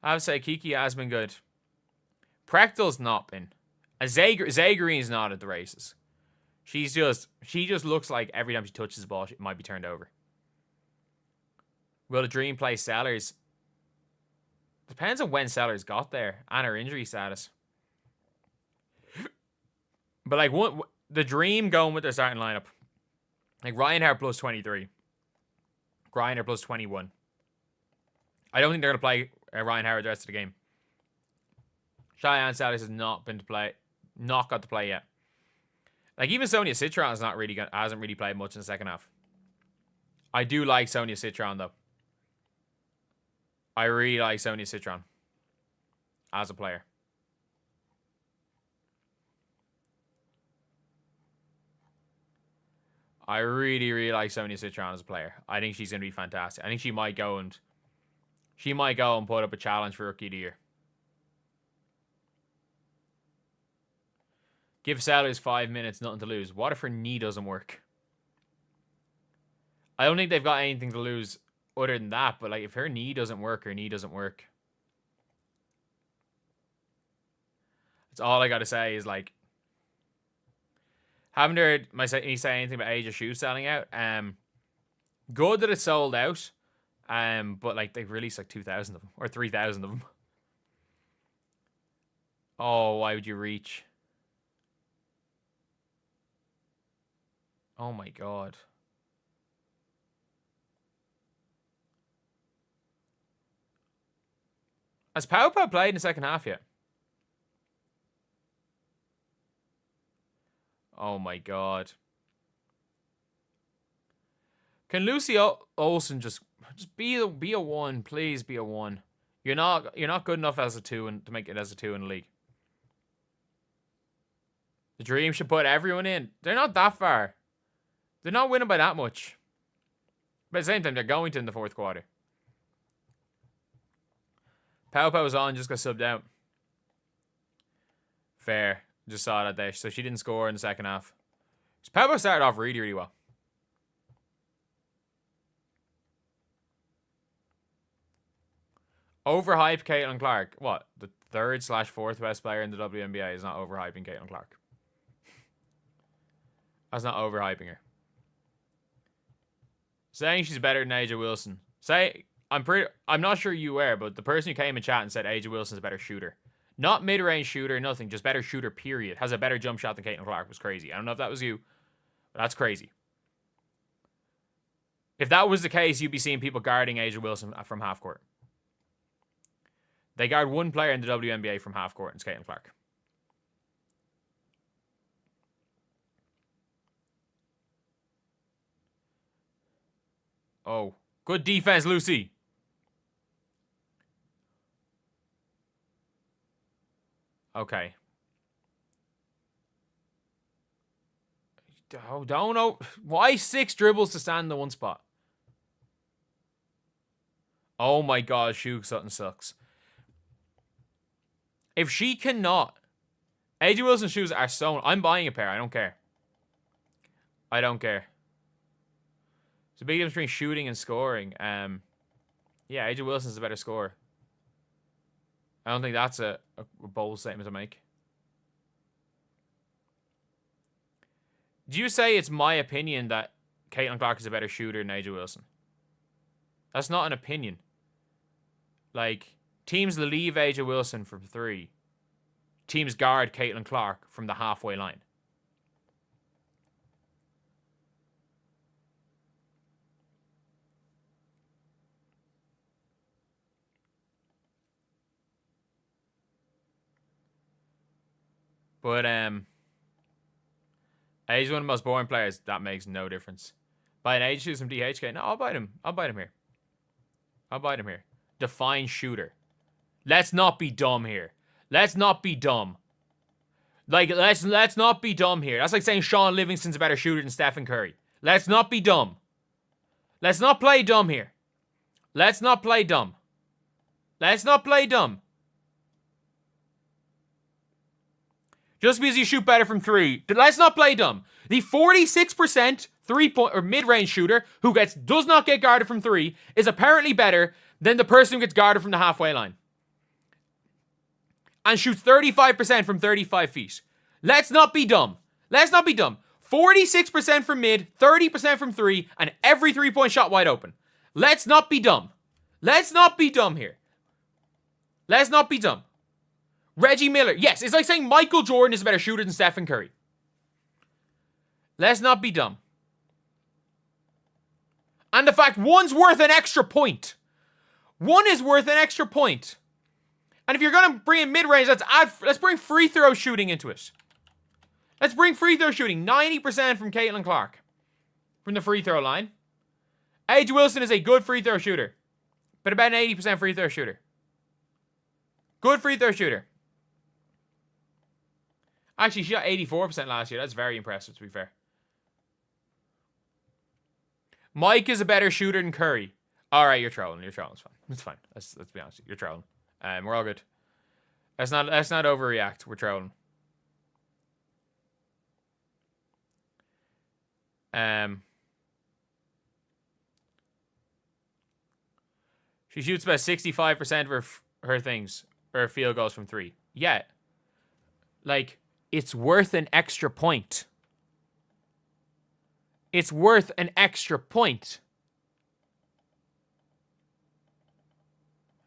I would say Kiki has been good. Prechtel's not been. And Zay Green's not at the races. She just looks like every time she touches the ball, it might be turned over. Will the Dream play Sellers? Depends on when Sellers got there and her injury status. But, like, the Dream going with their starting lineup. Like, Ryan Howard plus 23. Griner plus 21. I don't think they're going to play Ryan Howard the rest of the game. Cheyenne Sellers has not got to play yet. Like, even Sonia Citron hasn't really played much in the second half. I do like Sonia Citron, though. I really like Sonia Citron as a player. I really, really like Sonia Citron as a player. I think she's going to be fantastic. I think she might go and put up a challenge for Rookie of the Year. Give Sellers 5 minutes, nothing to lose. What if her knee doesn't work? I don't think they've got anything to lose other than that, but, like, if her knee doesn't work, her knee doesn't work. That's all I got to say is, like, haven't heard me say anything about Aja shoes selling out. Good that it sold out. But, like, they've released like 2,000 of them or 3,000 of them. Oh, why would you reach? Oh my god. Has Pau Pau played in the second half yet? Oh my god. Can Lucy Olsen just be a 1, please be a 1. You're not good enough as a 2 and to make it as a 2 in the league. The Dream should put everyone in. They're not that far. They're not winning by that much. But at the same time, they're going to in the fourth quarter. Pau Pau was on, just got subbed out. Fair. Just saw that there. So she didn't score in the second half. So Pau Pau started off really, really well. Overhype Caitlin Clark. What? The 3rd/4th best player in the WNBA is not overhyping Caitlin Clark. That's not overhyping her. Saying she's better than AJ Wilson. I'm not sure you were, but the person who came in chat and said AJ Wilson's a better shooter. Not mid-range shooter, nothing. Just better shooter, period. Has a better jump shot than Caitlin Clark. Was crazy. I don't know if that was you, but that's crazy. If that was the case, you'd be seeing people guarding AJ Wilson from half court. They guard one player in the WNBA from half court, and it's Caitlin Clark. Oh, good defense, Lucy. Okay. Oh, don't know. Why 6 dribbles to stand in the one spot? Oh my god, Shug Sutton sucks. If she cannot... AJ Wilson's shoes are so... I'm buying a pair. I don't care. I don't care. It's a big difference between shooting and scoring. Yeah, AJ Wilson's a better scorer. I don't think that's a bold statement to make. Do you say it's my opinion that Caitlin Clark is a better shooter than AJ Wilson? That's not an opinion. Like, teams leave AJ Wilson from 3. Teams guard Caitlin Clark from the halfway line. But, Age's one of the most boring players. That makes no difference. Buy an Age shoes from DHK. No, I'll bite him. I'll bite him here. I'll bite him here. Define shooter. Let's not be dumb here. Let's not be dumb. Like, let's not be dumb here. That's like saying Sean Livingston's a better shooter than Stephen Curry. Let's not be dumb. Let's not play dumb here. Let's not play dumb. Let's not play dumb. Just because you shoot better from 3. Let's not play dumb. The 46% 3-point or mid-range shooter who does not get guarded from 3 is apparently better than the person who gets guarded from the halfway line. And shoots 35% from 35 feet. Let's not be dumb. Let's not be dumb. 46% from mid, 30% from 3, and every 3-point shot wide open. Let's not be dumb. Let's not be dumb here. Let's not be dumb. Reggie Miller. Yes, it's like saying Michael Jordan is a better shooter than Stephen Curry. Let's not be dumb. And the fact one's worth an extra point. One is worth an extra point. And if you're going to bring in mid-range, let's bring free throw shooting into it. Let's bring free throw shooting. 90% from Caitlin Clark. From the free throw line. AJ Wilson is a good free throw shooter. But about an 80% free throw shooter. Good free throw shooter. Actually, she got 84% last year. That's very impressive, to be fair. Mike is a better shooter than Curry. All right, you're trolling. You're trolling. It's fine. It's fine. Let's be honest. You're trolling. We're all good. Let's not overreact. We're trolling. She shoots about 65% of her things, her field goals from 3. Yeah. Like, it's worth an extra point. It's worth an extra point.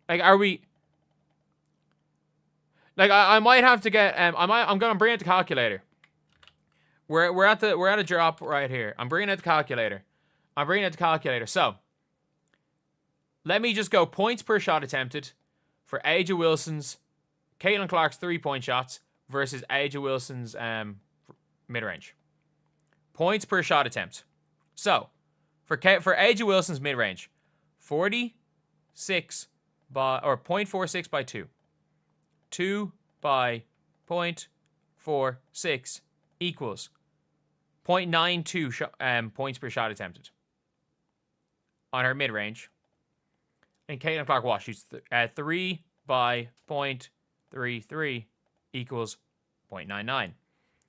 Like, are we... Like I might have to get I'm gonna bring out the calculator. We're at a drop right here. I'm bringing out the calculator. So let me just go points per shot attempted for Aja Wilson's, Caitlin Clark's 3-point shots versus Aja Wilson's mid-range. Points per shot attempt. So for Aja Wilson's mid-range, 46 by 0.46 by 2. 2 by 0.46 equals 0.92 points per shot attempted on her mid-range. And Caitlin Clark Wash shoots 3 by 0.33 equals 0.99.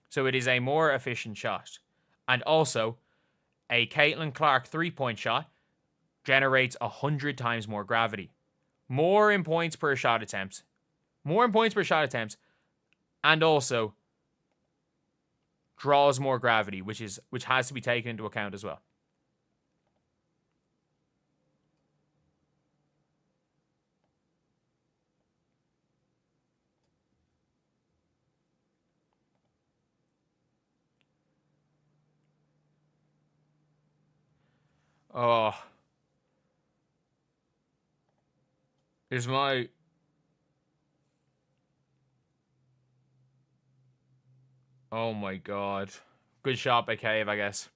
So it is a more efficient shot. And also, a Caitlin Clark 3-point shot generates 100 times more gravity. More in points per shot attempts. And also draws more gravity, which has to be taken into account as well. Oh. Is my... Oh my god. Good shot by Cave, I guess.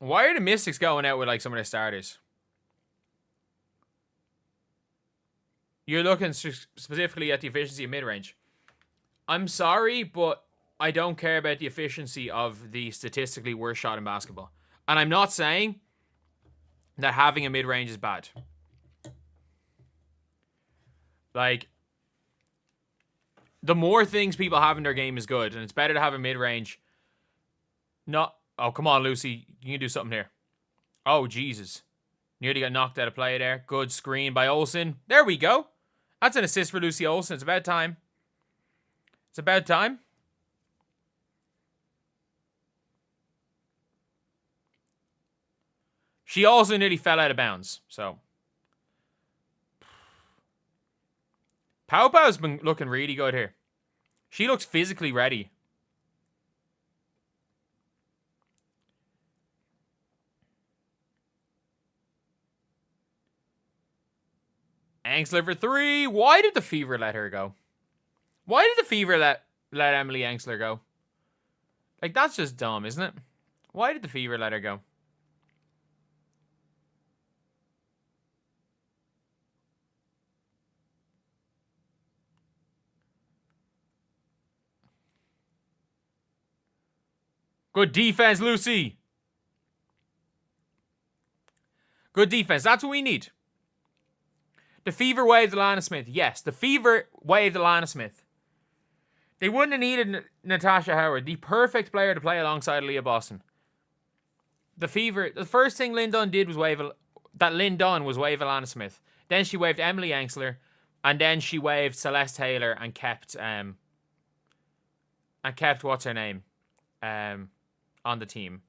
Why are the Mystics going out with like some of their starters? You're looking specifically at the efficiency of mid-range. I'm sorry, but I don't care about the efficiency of the statistically worst shot in basketball. And I'm not saying that having a mid-range is bad. Like, the more things people have in their game is good, and it's better to have a mid-range. Not... Oh, come on, Lucy. You can do something here. Oh, Jesus. Nearly got knocked out of play there. Good screen by OLSEN. There we go. That's an assist for Lucy OLSEN. It's about time. She also nearly fell out of bounds, so. Pau Pau's been looking really good here. She looks physically ready. Angsler for 3. Why did the Fever let her go? Why did the Fever let Emily Angsler go? Like, that's just dumb, isn't it? Why did the Fever let her go? Good defense, Lucy. Good defense. That's what we need. The Fever waved Alana Smith. Yes, the Fever waved Alana Smith. They wouldn't have needed Natasha Howard, the perfect player to play alongside Leah Boston. The Fever, the first thing Lynn Dunn did was wave Alana Smith. Then she waved Emily Angsler, and then she waved Celeste Taylor and kept what's her name on the team.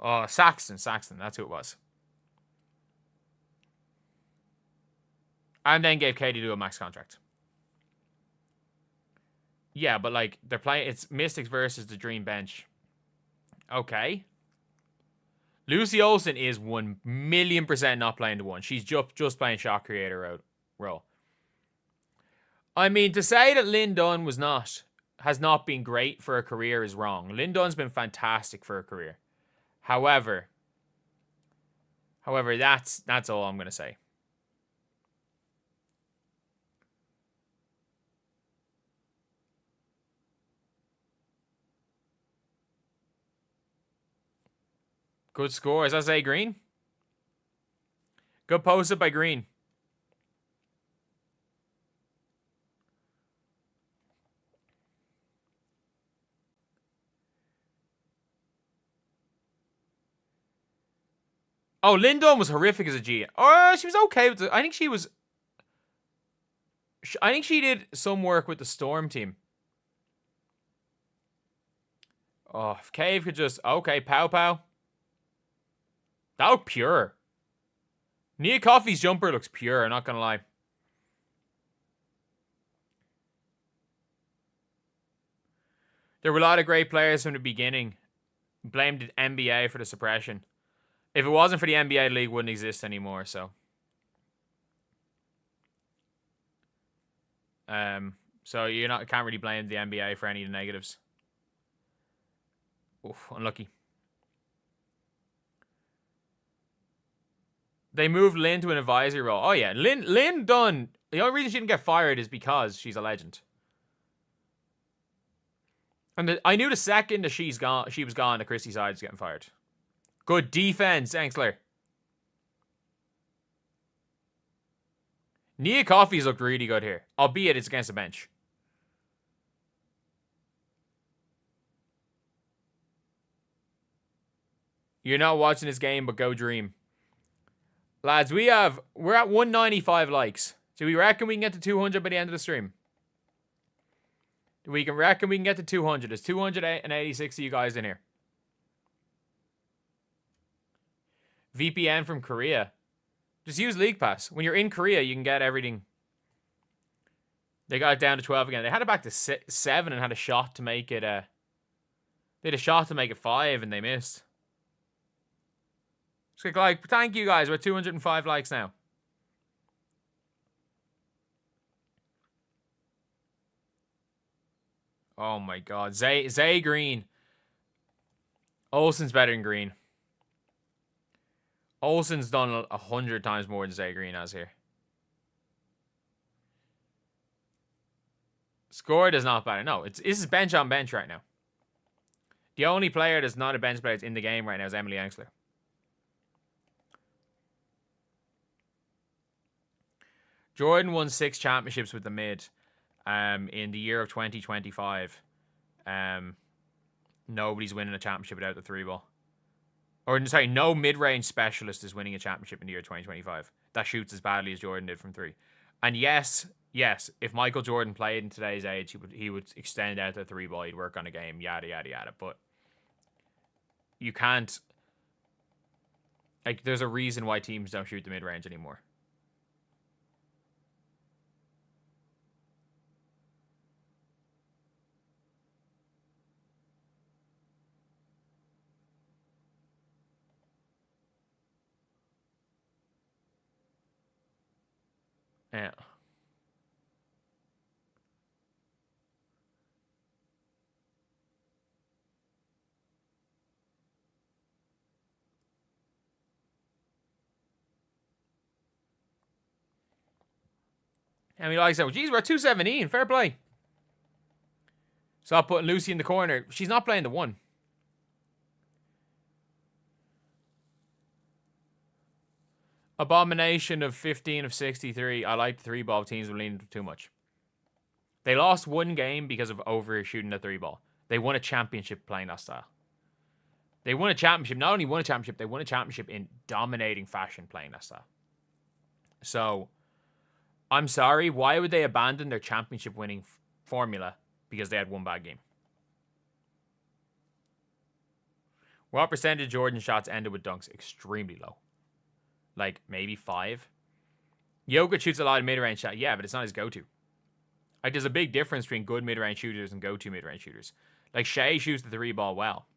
Oh, Saxton, that's who it was. And then gave Katie to a max contract. Yeah, but like they're playing, it's Mystics versus the Dream Bench. Okay. Lucy OLSEN is 1,000,000% not playing the 1. She's just playing shot creator role. I mean, to say that Lynn Dunn has not been great for her career is wrong. Lynn Dunn's been fantastic for her career. However, that's all I'm gonna say. Good score. Is that Zay Green? Good post up by Green. Oh, Lynn Dunn was horrific as a G. Oh, she was okay with I think she was... I think she did some work with the Storm team. Oh, if Cave could just... Okay, Pow Pow. That looked pure. Nia Coffey's jumper looks pure, I'm not going to lie. There were a lot of great players from the beginning. Blamed the NBA for the suppression. If it wasn't for the NBA, the league wouldn't exist anymore, so... So you can't really blame the NBA for any of the negatives. Oof, unlucky. They moved Lynn to an advisory role. Oh yeah, Lynn Dunn. The only reason she didn't get fired is because she's a legend. And I knew the second that she was gone, that Christy Sides getting fired. Good defense, Engsler. Nia Coffey's looked really good here, albeit it's against the bench. You're not watching this game, but go dream. Lads, we're at 195 likes. Do we reckon we can get to 200 by the end of the stream? Do we reckon we can get to 200? There's 286 of you guys in here. VPN from Korea. Just use League Pass. When you're in Korea, you can get everything. They got it down to 12 again. They had it back to 7 and had a shot to make it... they had a shot to make it 5 and they missed. Just like, thank you guys. We're at 205 likes now. Oh my god. Zay Green. Olsen's better than Green. Olsen's done 100 times more than Zay Green has here. Scored is not better. No, this is bench on bench right now. The only player that's not a bench player in the game right now is Emily Engsler. Jordan won 6 championships with the mid in the year of 2025. Nobody's winning a championship without the 3-ball. Or, sorry, no mid-range specialist is winning a championship in the year 2025 that shoots as badly as Jordan did from 3. And yes, if Michael Jordan played in today's age, he would extend out the 3-ball, he'd work on a game, yada, yada, yada. But you can't... Like, there's a reason why teams don't shoot the mid-range anymore. Yeah. I mean, like I said, well, geez, we're at 217. Fair play. Stop putting Lucy in the corner. She's not playing the 1. Abomination of 15 of 63. I like the 3-ball. Teams were leaning too much. They lost 1 game because of overshooting the 3-ball. They won a championship playing that style. They won a championship. Not only won a championship, they won a championship in dominating fashion playing that style. So, I'm sorry. Why would they abandon their championship winning formula because they had 1 bad game? What percentage of Jordan shots ended with dunks? Extremely low. Like, maybe 5. Jokic shoots a lot of mid-range shots. Yeah, but it's not his go-to. Like, there's a big difference between good mid-range shooters and go-to mid-range shooters. Like, Shea shoots the 3-ball well.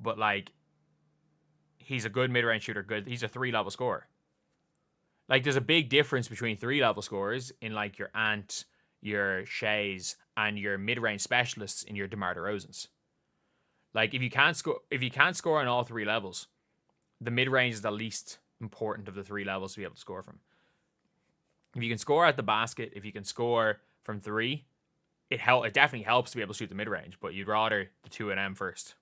But, like, he's a good mid-range shooter. He's a 3-level scorer. Like, there's a big difference between 3-level scorers in, like, your Ant, your Sheas, and your mid-range specialists in your DeMar DeRozans. Like, if you can't score on all 3 levels, the mid-range is the least important of the 3 levels to be able to score from. If you can score at the basket, if you can score from 3, it definitely helps to be able to shoot the mid-range, but you'd rather the 2 first.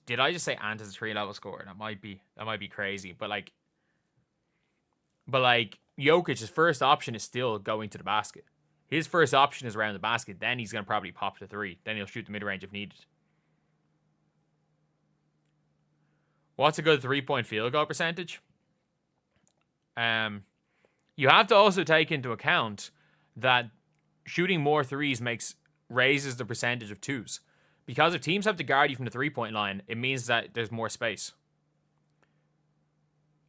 Did I just say Ant is a 3-level scorer? That might be crazy, but like Jokic's first option is still going to the basket. His first option is around the basket, then he's going to probably pop to 3. Then he'll shoot the mid-range if needed. What's a good 3-point field goal percentage? You have to also take into account that shooting more threes raises the percentage of twos. Because if teams have to guard you from the 3-point line, it means that there's more space.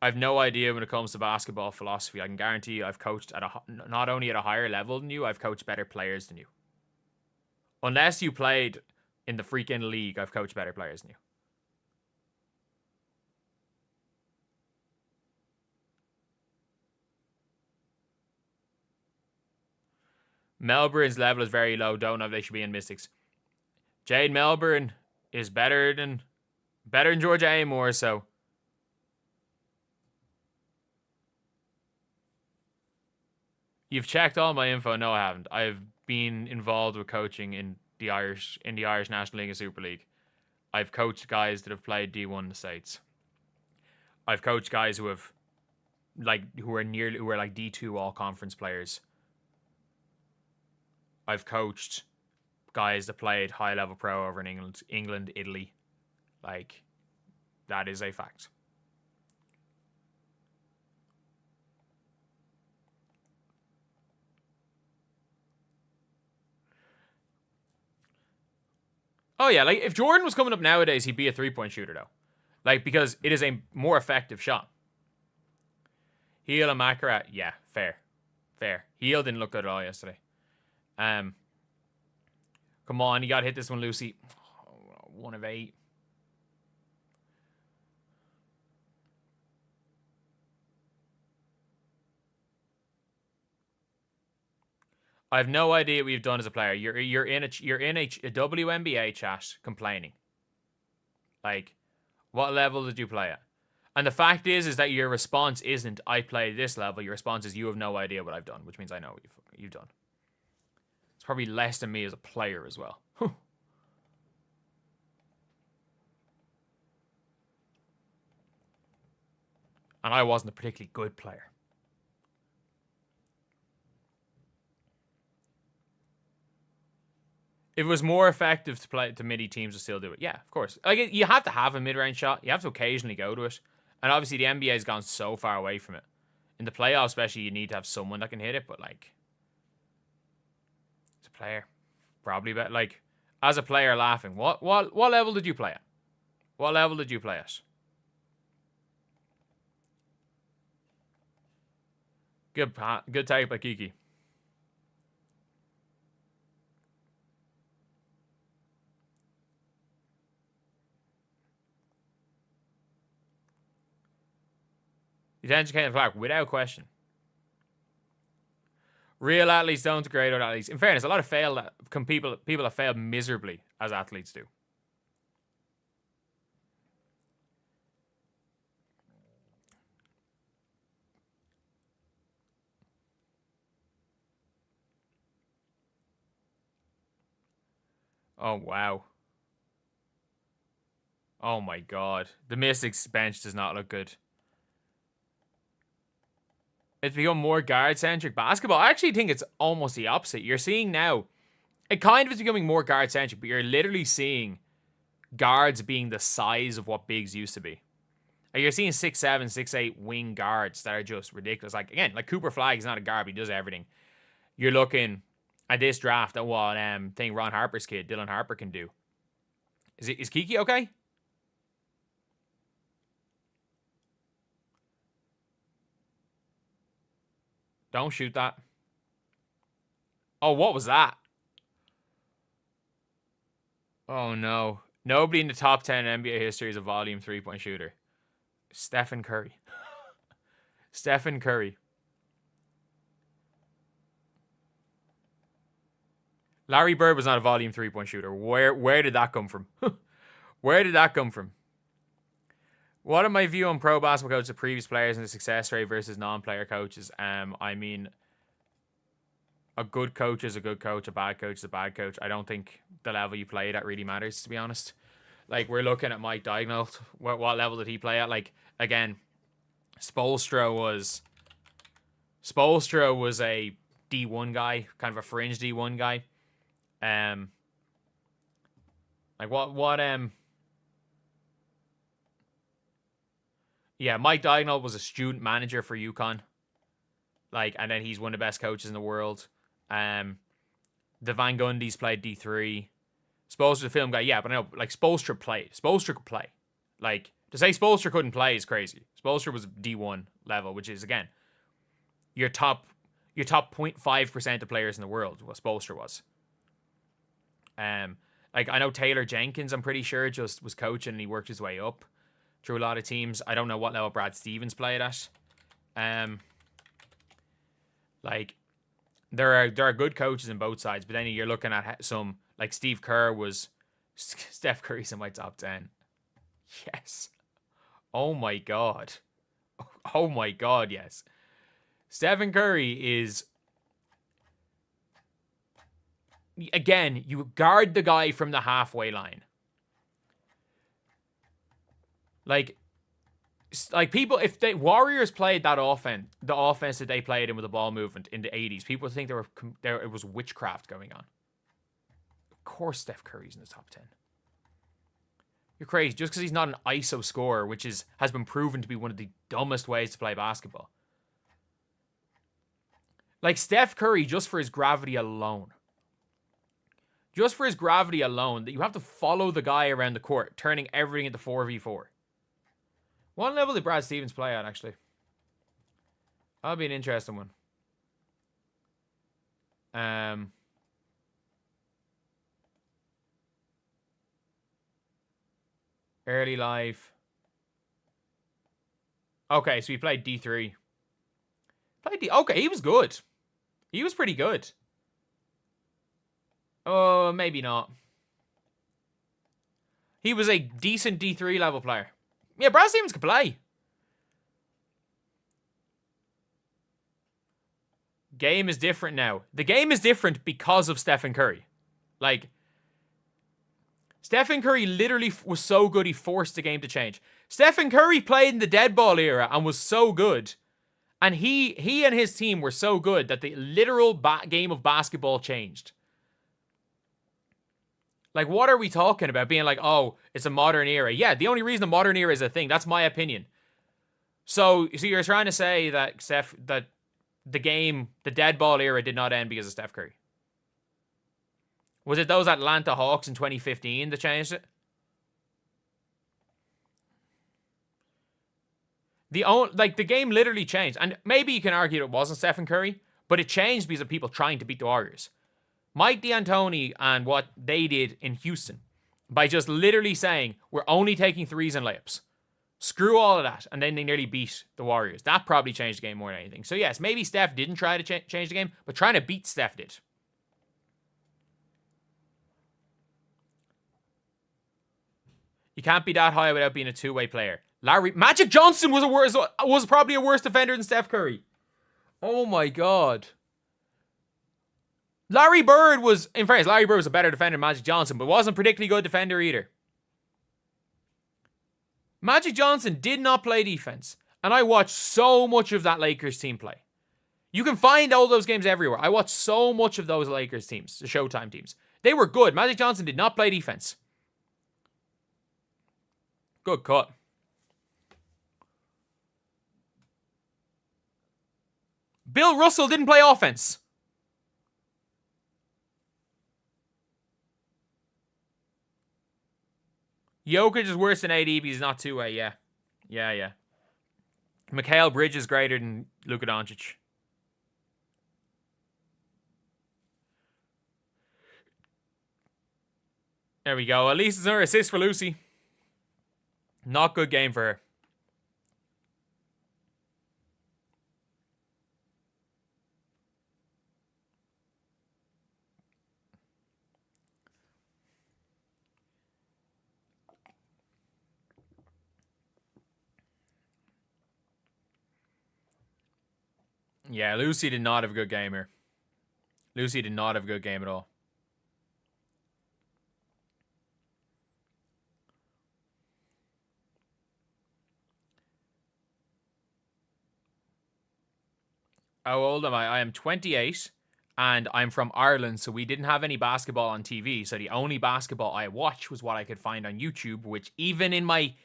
I have no idea when it comes to basketball philosophy. I can guarantee you I've coached not only at a higher level than you, I've coached better players than you. Unless you played in the freaking league, I've coached better players than you. Melbourne's level is very low. Don't know if they should be in Mystics. Jade Melbourne is better than Georgia Amore, so you've checked all my info. No, I haven't. I've been involved with coaching in the Irish National League and Super League. I've coached guys that have played D1 in the States. I've coached guys who are like D2 all conference players. I've coached guys that played high level pro over in England, Italy. Like, that is a fact. Oh yeah, like if Jordan was coming up nowadays, he'd be a 3-point shooter though. Like, because it is a more effective shot. Heel and Makarat, yeah, fair. Heel didn't look good at all yesterday. Come on, you gotta hit this one, Lucy. 1 of 8. I have no idea what you've done as a player. You're in a WNBA chat complaining. Like, what level did you play at? And the fact is that your response isn't I play this level. Your response is you have no idea what I've done, which means I know what you've done. It's probably less than me as a player as well. And I wasn't a particularly good player. If it was more effective to play to midi teams, would still do it. Yeah, of course. Like, you have to have a mid-range shot. You have to occasionally go to it. And obviously the NBA has gone so far away from it. In the playoffs, especially, you need to have someone that can hit it. But like, as a player, probably better. Like, as a player, laughing. What level did you play at? What level did you play at? Good take by Kiki. Attention Kane Clark, without question. Real athletes don't degrade other athletes. In fairness, a lot of people have failed miserably as athletes do. Oh, wow. Oh, my God. The Mystics bench does not look good. It's become more guard-centric basketball. I actually think it's almost the opposite. You're seeing now, it kind of is becoming more guard-centric, but you're literally seeing guards being the size of what bigs used to be. Like, you're seeing 6'7", 6'8" wing guards that are just ridiculous. Like, again, like Cooper Flagg is not a guard, but he does everything. You're looking at this draft at what thing Ron Harper's kid, Dylan Harper, can do. Is Kiki okay? Don't shoot that. Oh, what was that? Oh, no. Nobody in the top 10 NBA history is a volume 3-point shooter. Stephen Curry. Stephen Curry. Larry Bird was not a volume 3-point shooter. Where did that come from? Where did that come from? What are my view on pro basketball coaches of previous players and the success rate versus non-player coaches? I mean, a good coach is a good coach. A bad coach is a bad coach. I don't think the level you played at really matters, to be honest. Like, we're looking at Mike Diagonal. What level did he play at? Like, again, Spoelstra was a D1 guy, kind of a fringe D1 guy. Like, what Yeah, Mike Diagonal was a student manager for UConn. Like, and then he's one of the best coaches in the world. The Van Gundys played D3. Spoelstra, the film guy, yeah, but I know, like, Spoelstra played. Spoelstra could play. Like, to say Spoelstra couldn't play is crazy. Spoelstra was D1 level, which is, again, your top 0.5% of players in the world, what Spoelstra was. Like, I know Taylor Jenkins, I'm pretty sure, just was coaching and he worked his way up through a lot of teams. I don't know what level Brad Stevens played at. Like, there are good coaches in both sides, but then you're looking at some, like Steve Kerr was, Steph Curry's in my top 10. Yes. Oh my God. Oh my God, yes. Stephen Curry is, again, you guard the guy from the halfway line. Like people, if the Warriors played that offense, the offense that they played in with the ball movement in the 80s, people would think it was witchcraft going on. Of course Steph Curry's in the top 10. You're crazy. Just because he's not an ISO scorer, which has been proven to be one of the dumbest ways to play basketball. Like, Steph Curry, just for his gravity alone. Just for his gravity alone, that you have to follow the guy around the court, turning everything into 4v4. What level did Brad Stevens play at, actually? That'll be an interesting one. Early life. Okay, so he played D3. Okay, he was good. He was pretty good. Oh, maybe not. He was a decent D3 level player. Yeah, Brad Stevens could play. Game is different now. The game is different because of Stephen Curry. Like, Stephen Curry literally was so good he forced the game to change. Stephen Curry played in the dead ball era and was so good. And he and his team were so good that the literal game of basketball changed. Like, what are we talking about? Being like, oh, it's a modern era. Yeah, the only reason the modern era is a thing. That's my opinion. So you're trying to say that that the dead ball era did not end because of Steph Curry? Was it those Atlanta Hawks in 2015 that changed it? The game literally changed. And maybe you can argue it wasn't Stephen Curry, but it changed because of people trying to beat the Warriors. Mike D'Antoni and what they did in Houston by just literally saying, we're only taking threes and layups. Screw all of that. And then they nearly beat the Warriors. That probably changed the game more than anything. So yes, maybe Steph didn't try to change the game, but trying to beat Steph did. You can't be that high without being a two-way player. Magic Johnson was probably a worse defender than Steph Curry. Oh my God. Larry Bird was, in fairness, Larry Bird was a better defender than Magic Johnson, but wasn't a particularly good defender either. Magic Johnson did not play defense, and I watched so much of that Lakers team play. You can find all those games everywhere. I watched so much of those Lakers teams, the Showtime teams. They were good. Magic Johnson did not play defense. Good cut. Bill Russell didn't play offense. Jokic is worse than AD, but he's not two-way, yeah. Yeah. Mikal Bridges is greater than Luka Doncic. There we go. At least it's another assist for Lucy. Not good game for her. Yeah, Lucy did not have a good game here. Lucy did not have a good game at all. How old am I? I am 28, and I'm from Ireland, so we didn't have any basketball on TV. So the only basketball I watched was what I could find on YouTube, which even in my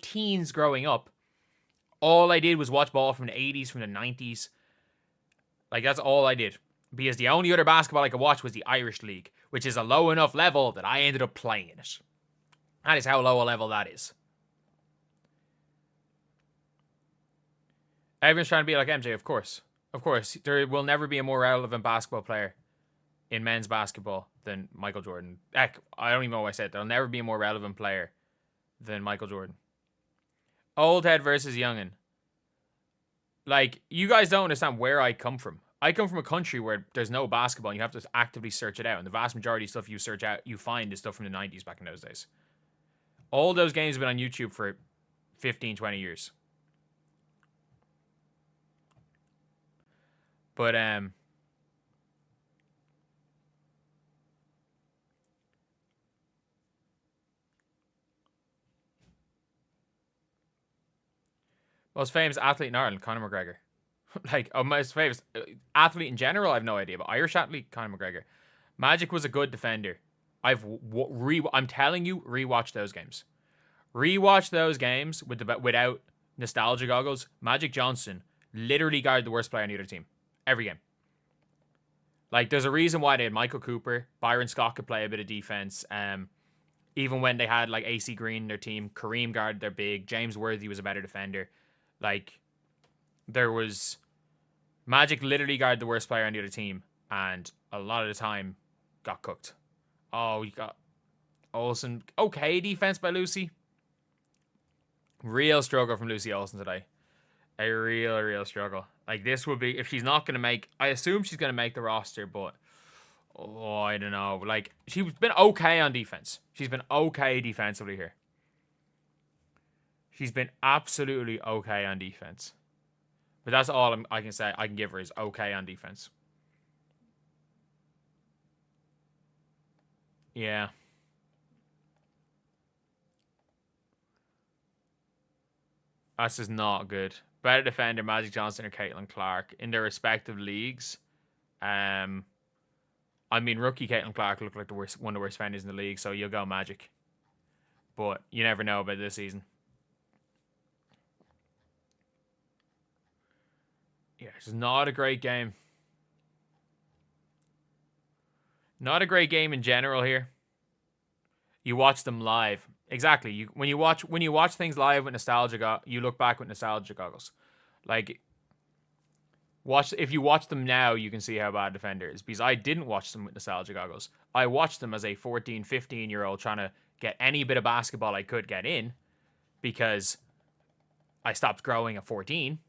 teens growing up, All I did was watch ball from the 80s, from the 90s. Like, that's all I did. Because the only other basketball I could watch was the Irish League, which is a low enough level that I ended up playing it. That is how low a level that is. Everyone's trying to be like MJ, of course. Of course. There will never be a more relevant basketball player in men's basketball than Michael Jordan. Heck, I don't even know what I said. There'll never be a more relevant player than Michael Jordan. Old head versus youngin. Like, you guys don't understand where I come from. I come from a country where there's no basketball and you have to actively search it out. And the vast majority of stuff you search out, you find is stuff from the 90s back in those days. All those games have been on YouTube for 15, 20 years. But, most famous athlete in Ireland, Conor McGregor. Like, most famous athlete in general, I have no idea. But Irish athlete, Conor McGregor. Magic was a good defender. I'm telling you, rewatch those games. Rewatch those games without nostalgia goggles. Magic Johnson literally guarded the worst player on the other team. Every game. Like, there's a reason why they had Michael Cooper. Byron Scott could play a bit of defense. Even when they had, like, AC Green in their team, Kareem guarded their big. James Worthy was a better defender. Like, there was... Magic literally guarded the worst player on the other team. And a lot of the time, got cooked. Oh, you got OLSEN. Okay, defense by Lucy. Real struggle from Lucy OLSEN today. A real struggle. Like, this would be... If she's not going to make... I assume she's going to make the roster, but... Oh, I don't know. Like, she's been okay on defense. She's been okay defensively here. She's been absolutely okay on defense. But that's all I can say. I can give her is okay on defense. Yeah. That's just not good. Better defender, Magic Johnson or Caitlin Clark in their respective leagues. I mean, rookie Caitlin Clark looked like one of the worst defenders in the league, so you'll go Magic. But you never know about this season. Yeah, it's not a great game. Not a great game in general here. You watch them live. Exactly. When you watch things live with nostalgia, you look back with nostalgia goggles. Like, if you watch them now, you can see how bad defender is. Because I didn't watch them with nostalgia goggles. I watched them as a 14, 15-year-old trying to get any bit of basketball I could get in. Because I stopped growing at 14.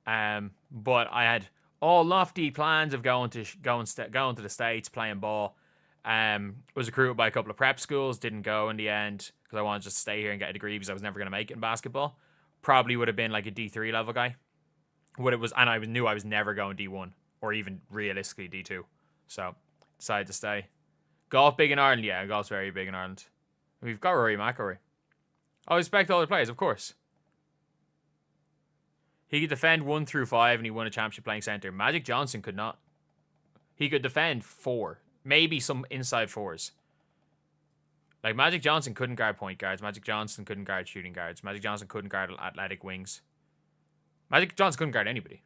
But I had all lofty plans of going to the States, playing ball. Was recruited by a couple of prep schools, didn't go in the end because I wanted to just stay here and get a degree because I was never going to make it in basketball. Probably would have been like a D3 level guy. And I knew I was never going D1 or even realistically D2. So decided to stay. Golf big in Ireland? Yeah, golf's very big in Ireland. We've got Rory McIlroy. I respect all the players, of course. He could defend 1 through 5 and he won a championship playing center. Magic Johnson could not. He could defend 4. Maybe some inside 4s. Like, Magic Johnson couldn't guard point guards. Magic Johnson couldn't guard shooting guards. Magic Johnson couldn't guard athletic wings. Magic Johnson couldn't guard anybody,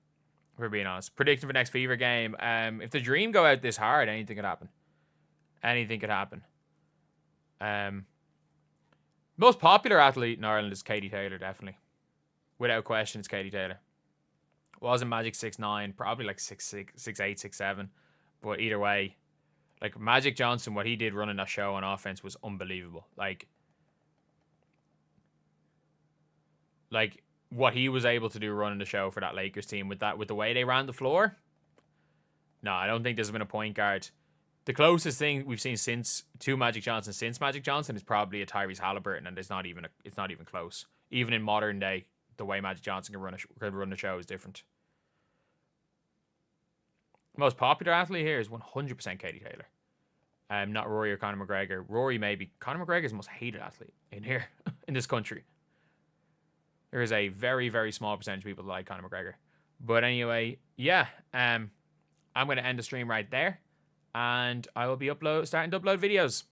if we're being honest. Prediction for next Fever game. If the Dream go out this hard, anything could happen. Anything could happen. Most popular athlete in Ireland is Katie Taylor, definitely. Without question, it's Katie Taylor. Wasn't Magic 6'9", probably like 6'8", 6'7". But either way, like, Magic Johnson, what he did running that show on offense was unbelievable. Like what he was able to do running the show for that Lakers team with the way they ran the floor. No, I don't think there's been a point guard. The closest thing we've seen to Magic Johnson since Magic Johnson is probably a Tyrese Halliburton, and it's not even close. Even in modern day, the way Magic Johnson can run the show is different. Most popular athlete here is 100% Katie Taylor. Not Rory or Conor McGregor. Rory maybe. Conor McGregor is the most hated athlete in here, in this country. There is a very, very small percentage of people that like Conor McGregor. But anyway, yeah. I'm going to end the stream right there. And I will be starting to upload videos.